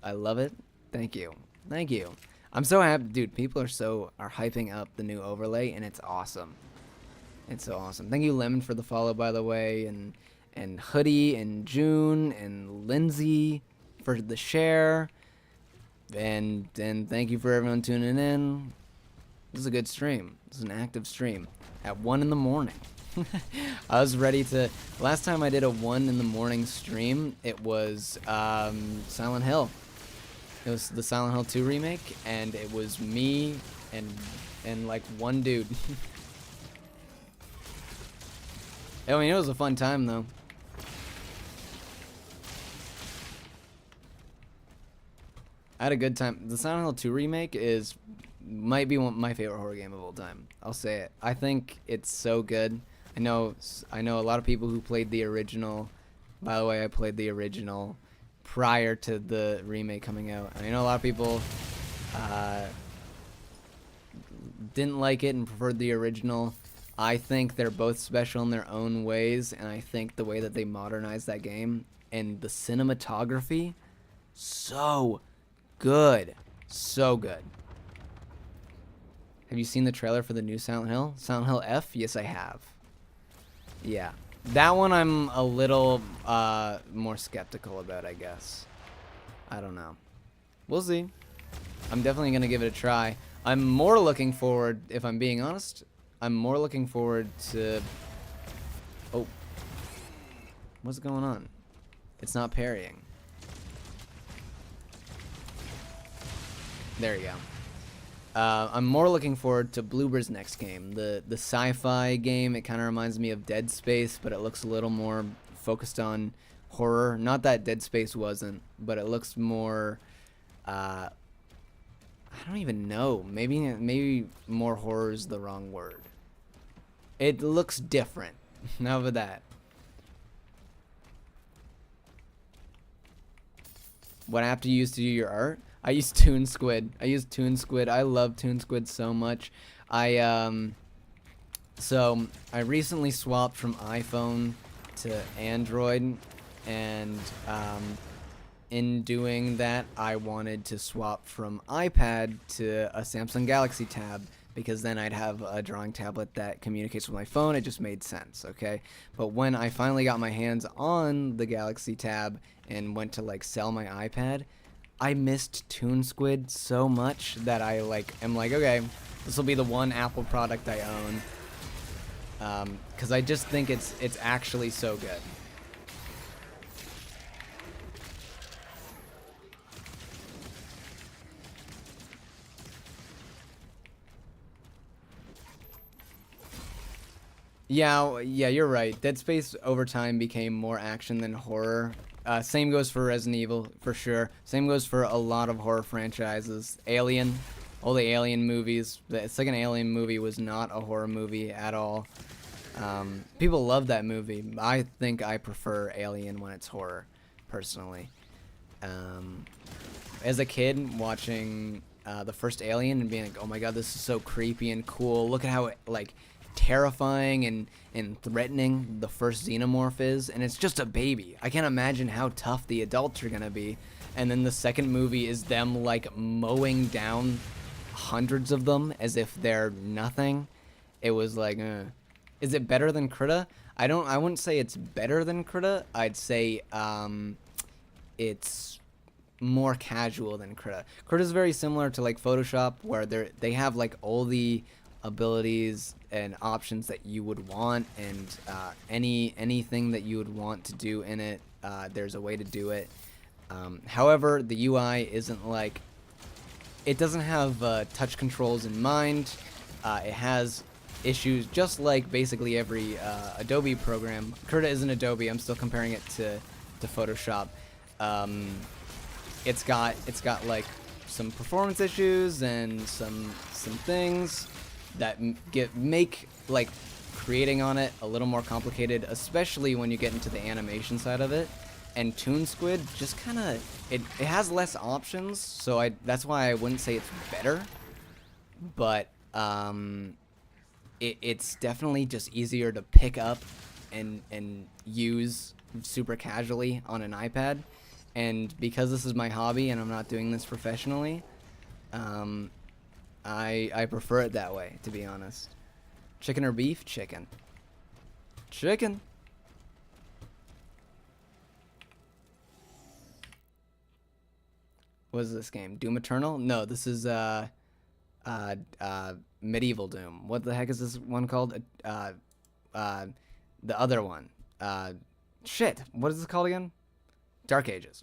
I love it. Thank you. Thank you. I'm so happy, dude. People are hyping up the new overlay, and it's awesome. It's so awesome. Thank you, Lemon, for the follow, by the way, and Hoodie and June and Lindsay for the share, and thank you for everyone tuning in. This is a good stream. This is an active stream at 1 in the morning. I was ready to. Last time I did a 1 in the morning stream, it was Silent Hill. It was the Silent Hill 2 remake, and it was me and like one dude. I mean, it was a fun time though. I had a good time. The Silent Hill 2 remake might be my favorite horror game of all time. I'll say it. I think it's so good. I know a lot of people who played the original. By the way, I played the original prior to the remake coming out. I know a lot of people didn't like it and preferred the original. I think they're both special in their own ways, and I think the way that they modernized that game and the cinematography, so good. So good. Have you seen the trailer for the new Silent Hill? Silent Hill F? Yes, I have. Yeah. That one I'm a little more skeptical about, I guess. I don't know. We'll see. I'm definitely going to give it a try. I'm more looking forward, if I'm being honest, I'm more looking forward to... Oh. What's going on? It's not parrying. There you go. I'm more looking forward to Bloober's next game. The sci-fi game, it kind of reminds me of Dead Space, but it looks a little more focused on horror. Not that Dead Space wasn't, but it looks more... I don't even know. Maybe more horror is the wrong word. It looks different. How about that? What app do you use to do your art? I use Toon Squid. I love Toon Squid so much. So I recently swapped from iPhone to Android, and in doing that, I wanted to swap from iPad to a Samsung Galaxy Tab, because then I'd have a drawing tablet that communicates with my phone. It just made sense, okay? But when I finally got my hands on the Galaxy Tab and went to like sell my iPad, I missed Toon Squid so much that I like am like, okay, this will be the one Apple product I own. Because I just think it's actually so good. Yeah, you're right. Dead Space over time became more action than horror. Same goes for Resident Evil, for sure. Same goes for a lot of horror franchises. Alien, all the Alien movies. The second Alien movie was not a horror movie at all. People love that movie. I think I prefer Alien when it's horror, personally. As a kid, watching the first Alien and being like, oh my god, this is so creepy and cool. Look at how, like, terrifying and threatening the first xenomorph is, and it's just a baby. I can't imagine how tough the adults are gonna be. And then the second movie is them like mowing down hundreds of them as if they're nothing. It was like, is it better than Critta? I wouldn't say it's better than Critta. I'd say it's more casual than Critta. Critta's very similar to like Photoshop, where they have like all the abilities and options that you would want, and anything that you would want to do in it, there's a way to do it. However, the UI isn't like, it doesn't have touch controls in mind. It has issues just like basically every Adobe program. Critta isn't Adobe. I'm still comparing it to Photoshop. It's got like some performance issues and some things that make like creating on it a little more complicated, especially when you get into the animation side of it. And Toon Squid just kind of, it has less options, so that's why I wouldn't say it's better, but it's definitely just easier to pick up and use super casually on an iPad. And because this is my hobby and I'm not doing this professionally, I prefer it that way, to be honest. Chicken or beef? Chicken. Chicken. What is this game? Doom Eternal? No, this is Medieval Doom. What the heck is this one called? The other one. Shit. What is this called again? Dark Ages.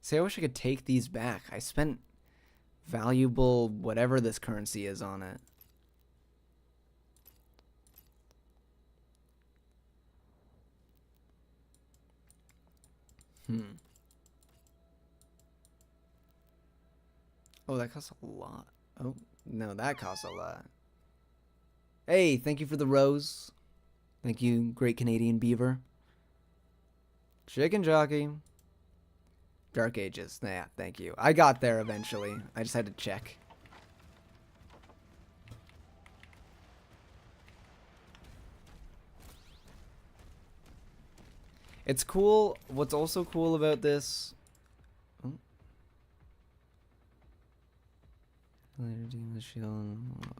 See, I wish I could take these back. I spent valuable whatever this currency is on it. Oh, that costs a lot. Oh, no, that costs a lot. Hey, thank you for the rose. Thank you, Great Canadian Beaver. Chicken Jockey. Dark Ages. Yeah, thank you. I got there eventually. I just had to check. It's cool. What's also cool about this... Oh.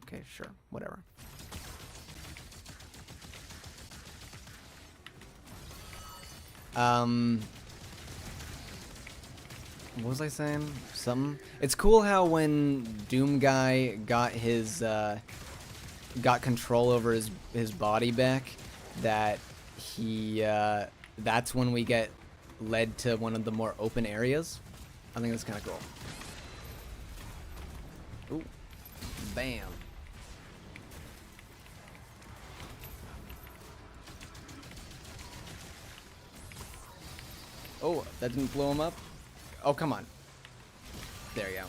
Okay, sure. Whatever. What was I saying? Something. It's cool how when Doom Guy got his got control over his body back, that he that's when we get led to one of the more open areas. I think that's kind of cool. Ooh, bam. Oh, that didn't blow him up? Oh, come on. There you go.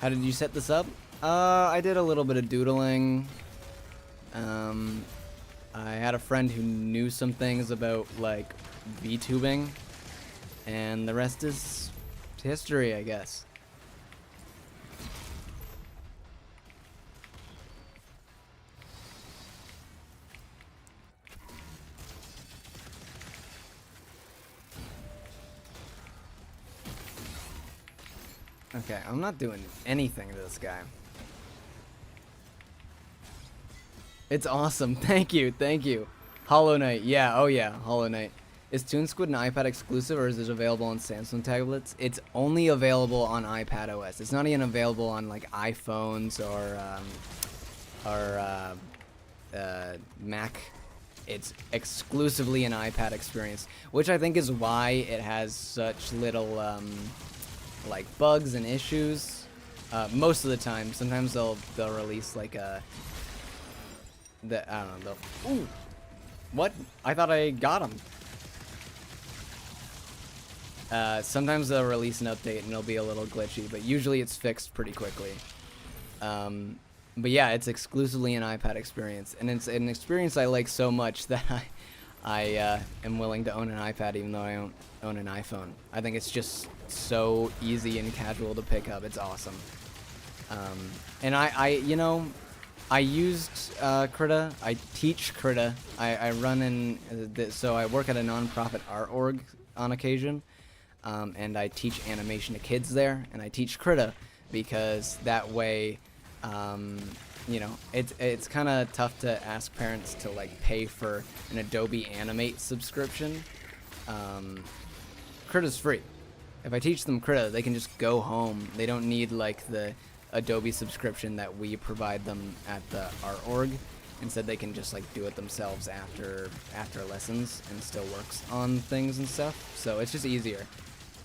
How did you set this up? I did a little bit of doodling. I had a friend who knew some things about like VTubing, and the rest is history, I guess. Okay, I'm not doing anything to this guy. It's awesome. Thank you, thank you. Hollow Knight, yeah, oh yeah, Hollow Knight. Is Toon Squid an iPad exclusive, or is it available on Samsung tablets? It's only available on iPad OS. It's not even available on like iPhones or Mac. It's exclusively an iPad experience, which I think is why it has such little like bugs and issues. Most of the time, sometimes they'll release like a I don't know. Ooh, what? I thought I got him. Sometimes they'll release an update and it'll be a little glitchy, but usually it's fixed pretty quickly. But yeah, it's exclusively an iPad experience, and it's an experience I like so much that I am willing to own an iPad even though I don't own an iPhone. I think it's just so easy and casual to pick up. It's awesome. And you know, I used Krita. I teach Krita. I run in, so I work at a nonprofit art org on occasion, and I teach animation to kids there, and I teach Krita because that way, you know, it's kind of tough to ask parents to like pay for an Adobe Animate subscription. Krita's free. If I teach them Krita, they can just go home. They don't need like the Adobe subscription that we provide them at the art org. Instead, they can just like do it themselves after lessons, and still works on things and stuff. So it's just easier.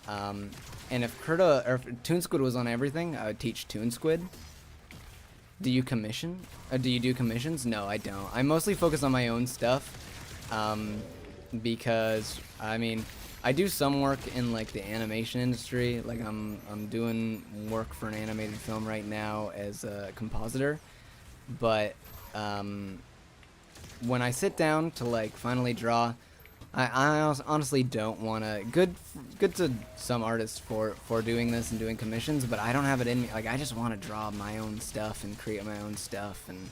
And if Krita or if Toon Squid was on everything, I would teach Toon Squid. Do you commission? Do you do commissions? No, I don't. I mostly focus on my own stuff, because I mean, I do some work in like the animation industry. Like I'm doing work for an animated film right now as a compositor, but when I sit down to like finally draw, I honestly don't want to. Good to some artists for doing this and doing commissions, but I don't have it in me. Like I just want to draw my own stuff and create my own stuff, and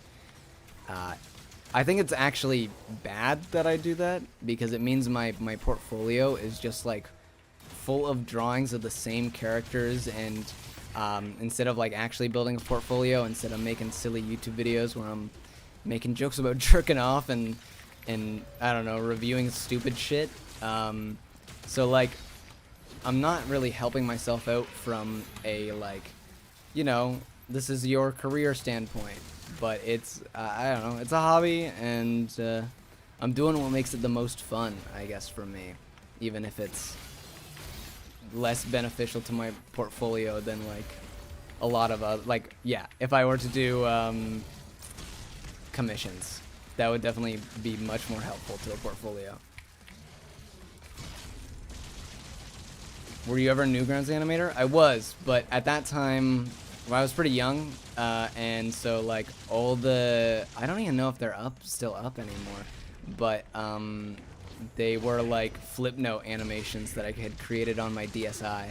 I think it's actually bad that I do that because it means my portfolio is just like full of drawings of the same characters, and instead of like actually building a portfolio, instead of making silly YouTube videos where I'm making jokes about jerking off and I don't know, reviewing stupid shit. So like, I'm not really helping myself out from a like, you know, this is your career standpoint, but it's I don't know, it's a hobby, and I'm doing what makes it the most fun, I guess, for me, even if it's less beneficial to my portfolio than like a lot of like, yeah, if I were to do commissions, that would definitely be much more helpful to a portfolio. Were you ever a Newgrounds animator? I was, but at that time, well, I was pretty young, and so like all the, I don't even know if they're still up anymore, but they were like flip note animations that I had created on my DSi.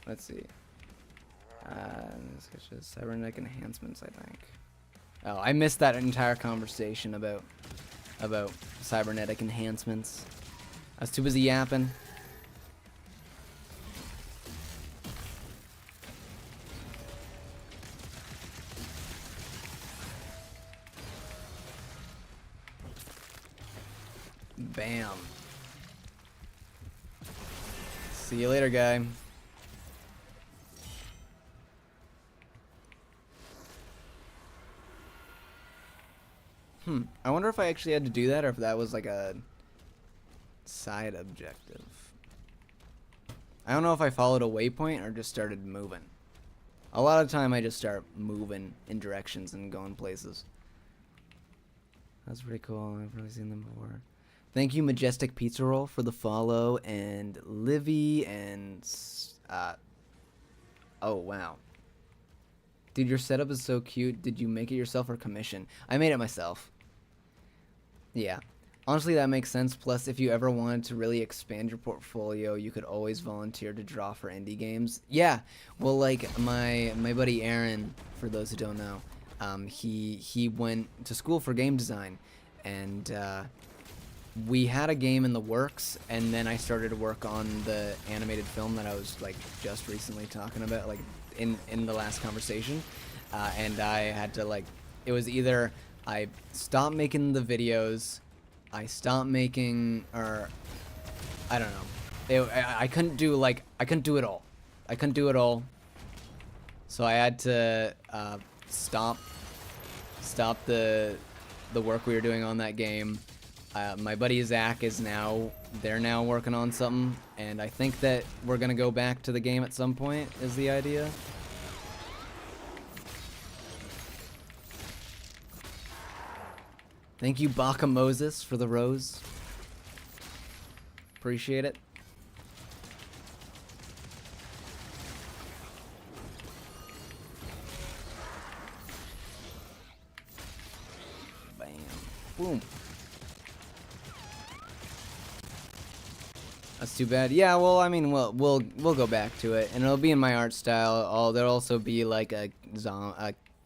Let's see. Cybernetic enhancements, I think. Oh, I missed that entire conversation about cybernetic enhancements. I was too busy yapping. Bam. See you later, guy. I wonder if I actually had to do that, or if that was like a side objective. I don't know if I followed a waypoint or just started moving. A lot of the time I just start moving in directions and going places. That's pretty cool. I've really seen them before. Thank you, Majestic Pizza Roll, for the follow, and Livy, and oh wow, dude, your setup is so cute. Did you make it yourself or commission? I made it myself. Yeah, honestly, that makes sense. Plus, if you ever wanted to really expand your portfolio, you could always volunteer to draw for indie games. Yeah, well, like my buddy Aaron, for those who don't know, he went to school for game design, and we had a game in the works, and then I started to work on the animated film that I was like just recently talking about, like in the last conversation, and I had to like, it was either I stopped making the videos, I stopped making, or I don't know, I couldn't do like, I couldn't do it all, so I had to stop the work we were doing on that game. My buddy Zach is they're now working on something, and I think that we're gonna go back to the game at some point, is the idea. Thank you, Baka Moses, for the rose. Appreciate it. Bam. Boom. That's too bad. Yeah, well, I mean, we'll go back to it, and it'll be in my art style. There'll also be like a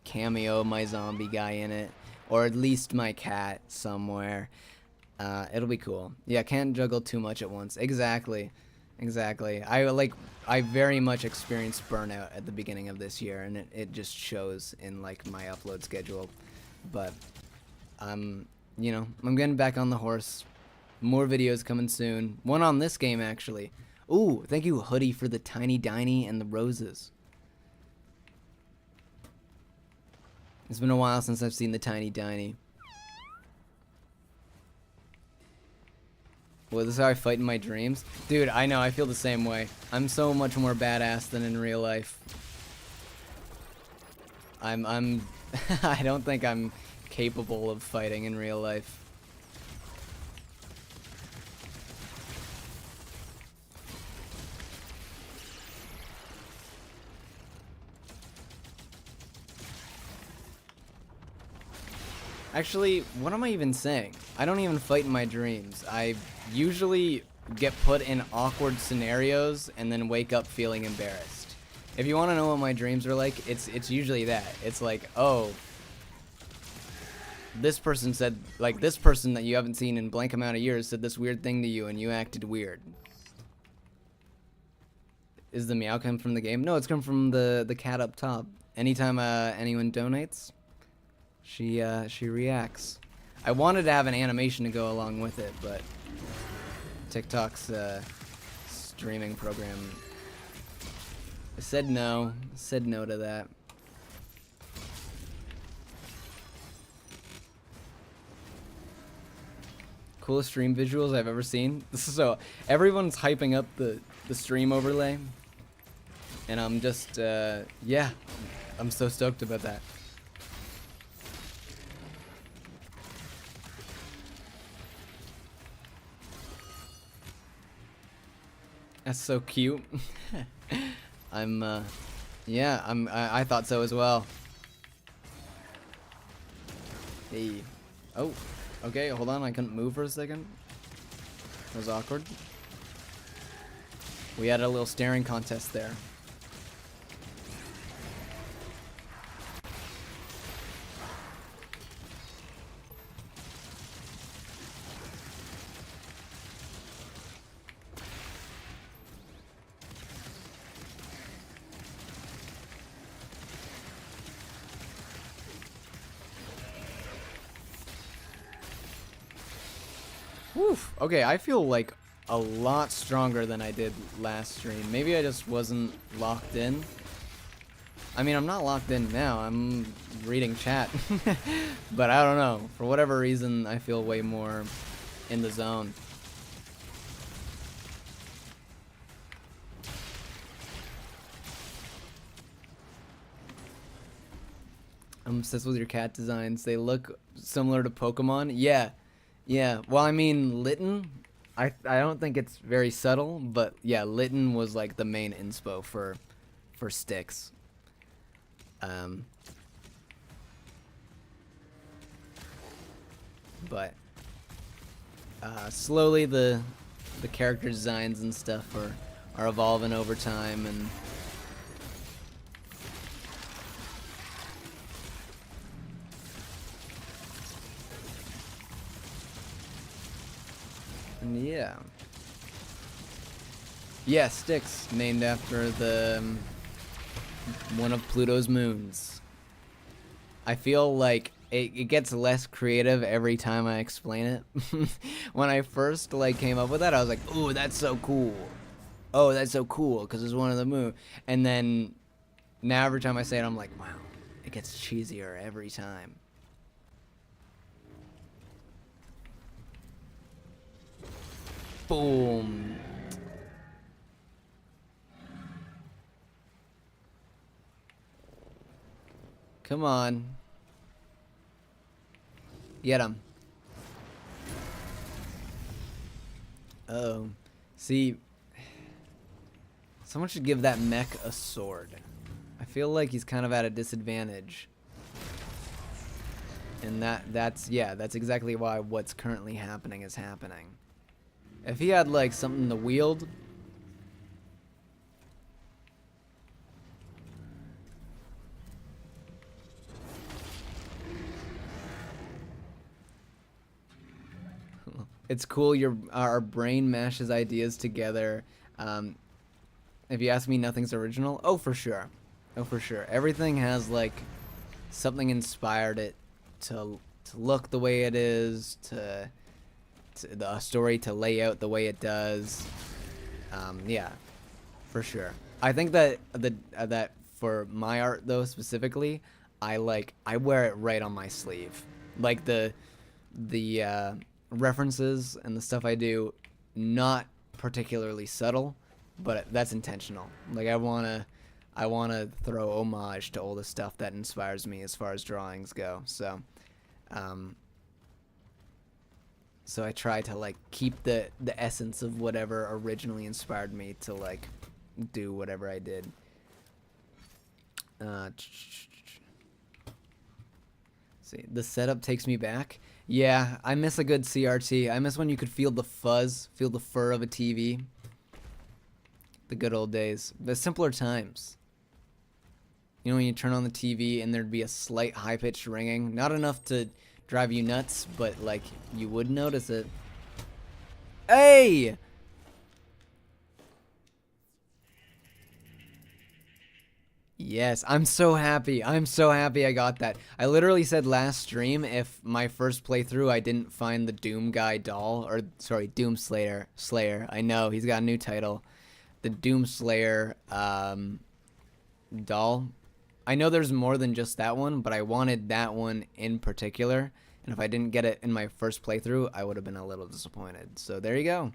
cameo, my zombie guy in it, or at least my cat somewhere. It'll be cool. Yeah, can't juggle too much at once. Exactly. I very much experienced burnout at the beginning of this year, and it just shows in like my upload schedule. But I'm getting back on the horse. More videos coming soon. One on this game, actually. Ooh, thank you, Hoodie, for the Tiny Diny and the roses. It's been a while since I've seen the Tiny Diny. Well, this is how I fight in my dreams? Dude, I know, I feel the same way. I'm so much more badass than in real life. I don't think I'm capable of fighting in real life. Actually, what am I even saying? I don't even fight in my dreams. I usually get put in awkward scenarios and then wake up feeling embarrassed. If you want to know what my dreams are like, it's usually that. It's like, oh, this person said, like, this person that you haven't seen in blank amount of years said this weird thing to you and you acted weird. Is the meow come from the game? No, it's come from the cat up top. Anytime anyone donates, she reacts. I wanted to have an animation to go along with it, but TikTok's streaming program said no to that. Coolest stream visuals I've ever seen. So everyone's hyping up the stream overlay, and I'm just yeah, I'm so stoked about that. That's so cute. Yeah, I thought so as well. Hey. Oh, okay, hold on, I couldn't move for a second. That was awkward. We had a little staring contest there. Woof. Okay, I feel like a lot stronger than I did last stream. Maybe I just wasn't locked in. I mean, I'm not locked in now. I'm reading chat. But I don't know. For whatever reason, I feel way more in the zone. I'm obsessed with your cat designs. They look similar to Pokemon. Yeah. Yeah, well, I mean, Lytton, I don't think it's very subtle, but yeah, Lytton was like the main inspo for Styx. Um, but slowly the character designs and stuff are evolving over time, and yeah. Yeah, Styx, named after the one of Pluto's moons. I feel like it gets less creative every time I explain it. When I first like came up with that, I was like, "Ooh, that's so cool." Oh, that's so cool because it's one of the moon. And then now every time I say it, I'm like, "Wow, it gets cheesier every time." Boom. Come on. Get him. Oh. See, someone should give that mech a sword. I feel like he's kind of at a disadvantage. And that's exactly why what's currently happening is happening. If he had like something to wield, it's cool. Our brain mashes ideas together. If you ask me, nothing's original. Oh, for sure. Oh, for sure. Everything has like something inspired it to look the way it is, to the story to lay out the way it does. Yeah, for sure. I think that that for my art though specifically, I wear it right on my sleeve. Like the references and the stuff I do, not particularly subtle, but that's intentional. Like I wanna throw homage to all the stuff that inspires me as far as drawings go. Um, so I try to like keep the essence of whatever originally inspired me to like do whatever I did. See, the setup takes me back. Yeah, I miss a good CRT. I miss when you could feel the fuzz, feel the fur of a TV. The good old days. The simpler times. You know, when you turn on the TV and there'd be a slight high-pitched ringing. Not enough to drive you nuts, but, like, you would notice it. Hey! Yes, I'm so happy. I'm so happy I got that. I literally said last stream if my first playthrough I didn't find the Doom Guy doll, or, sorry, Doom Slayer. I know, he's got a new title. The Doom Slayer, doll. I know there's more than just that one, but I wanted that one in particular. And if I didn't get it in my first playthrough, I would have been a little disappointed. So there you go.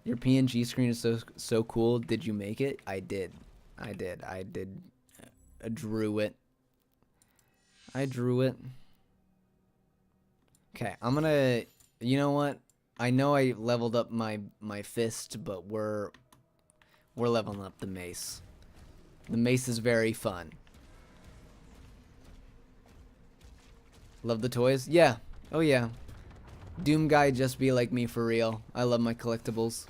Your PNG screen is so cool. Did you make it? I did. I did. I drew it. I drew it. Okay, I'm gonna. You know what? I know I leveled up my fist, but we're leveling up the mace. The mace is very fun. Love the toys? Yeah. Oh yeah. Doom Guy just be like me for real. I love my collectibles.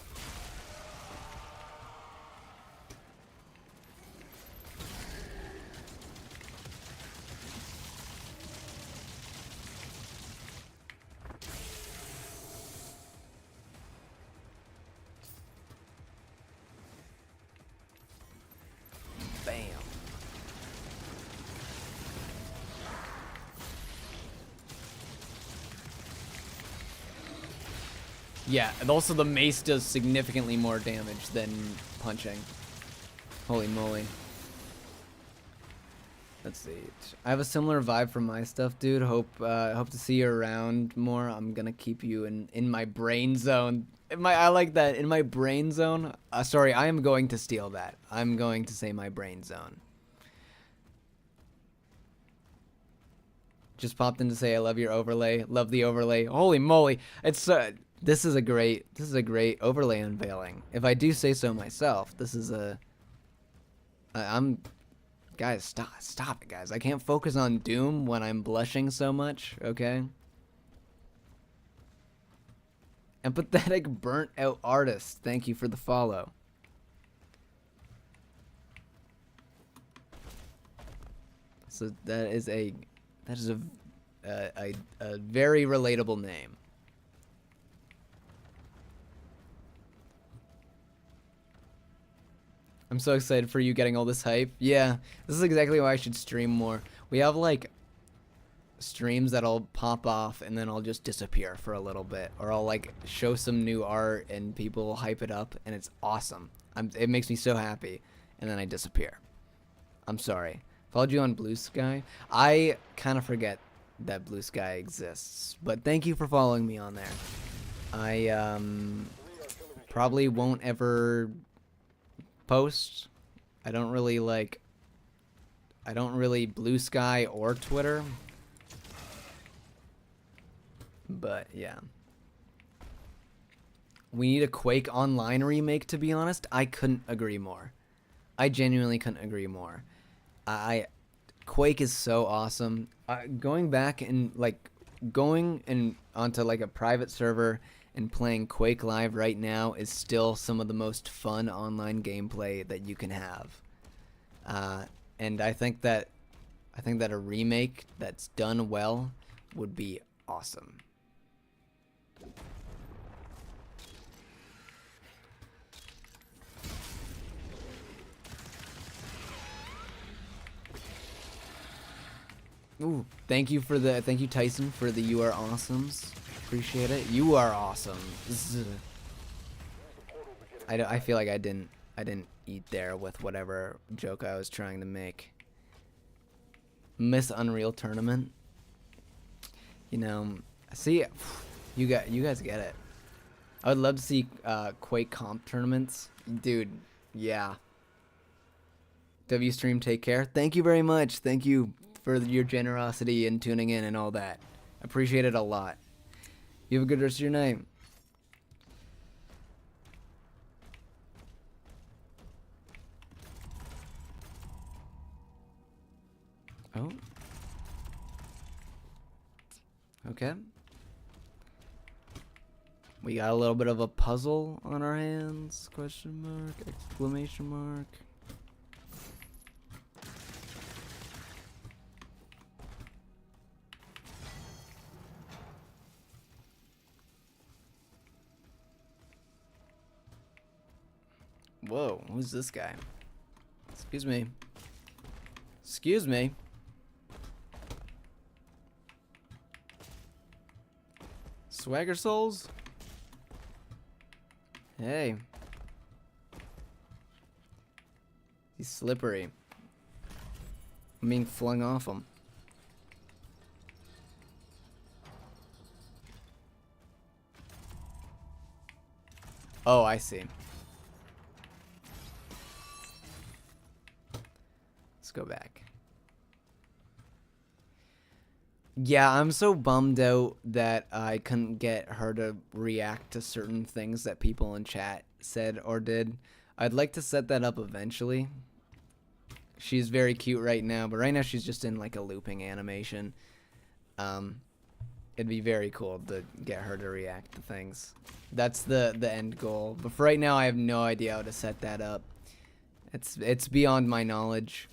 Bam. Yeah, and also the mace does significantly more damage than punching. Holy moly. Let's see. I have a similar vibe from my stuff, dude. Hope to see you around more. I'm gonna keep you in my brain zone. I like that in my brain zone. Sorry, I am going to steal that. I'm going to say my brain zone. Just popped in to say I love your overlay. Love the overlay. Holy moly! It's this is a great overlay unveiling. If I do say so myself, this is a. I'm, guys, stop it, guys. I can't focus on Doom when I'm blushing so much. Okay. Empathetic burnt out artist. Thank you for the follow. So that is a very relatable name. I'm so excited for you getting all this hype. Yeah, this is exactly why I should stream more. We have like streams that'll pop off and then I'll just disappear for a little bit, or I'll like show some new art and people will hype it up and it's awesome. It makes me so happy, and then I disappear. I'm sorry. Followed you on Blue Sky. I kind of forget that Blue Sky exists, but thank you for following me on there. I probably won't ever post. I don't really Blue Sky or Twitter. But yeah. We need a Quake Online remake, to be honest. I couldn't agree more. I genuinely couldn't agree more. Quake is so awesome. Going back and going onto like a private server and playing Quake Live right now is still some of the most fun online gameplay that you can have. And I think that a remake that's done well would be awesome. Ooh, thank you Tyson for the you are awesomes. Appreciate it. You are awesome. I feel like I didn't eat there with whatever joke I was trying to make. Miss Unreal Tournament. You know, see, you guys get it. I would love to see Quake comp tournaments, dude. Yeah. W stream, take care. Thank you very much. Thank you for your generosity and tuning in and all that. Appreciate it a lot. You have a good rest of your night. Oh. Okay. We got a little bit of a puzzle on our hands. Question mark, exclamation mark. Whoa, who's this guy? Excuse me. Excuse me. Swagger Souls? Hey. He's slippery. I'm being flung off him. Oh, I see. Let's go back. Yeah, I'm so bummed out that I couldn't get her to react to certain things that people in chat said or did. I'd like to set that up eventually. She's very cute right now, but right now she's just in like a looping animation. It'd be very cool to get her to react to things. That's the end goal. But for right now, I have no idea how to set that up. It's beyond my knowledge.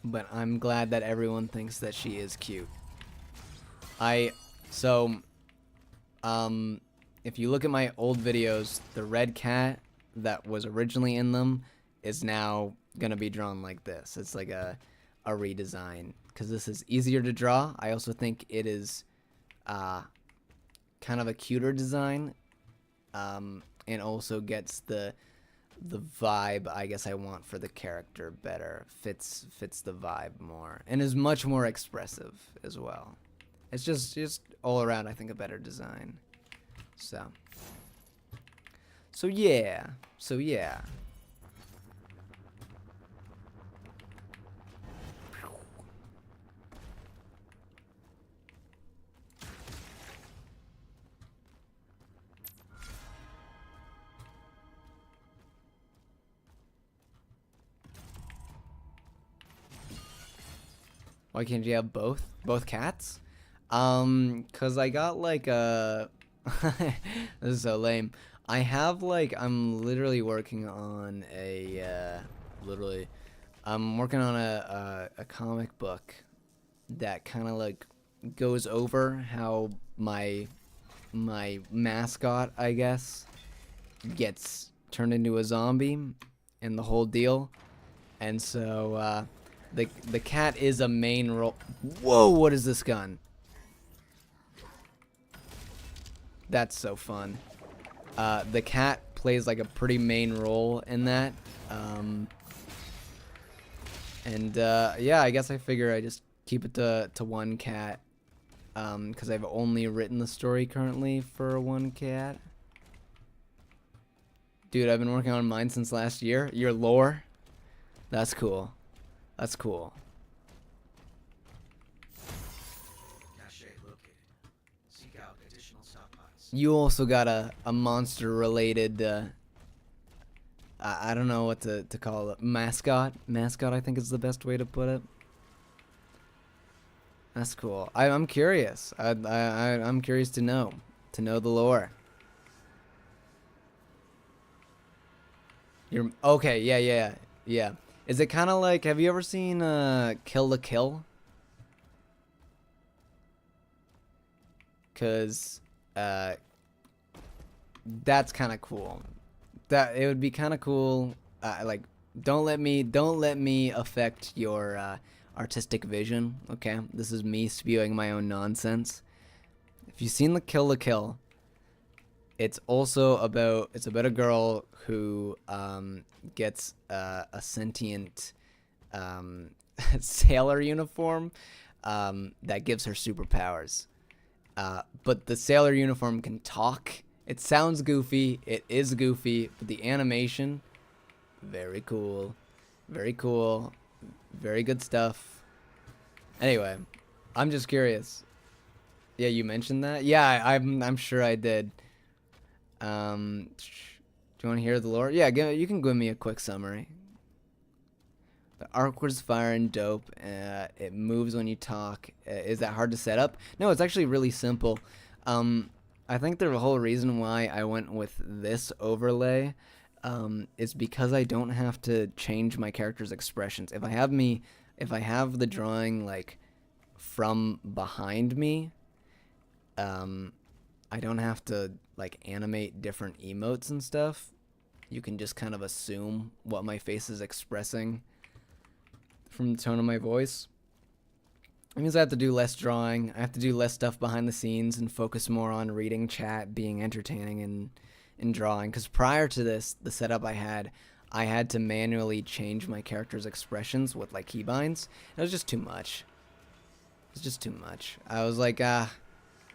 But I'm glad that everyone thinks that she is cute. If you look at my old videos, the red cat that was originally in them is now gonna be drawn like this. It's like a redesign, because this is easier to draw. I also think it is kind of a cuter design, and also gets the the vibe I guess I want for the character better. Fits the vibe more and is much more expressive as well. It's just all around I think a better design. So yeah. So yeah. Why can't you have both cats? 'Cause I got like a this is so lame. I have like I'm literally working on a literally I'm working on a comic book that kind of like goes over how my mascot, I guess, gets turned into a zombie and the whole deal. And so the cat is a main role. Whoa, what is this gun? That's so fun. The cat plays like a pretty main role in that. Yeah, I guess I figure I just keep it to one cat. Because I've only written the story currently for one cat. Dude, I've been working on mine since last year. Your lore? That's cool. That's cool. You also got a monster-related, I don't know what to call it. Mascot? Mascot, I think is the best way to put it. That's cool. I'm curious. I'm curious to know the lore. You're okay. Yeah. Is it kind of like? Have you ever seen Kill la Kill? Cause that's kind of cool. That it would be kind of cool. Like don't let me affect your artistic vision. Okay, this is me spewing my own nonsense. If you've seen the Kill la Kill, it's about a girl who gets a sentient sailor uniform that gives her superpowers. But the sailor uniform can talk. It sounds goofy. It is goofy, but the animation, very cool. Very cool. Very good stuff. Anyway, I'm just curious. Yeah, you mentioned that? Yeah, I'm sure I did. Do you want to hear the lore? Yeah, you can give me a quick summary. The arc was fire and dope. It moves when you talk. Is that hard to set up? No, it's actually really simple. I think the whole reason why I went with this overlay is because I don't have to change my character's expressions. If I have the drawing like from behind me, I don't have to like animate different emotes and stuff. You can just kind of assume what my face is expressing from the tone of my voice. It means I have to do less drawing. I have to do less stuff behind the scenes and focus more on reading chat, being entertaining, and drawing. Because prior to this, the setup I had to manually change my character's expressions with like keybinds. It was just too much. It was just too much. I was like,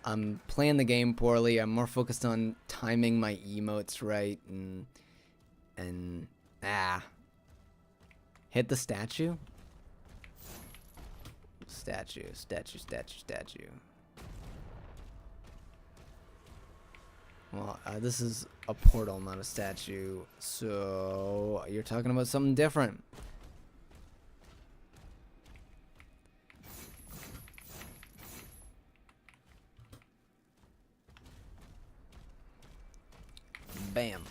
I'm playing the game poorly. I'm more focused on timing my emotes right and hit the statue. Statue. Well, this is a portal, not a statue. So you're talking about something different. Bam.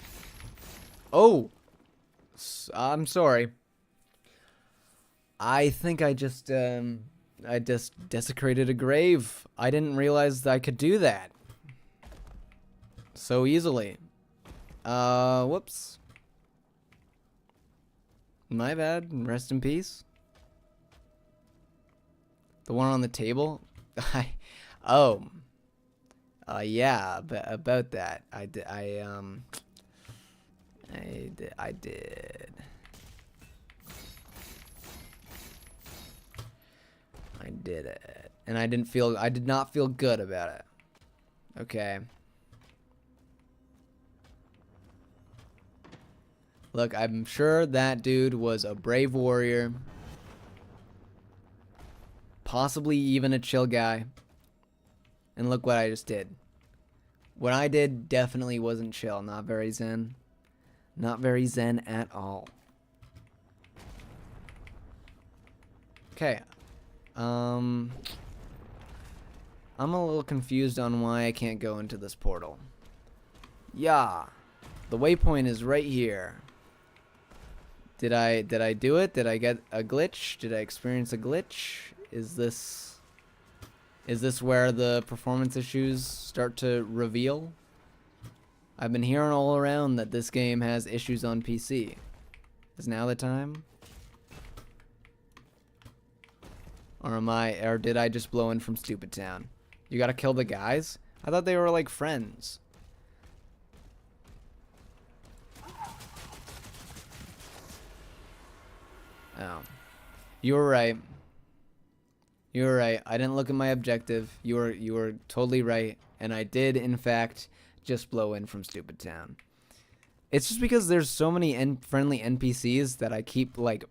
Oh, I'm sorry. I think I just desecrated a grave. I didn't realize that I could do that so easily. Whoops. My bad. Rest in peace. The one on the table? Yeah, about that. I did. I did it. And I did not feel good about it. Okay. Look, I'm sure that dude was a brave warrior. Possibly even a chill guy. And look what I just did. What I did definitely wasn't chill. Not very zen. Not very zen at all. Okay. I'm a little confused on why I can't go into this portal. Yeah. The waypoint is right here. Did I do it? Did I get a glitch? Did I experience a glitch? Is this where the performance issues start to reveal? I've been hearing all around that this game has issues on PC. Is now the time? Or did I just blow in from Stupid Town? You gotta kill the guys? I thought they were like friends. Oh. You were right. You were right. I didn't look at my objective. You were totally right. And I did, in fact, just blow in from Stupid Town. It's just because there's so many friendly NPCs that I keep, like...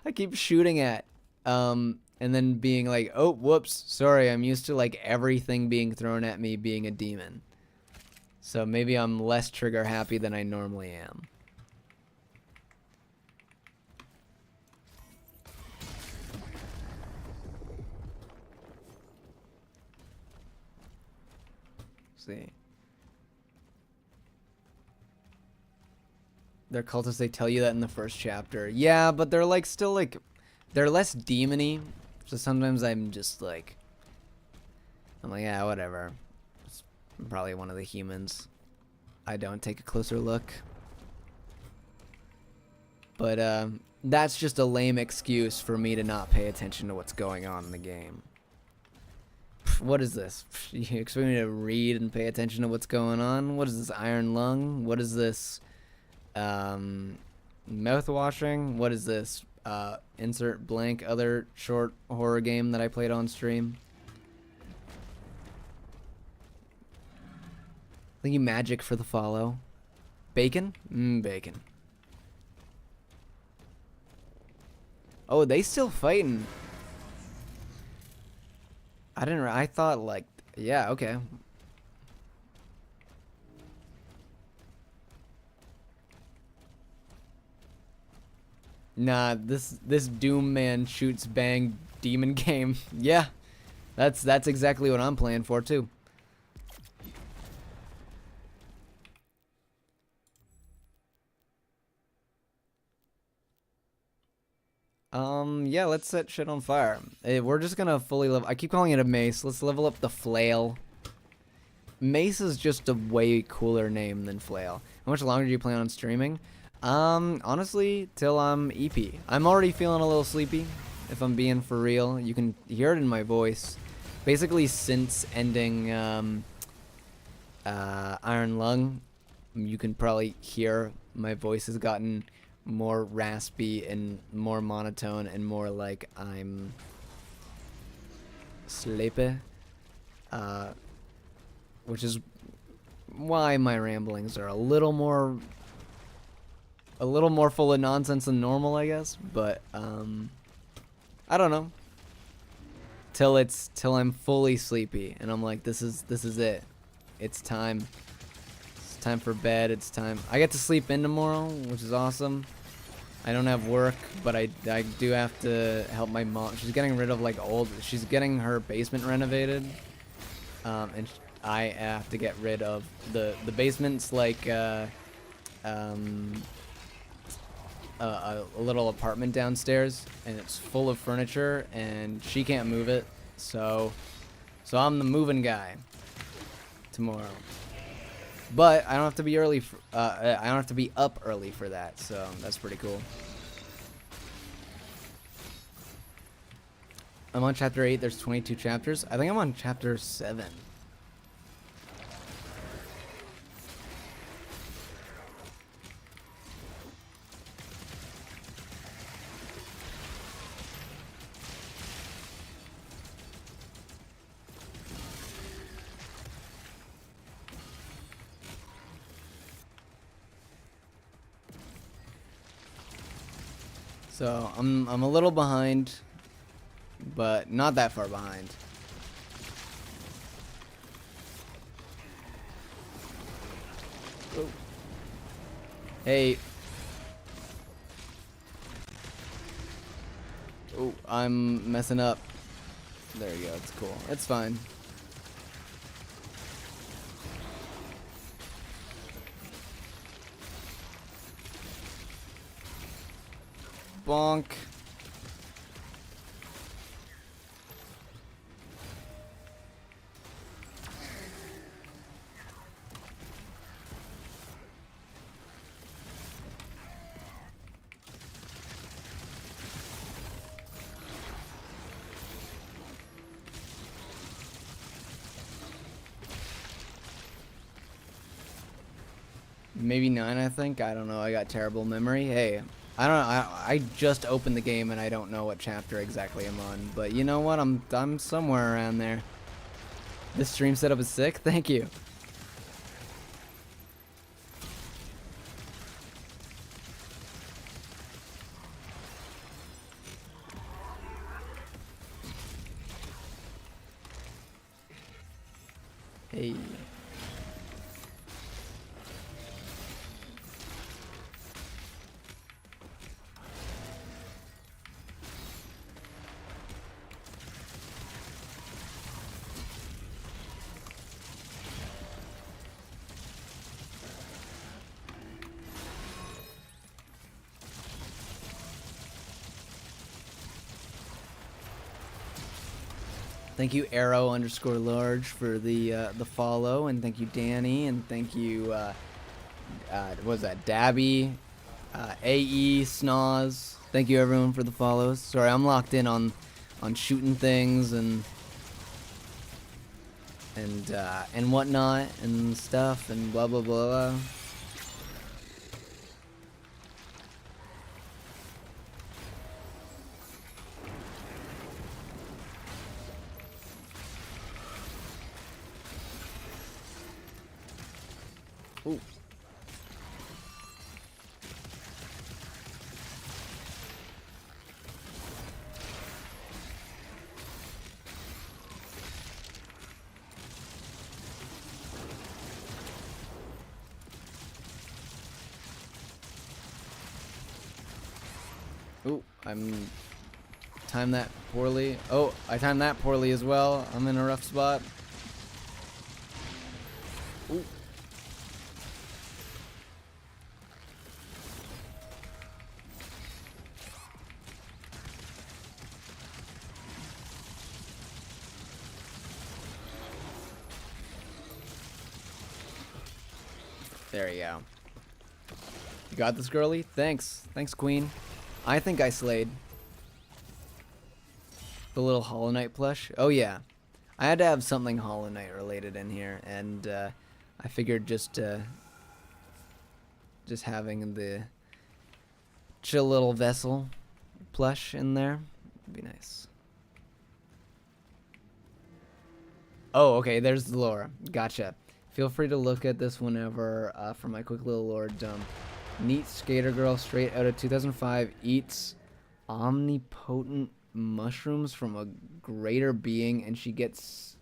I keep shooting at. And then being like, oh, whoops, sorry, I'm used to, like, everything being thrown at me being a demon. So maybe I'm less trigger happy than I normally am. See. They're cultists, they tell you that in the first chapter. Yeah, but they're like still like they're less demony. So sometimes I'm just like yeah, whatever. It's probably one of the humans. I don't take a closer look. But that's just a lame excuse for me to not pay attention to what's going on in the game. What is this? You expect me to read and pay attention to what's going on? What is this, Iron Lung? What is this, mouth washing? What is this, insert blank other short horror game that I played on stream? Thank you, Magic, for the follow. Bacon? Bacon. Oh, they still fighting. I thought, like, yeah, okay. Nah, this Doom Man shoots bang demon game. Yeah. That's exactly what I'm playing for too. Yeah, let's set shit on fire. We're just gonna fully level. I keep calling it a mace. Let's level up the flail. Mace is just a way cooler name than flail. How much longer do you plan on streaming? Honestly, till I'm EP. I'm already feeling a little sleepy, if I'm being for real. You can hear it in my voice. Basically, since ending Iron Lung, you can probably hear my voice has gotten more raspy and more monotone and more like I'm sleepy, which is why my ramblings are a little more full of nonsense than normal, I guess. But I don't know, till I'm fully sleepy and I'm like, this is it. It's time for bed. It's time. I get to sleep in tomorrow, which is awesome. I don't have work, but I do have to help my mom. She's getting rid of like she's getting her basement renovated, and I have to get rid of the basement's like a little apartment downstairs, and it's full of furniture, and she can't move it, so I'm the moving guy tomorrow. But I don't have to be early. I don't have to be up early for that, so that's pretty cool. I'm on chapter 8. There's 22 chapters. I think I'm on chapter 7. So I'm a little behind, but not that far behind. Oh. Hey. Oh, I'm messing up. There you go. It's cool. It's fine. Bonk. Maybe 9, I think. I don't know. I got terrible memory. Hey, I don't know. I just opened the game and I don't know what chapter exactly I'm on. But you know what? I'm somewhere around there. This stream setup is sick. Thank you. Hey. Thank you Arrow_large for the follow, and thank you Danny, and thank you what was that, Dabby, AE, Snoz. Thank you everyone for the follows. Sorry, I'm locked in on shooting things and whatnot and stuff and blah blah blah. Ooh. Ooh, I'm timed that poorly. Oh, I timed that poorly as well. I'm in a rough spot. Ooh. There you go. You got this, girly? Thanks. Thanks, queen. I think I slayed. The little Hollow Knight plush. Oh, yeah. I had to have something Hollow Knight related in here, and I figured just having the chill little vessel plush in there would be nice. Oh, okay, there's the lore. Gotcha. Feel free to look at this whenever for my quick little lore dump. Neat skater girl straight out of 2005 eats omnipotent mushrooms from a greater being, and she gets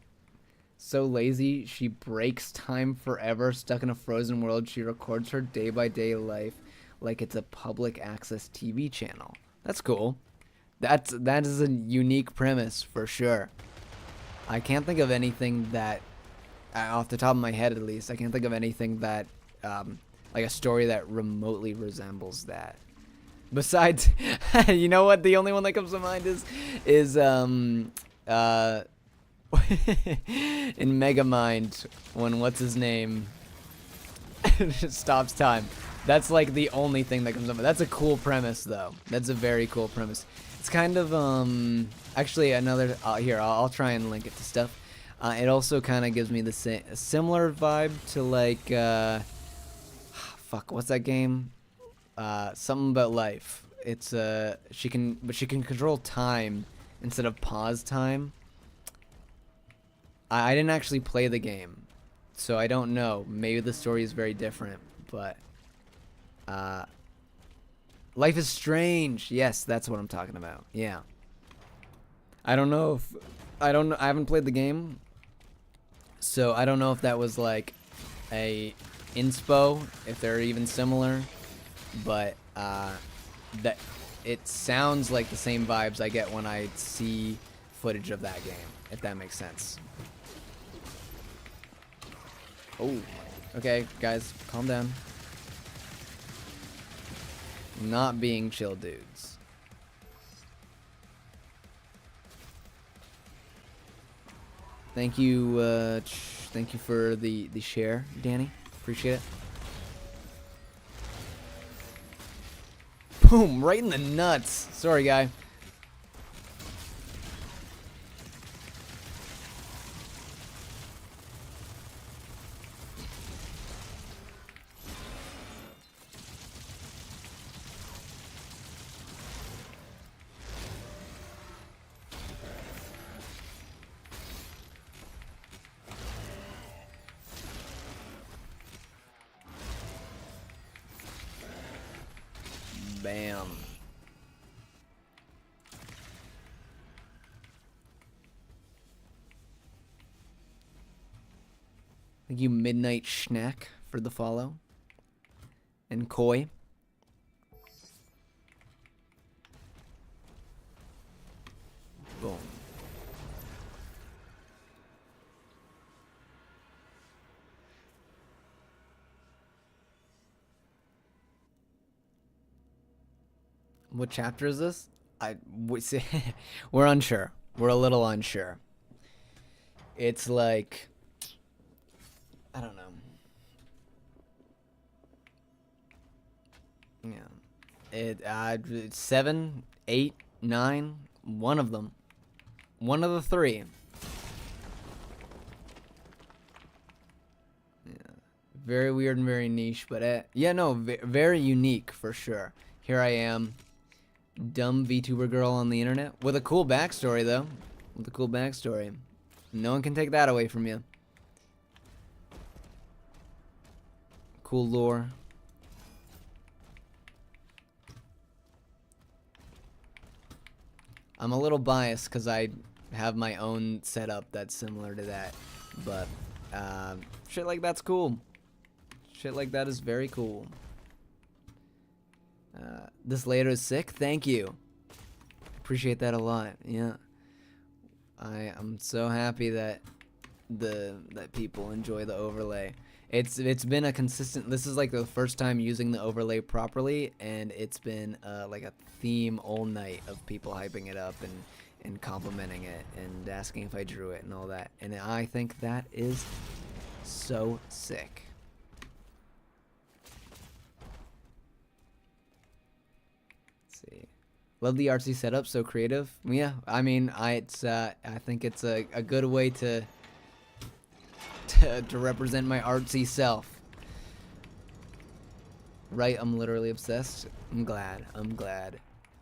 so lazy she breaks time forever. Stuck in a frozen world, she records her day-by-day life like it's a public access TV channel. That's cool. That is a unique premise for sure. I can't think of anything that, off the top of my head at least, I can't think of anything that, like a story that remotely resembles that. Besides, you know what? The only one that comes to mind is in Megamind when what's his name stops time. That's like the only thing that comes up. That's a cool premise, though. That's a very cool premise. It's kind of actually another here. I'll try and link it to stuff. It also kind of gives me the similar vibe to like fuck, what's that game? Something about life. It's she can control time instead of pause time. I didn't actually play the game, so I don't know. Maybe the story is very different, but Life is Strange. Yes, that's what I'm talking about. Yeah. I don't know if I haven't played the game, so I don't know if that was like a inspo, if they're even similar, but that it sounds like the same vibes I get when I see footage of that game, if that makes sense. Oh, okay, guys, calm down. Not being chill dudes. Thank you for the share, Danny. Appreciate it. Boom, right in the nuts. Sorry, guy. Bam. Thank you, Midnight Schnack, for the follow. And Koi. Boom. What chapter is this? We're unsure. We're a little unsure. It's like, I don't know. Yeah. It's 7, 8, 9. One of them. One of the three. Yeah. Very weird and very niche, but yeah, no, very unique for sure. Here I am, dumb VTuber girl on the internet with a cool backstory, though. With a cool backstory. No one can take that away from you. Cool lore. I'm a little biased because I have my own setup that's similar to that. But shit like that's cool. Shit like that is very cool. This later is sick. Thank you. Appreciate that a lot. Yeah. I'm so happy that that people enjoy the overlay. It's been a consistent. This is like the first time using the overlay properly, and it's been like a theme all night of people hyping it up and complimenting it and asking if I drew it and all that. And I think that is so sick. Love the artsy setup, so creative. Yeah, I mean, I think it's a good way to represent my artsy self. Right, I'm literally obsessed. I'm glad.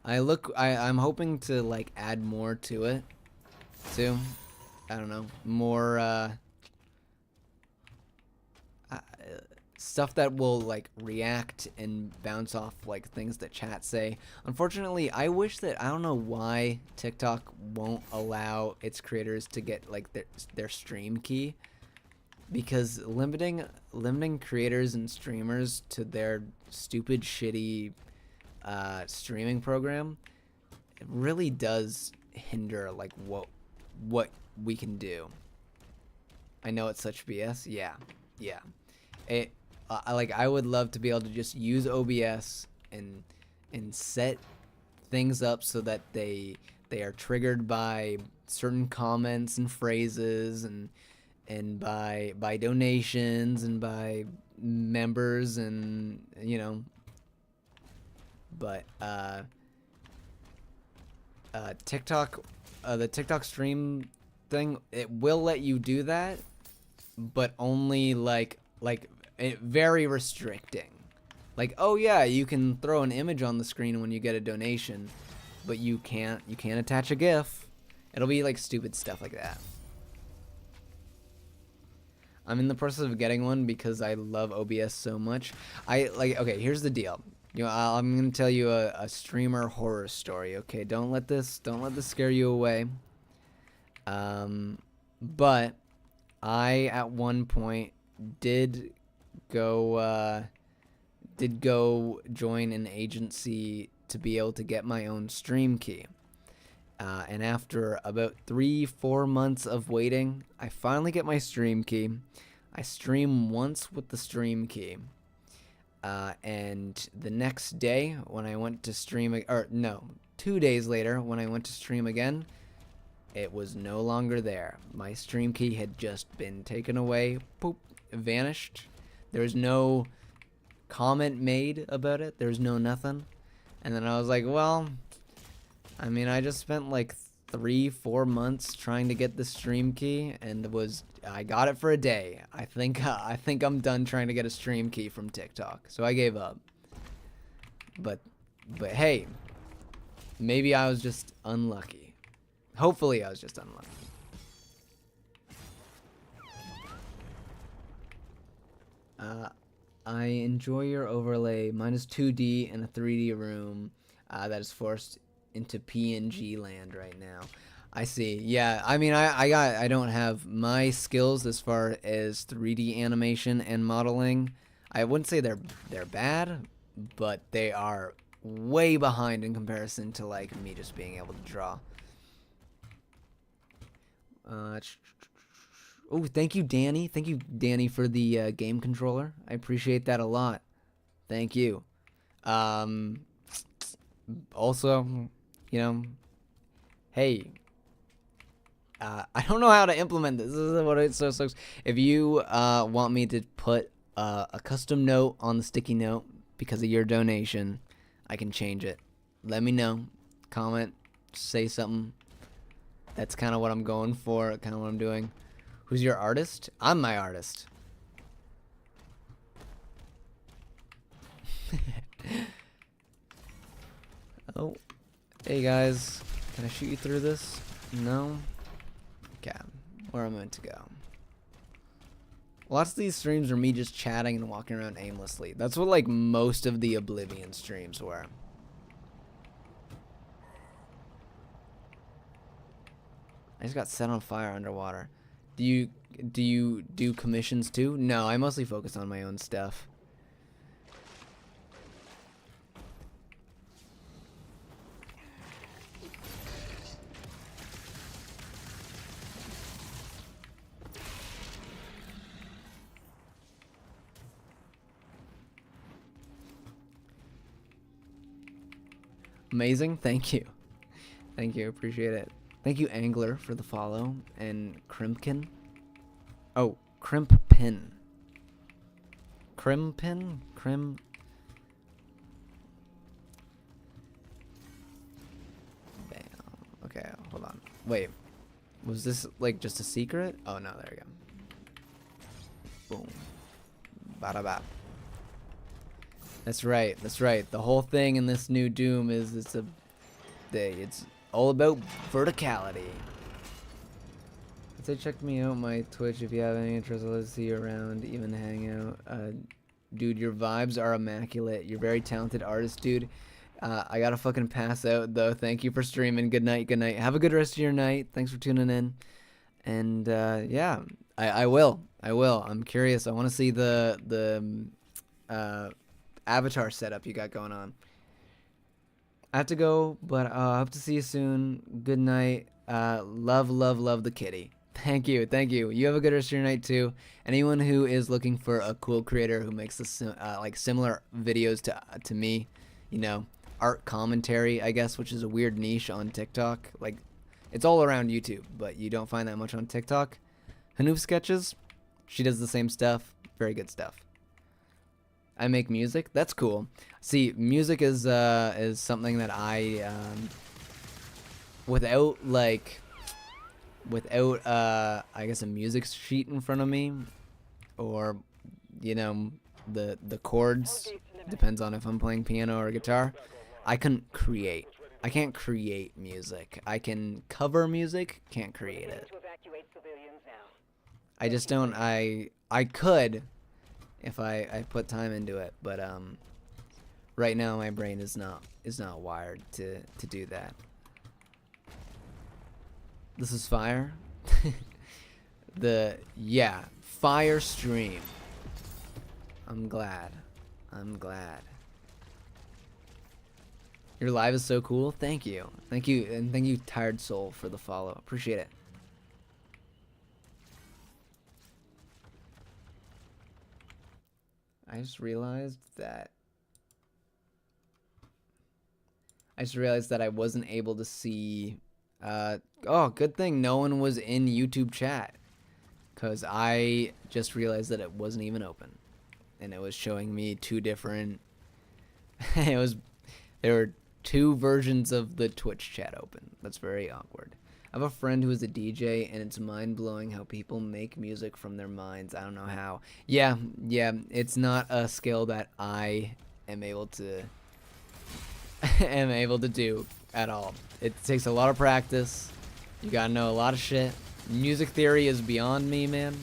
I'm hoping to like add more to it too. I don't know, more stuff that will like react and bounce off like things that chat say. Unfortunately, I wish that I don't know why TikTok won't allow its creators to get like their stream key, because limiting creators and streamers to their stupid shitty streaming program, it really does hinder like what we can do. I know it's such BS. Yeah. It like I would love to be able to just use OBS and set things up so that they are triggered by certain comments and phrases and by donations and by members, and you know, but TikTok, the TikTok stream thing, it will let you do that, but only like very restricting. Like, oh yeah, you can throw an image on the screen when you get a donation, but you can't attach a GIF. It'll be like stupid stuff like that. I'm in the process of getting one because I love OBS so much. Okay, here's the deal. You know, I'm gonna tell you a streamer horror story. Okay, don't let this scare you away. But I at one point did go join an agency to be able to get my own stream key. And after about 3-4 months of waiting, I finally get my stream key. I stream once with the stream key. And the next day when I went to stream, or no, 2 days later when I went to stream again, it was no longer there. My stream key had just been taken away, poop, vanished. There was no comment made about it. There was no nothing. And then I was like, well, I mean, I just spent like 3-4 months trying to get the stream key, and I got it for a day. I think I'm done trying to get a stream key from TikTok, so I gave up. But hey, maybe I was just unlucky. Hopefully I was just unlucky. I enjoy your overlay. Mine is 2D in a 3D room that is forced into PNG land right now. I see. Yeah, I mean, I don't have my skills as far as 3D animation and modeling. I wouldn't say they're bad, but they are way behind in comparison to like me just being able to draw. Oh, thank you, Danny. Thank you, Danny, for the game controller. I appreciate that a lot. Thank you. Also, you know, hey, I don't know how to implement this. This is what it so sucks. If you want me to put a custom note on the sticky note because of your donation, I can change it. Let me know. Comment. Say something. That's kind of what I'm going for. Kind of what I'm doing. Who's your artist? I'm my artist. Oh. Hey guys. Can I shoot you through this? No? Okay. Where am I meant to go? Lots of these streams are me just chatting and walking around aimlessly. That's what like most of the Oblivion streams were. I just got set on fire underwater. Do you do commissions too? No, I mostly focus on my own stuff. Amazing. Thank you. Thank you. Appreciate it. Thank you, Angler, for the follow. And Crimpkin. Oh, Crimpin. Crimpin? Bam. Okay, hold on. Wait. Was this, like, just a secret? Oh, no, there we go. Boom. Bada-bap. That's right. That's right. The whole thing in this new Doom is it's all about verticality. Say check me out my Twitch if you have any interest. Let's see you around, even hang out. Dude, your vibes are immaculate. You're a very talented artist, dude. I gotta fucking pass out though. Thank you for streaming. Good night. Good night. Have a good rest of your night. Thanks for tuning in. And yeah, I will. I'm curious. I want to see the avatar setup you got going on. I have to go, but I hope to see you soon. Good night. Love the kitty. Thank you. You have a good rest of your night too. Anyone who is looking for a cool creator who makes this like similar videos to me, you know, art commentary, I guess, which is a weird niche on TikTok. Like, it's all around YouTube, but you don't find that much on TikTok. Hanoop Sketches, she does the same stuff. Very good stuff. I make music. That's cool. See, music is something that I without I guess a music sheet in front of me, or you know, the chords, depends on if I'm playing piano or guitar, I couldn't create. I can't create music. I can cover music, can't create it. I just don't. I could if I put time into it, but right now my brain is not wired to do that. This is fire. Yeah, fire stream. I'm glad. Your live is so cool. Thank you, and thank you, Tired Soul, for the follow. Appreciate it. I just realized that I wasn't able to see. Oh, good thing no one was in YouTube chat, because I just realized that it wasn't even open, and it was showing me two different. There were two versions of the Twitch chat open. That's very awkward. I have a friend who is a DJ, and it's mind-blowing how people make music from their minds. I don't know how. Yeah, it's not a skill that I am able to do at all. It takes a lot of practice. You gotta know a lot of shit. Music theory is beyond me, man.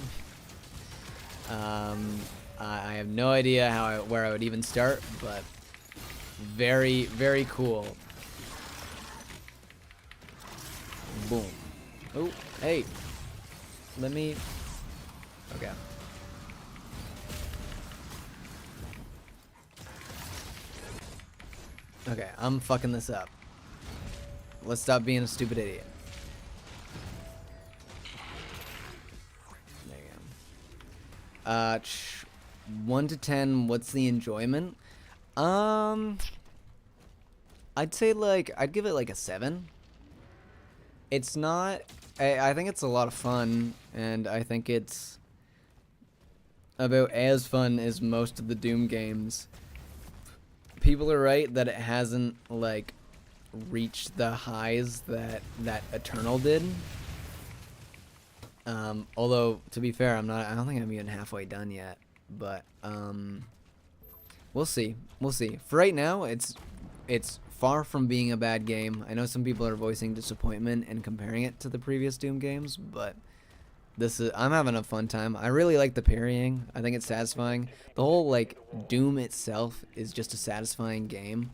I have no idea where I would even start, but very, very cool. Boom. Oh, hey. Let me... Okay. Okay, I'm fucking this up. Let's stop being a stupid idiot. There you go. 1 to 10, what's the enjoyment? I'd say, like, I'd give it like a 7. It's not... I think it's a lot of fun, and I think it's about as fun as most of the Doom games. People are right that it hasn't, like, reached the highs that Eternal did. Although, to be fair, I don't think I'm even halfway done yet. But, we'll see. For right now, it's far from being a bad game. I know some people are voicing disappointment and comparing it to the previous Doom games, but I'm having a fun time. I really like the parrying. I think it's satisfying. The whole, like, Doom itself is just a satisfying game.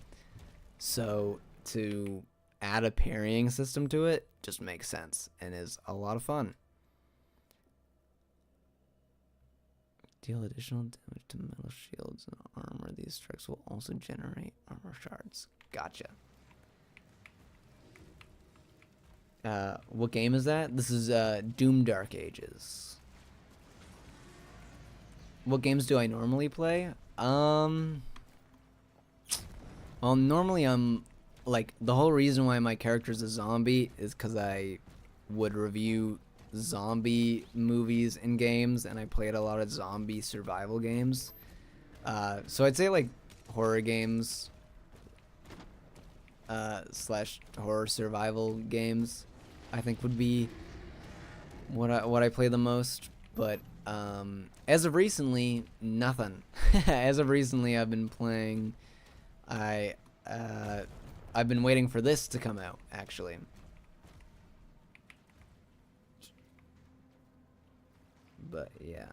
So to add a parrying system to it just makes sense and is a lot of fun. Deal additional damage to metal shields and armor. These strikes will also generate armor shards. Gotcha. What game is that? This is Doom Dark Ages. What games do I normally play? Well, normally I'm like, the whole reason why my character's a zombie is because I would review zombie movies and games, and I played a lot of zombie survival games. So I'd say like horror games slash horror survival games, I think would be what I play the most. But as of recently, nothing. As of recently, I've been playing. I've been waiting for this to come out, actually. But yeah.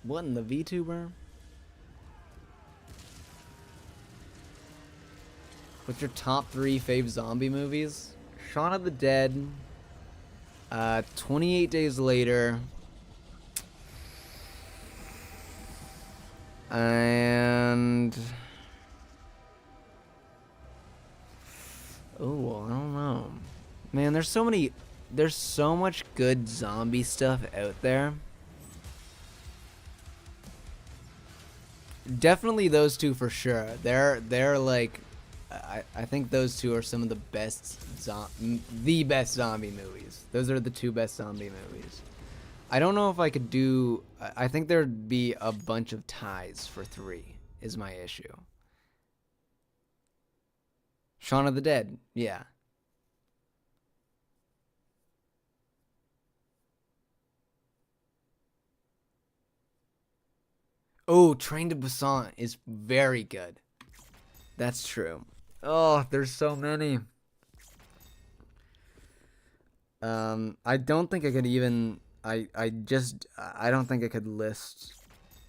What in the VTuber? What's your top 3 fave zombie movies? Shaun of the Dead, 28 Days Later, and oh, I don't know. Man, there's so much good zombie stuff out there. Definitely those two for sure. They're like, I think those two are some of the best zombie movies. Those are the 2 best zombie movies. I don't know if I could do. I think there'd be a bunch of ties for 3. Is my issue. Shaun of the Dead, yeah. Oh, Train to Busan is very good. That's true. Oh, there's so many. I don't think I could even. I don't think I could list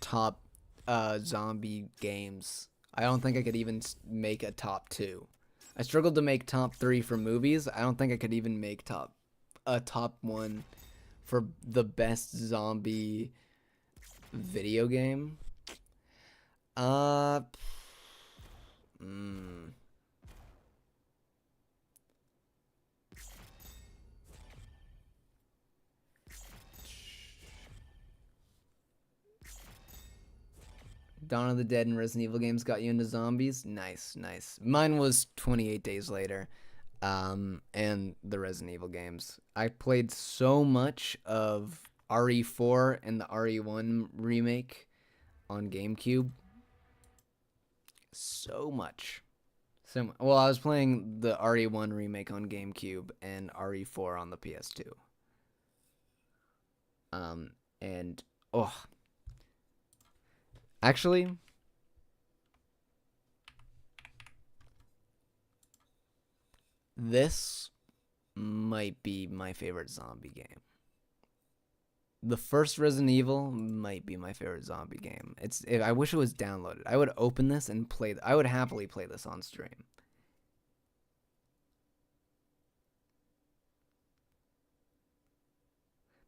top zombie games. I don't think I could even make a top two. I struggled to make top three for movies. I don't think I could even make a top one for the best zombie video game. Uh, mm, Dawn of the Dead and Resident Evil games got you into zombies. Nice, nice. Mine was 28 Days Later, and the Resident Evil games. I played so much of RE4 and the RE1 remake on GameCube. So much. Well, I was playing the RE1 remake on GameCube and RE4 on the PS2. And oh, actually, this might be my favorite zombie game. The first Resident Evil might be my favorite zombie game. I wish it was downloaded. I would open this and play. I would happily play this on stream.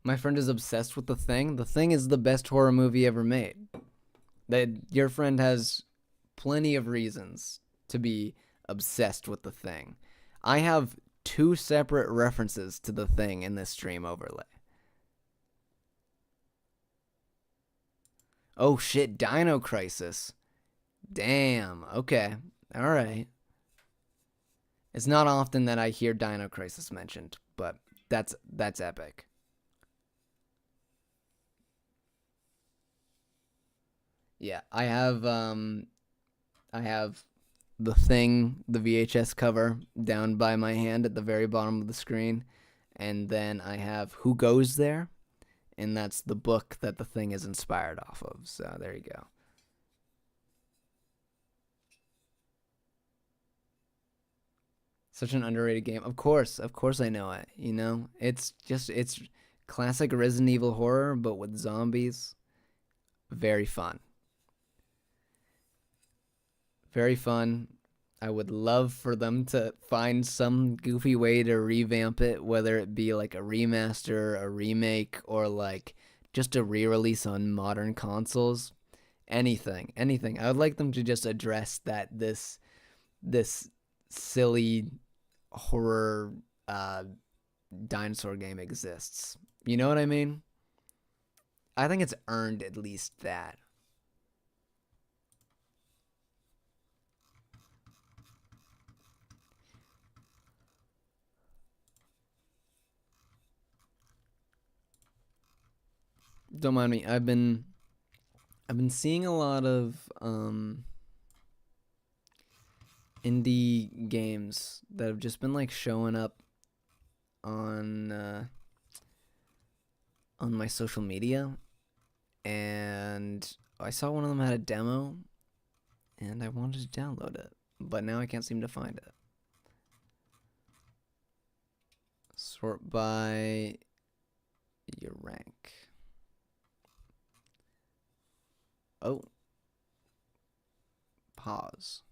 My friend is obsessed with The Thing. The Thing is the best horror movie ever made. That your friend has plenty of reasons to be obsessed with The Thing. I have 2 separate references to The Thing in this stream overlay. Oh shit, Dino Crisis. Damn, okay. Alright. It's not often that I hear Dino Crisis mentioned, but that's epic. Yeah, I have The Thing, the VHS cover down by my hand at the very bottom of the screen, and then I have Who Goes There? And that's the book that The Thing is inspired off of. So there you go. Such an underrated game. Of course I know it. You know, it's classic Resident Evil horror, but with zombies. Very fun. Very fun. I would love for them to find some goofy way to revamp it, whether it be like a remaster, a remake, or like just a re-release on modern consoles. Anything. I would like them to just address that this silly horror dinosaur game exists. You know what I mean? I think it's earned at least that. Don't mind me. I've been seeing a lot of indie games that have just been like showing up on my social media, and I saw one of them had a demo, and I wanted to download it, but now I can't seem to find it. Sort by your rank. Oh. Pause.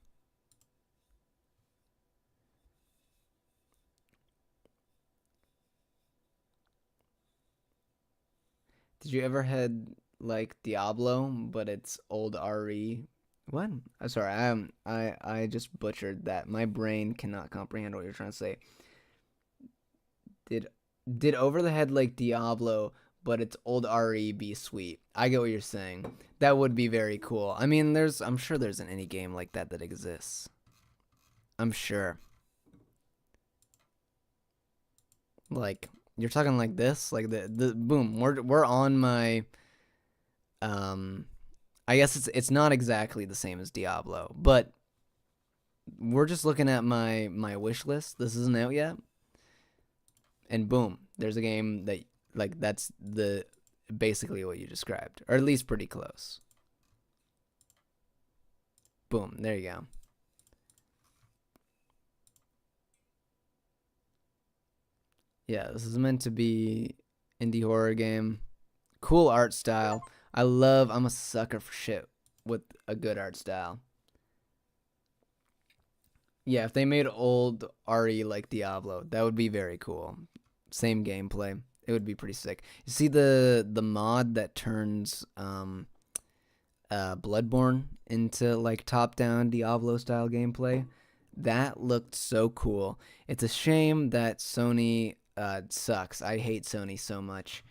Did you ever had like Diablo, but it's old RE? What? I'm sorry, I just butchered that. My brain cannot comprehend what you're trying to say. Did Over the Head like Diablo, but it's old RE be sweet? I get what you're saying. That would be very cool. I mean, I'm sure there's an indie game like that exists. I'm sure. Like you're talking like this, like the boom. We're on my. I guess it's not exactly the same as Diablo, but we're just looking at my wish list. This isn't out yet, and boom, there's a game that like that's the basically what you described, or at least pretty close. Boom, there you go. Yeah, this is meant to be indie horror game. Cool art style. I'm a sucker for shit with a good art style. Yeah, if they made old RE like Diablo, that would be very cool. Same gameplay. It would be pretty sick. You see the mod that turns Bloodborne into like top-down Diablo style gameplay? That looked so cool. It's a shame that Sony sucks. I hate Sony so much.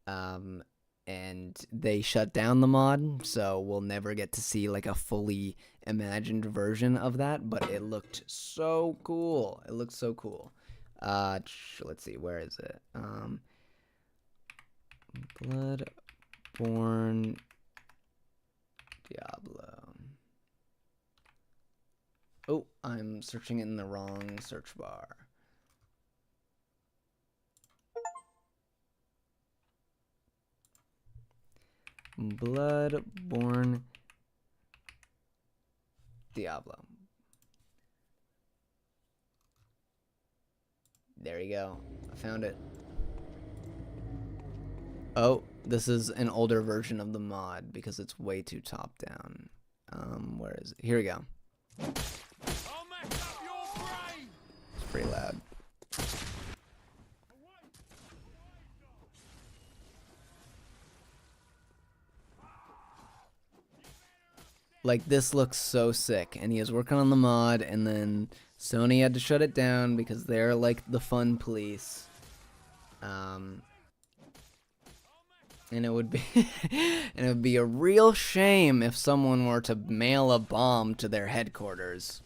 Um, and they shut down the mod, so we'll never get to see like a fully imagined version of that, but it looked so cool. It looked so cool. Let's see, where is it? Bloodborne Diablo. Oh, I'm searching in the wrong search bar. Bloodborne Diablo. There you go. I found it. Oh, this is an older version of the mod because it's way too top down. Where is it? Here we go. It's pretty loud. Like, this looks so sick, and he was working on the mod, and then Sony had to shut it down because they're like the fun police. And it would be and it would be a real shame if someone were to mail a bomb to their headquarters.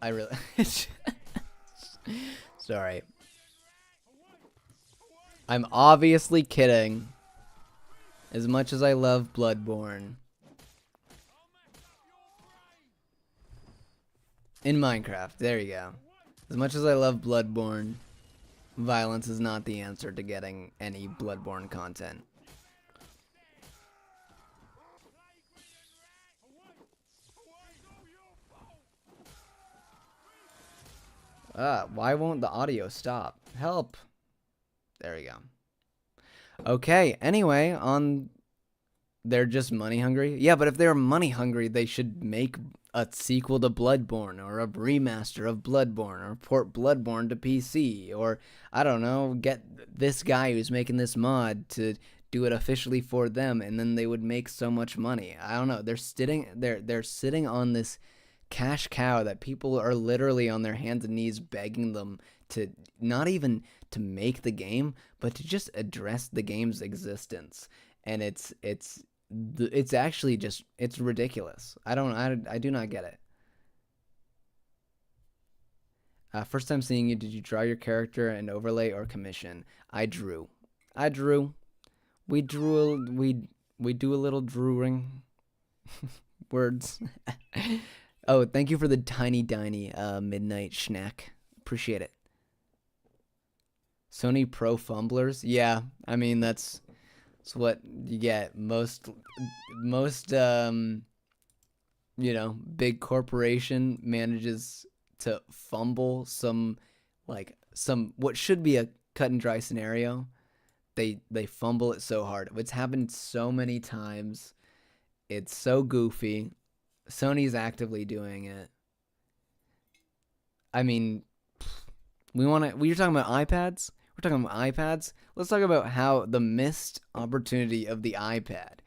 I really Sorry. I'm obviously kidding. As much as I love Bloodborne. In Minecraft, there you go. As much as I love Bloodborne, violence is not the answer to getting any Bloodborne content. Why won't the audio stop? Help! There we go. Okay, anyway, they're just money hungry? Yeah, but if they're money hungry, they should make a sequel to Bloodborne, or a remaster of Bloodborne, or port Bloodborne to PC, or, I don't know, get this guy who's making this mod to do it officially for them, and then they would make so much money. I don't know, they're sitting on this cash cow that people are literally on their hands and knees begging them to not even to make the game, but to just address the game's existence. And it's actually just, it's ridiculous. I do not get it. First time seeing you, did you draw your character and overlay or commission? I drew. We do a little drawing. Words. Oh, thank you for the tiny midnight snack. Appreciate it. Sony Pro Fumblers? Yeah, I mean that's what you get. Most big corporation manages to fumble some what should be a cut and dry scenario. They fumble it so hard. It's happened so many times. It's so goofy. Sony's actively doing it. I mean, you're talking about iPads? We're talking about iPads. Let's talk about how the missed opportunity of the iPad.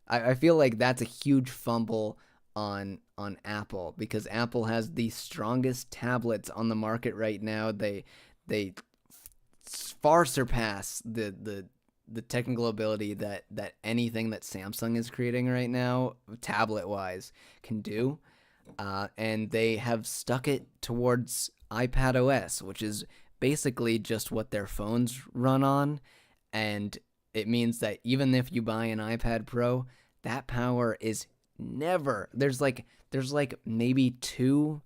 I feel like that's a huge fumble on Apple, because Apple has the strongest tablets on the market right now. They far surpass the technical ability that anything that Samsung is creating right now, tablet wise, can do. And they have stuck it towards iPad OS, which is basically just what their phones run on. And it means that even if you buy an iPad Pro, that power is never, there's like maybe two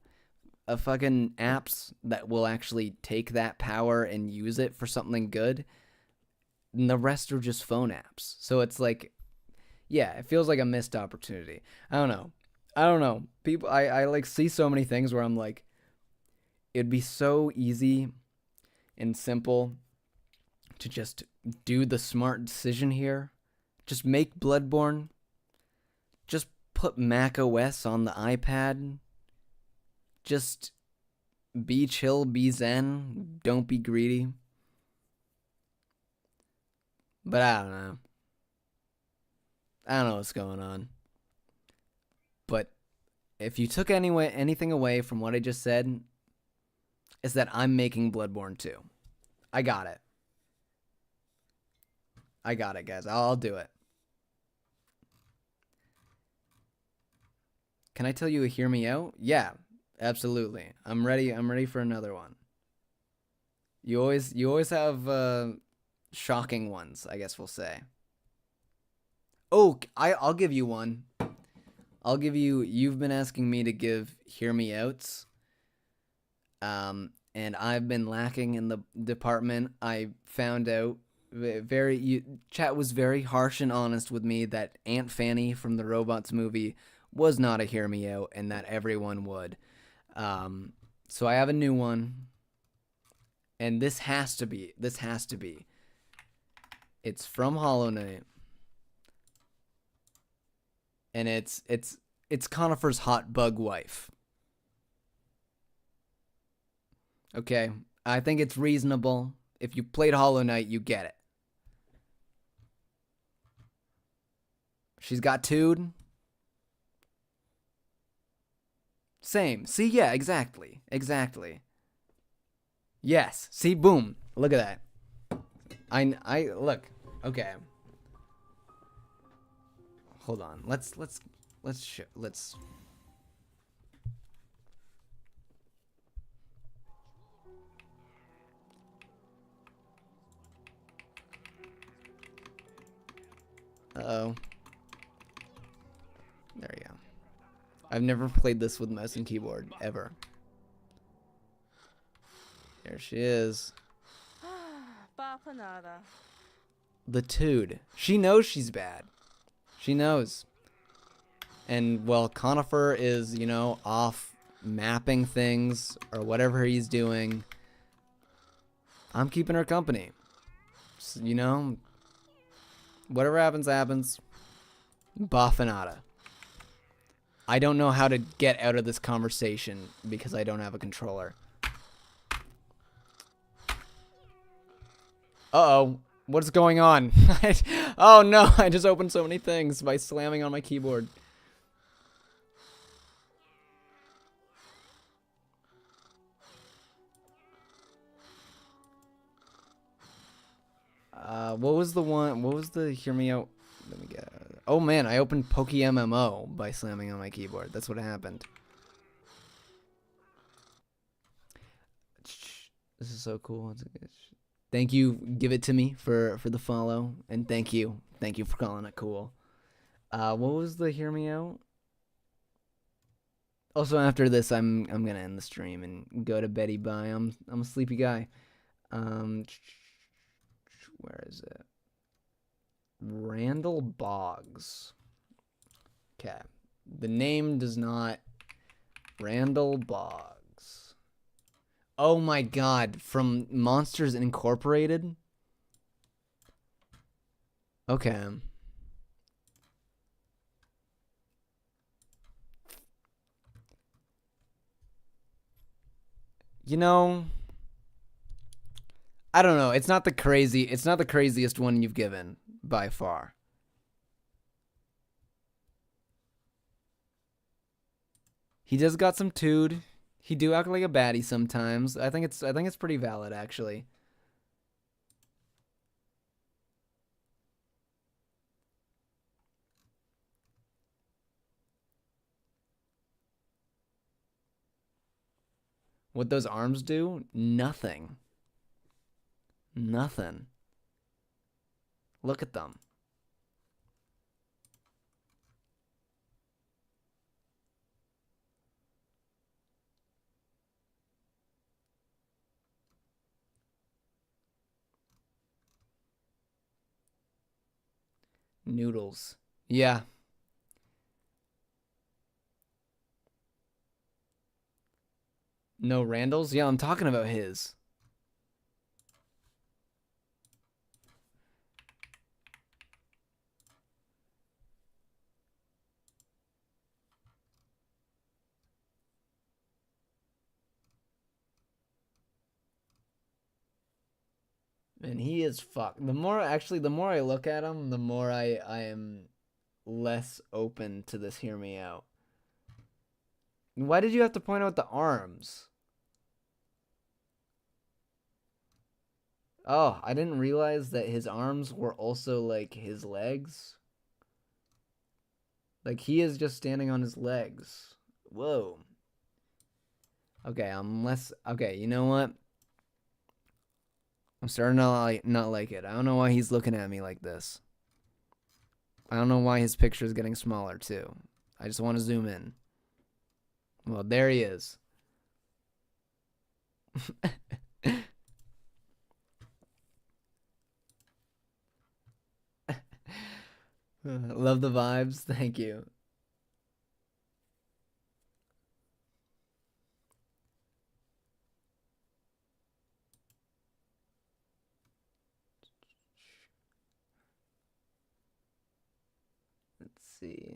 fucking apps that will actually take that power and use it for something good, and the rest are just phone apps. So it's like, yeah, it feels like a missed opportunity. I don't know. People, I like see so many things where I'm like, it'd be so easy and simple to just do the smart decision here. Just make Bloodborne. Just put Mac OS on the iPad. Just be chill, be zen. Don't be greedy. But I don't know. I don't know what's going on. But if you took anything away from what I just said, it's that I'm making Bloodborne 2. I got it. I got it, guys. I'll do it. Can I tell you a hear me out? Yeah, absolutely. I'm ready. I'm ready for another one. You always have shocking ones, I guess we'll say. Oh, I'll give you one. I'll give you. You've been asking me to give hear me outs. And I've been lacking in the department. I found out chat was very harsh and honest with me that Aunt Fanny from the Robots movie was not a hear me out, and that everyone would. So I have a new one, and this has to be. It's from Hollow Knight, and it's Conifer's hot bug wife. Okay, I think it's reasonable. If you played Hollow Knight, you get it. She's got Tood. Same. See, yeah, exactly. Yes. See, boom. Look at that. I look. Okay. Hold on. Let's. Uh-oh. There we go. I've never played this with mouse and keyboard, ever. There she is. The Tood. She knows she's bad. She knows. And, well, Conifer is, off mapping things or whatever he's doing. I'm keeping her company. So, whatever happens, happens. Baffinata. I don't know how to get out of this conversation because I don't have a controller. Uh-oh. What's going on? Oh no, I just opened so many things by slamming on my keyboard. What was the hear me out? Let me get. Oh man, I opened PokeMMO by slamming on my keyboard. That's what happened. This is so cool. Thank you. Give it to me for the follow, and thank you for calling it cool. What was the hear me out? Also, after this, I'm gonna end the stream and go to beddy. Bye. I'm a sleepy guy. Where is it? Randall Boggs. Okay. The name does not. Randall Boggs. Oh my god. From Monsters Incorporated? Okay. I don't know. It's not the craziest one you've given by far. He does got some tood. He do act like a baddie sometimes. I think it's pretty valid actually. What those arms do? Nothing. Nothing. Look at them. Noodles. Yeah. No Randall's? Yeah, I'm talking about his. And he is fucked. The more I look at him, the more I am less open to this hear me out. Why did you have to point out the arms? Oh, I didn't realize that his arms were also like his legs. Like he is just standing on his legs. Whoa. Okay, I'm less. Okay, you know what? I'm starting to not like it. I don't know why he's looking at me like this. I don't know why his picture is getting smaller too. I just want to zoom in. Well, there he is. Love the vibes. Thank you. Let's see.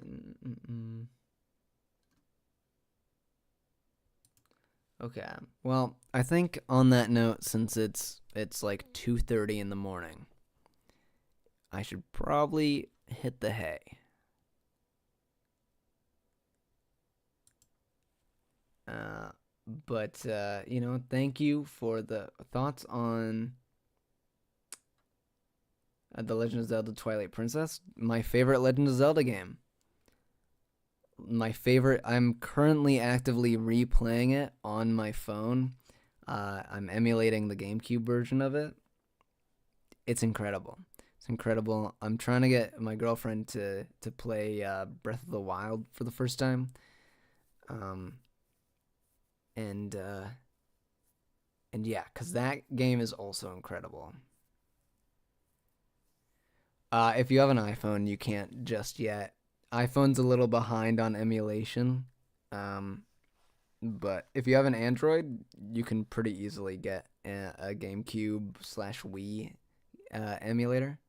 Okay. Well, I think on that note, since it's like 2:30 in the morning, I should probably hit the hay. But you know, thank you for the thoughts on The Legend of Zelda Twilight Princess, my favorite Legend of Zelda game. My favorite. I'm currently actively replaying it on my phone. I'm emulating the GameCube version of it. It's incredible. It's incredible. I'm trying to get my girlfriend to play Breath of the Wild for the first time. And yeah, because that game is also incredible. If you have an iPhone, you can't just yet. iPhone's a little behind on emulation. But if you have an Android, you can pretty easily get a GameCube/Wii emulator.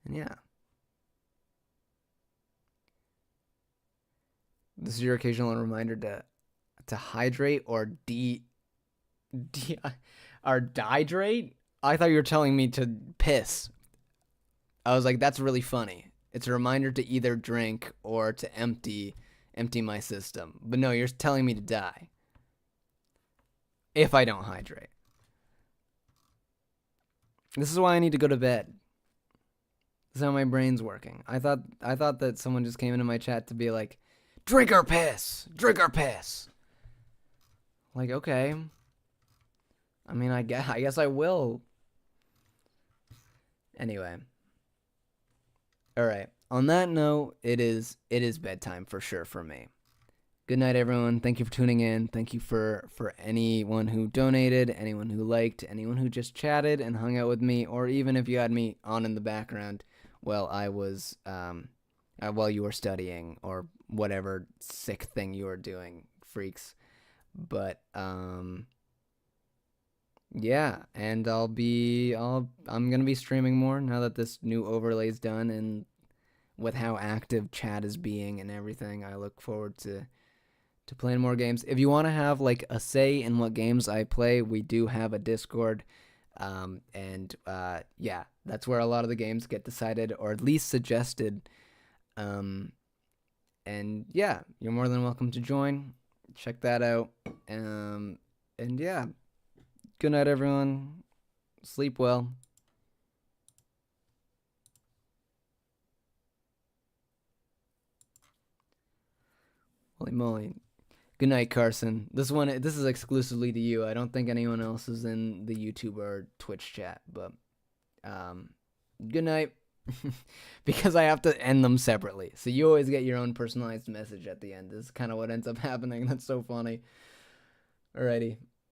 And yeah. This is your occasional reminder to hydrate or or dehydrate? I thought you were telling me to piss. I was like, that's really funny. It's a reminder to either drink or to empty my system. But no, you're telling me to die if I don't hydrate. This is why I need to go to bed. This is how my brain's working. I thought that someone just came into my chat to be like, drink or piss. Drink or piss. Like, okay. I mean, I guess I will. Anyway. All right. On that note, it is bedtime for sure for me. Good night, everyone. Thank you for tuning in. Thank you for anyone who donated, anyone who liked, anyone who just chatted and hung out with me, or even if you had me on in the background while I was while you were studying or whatever sick thing you were doing, freaks. But yeah, and I'm gonna be streaming more now that this new overlay's done, and with how active chat is being and everything, I look forward to playing more games. If you want to have like a say in what games I play, we do have a Discord, and yeah, that's where a lot of the games get decided or at least suggested. And yeah, you're more than welcome to join. Check that out. And yeah, good night, everyone. Sleep well. Holy moly. Good night, Carson. This is exclusively to you. I don't think anyone else is in the YouTube or Twitch chat, but good night. Because I have to end them separately. So you always get your own personalized message at the end. This is kind of what ends up happening. That's so funny. Alrighty.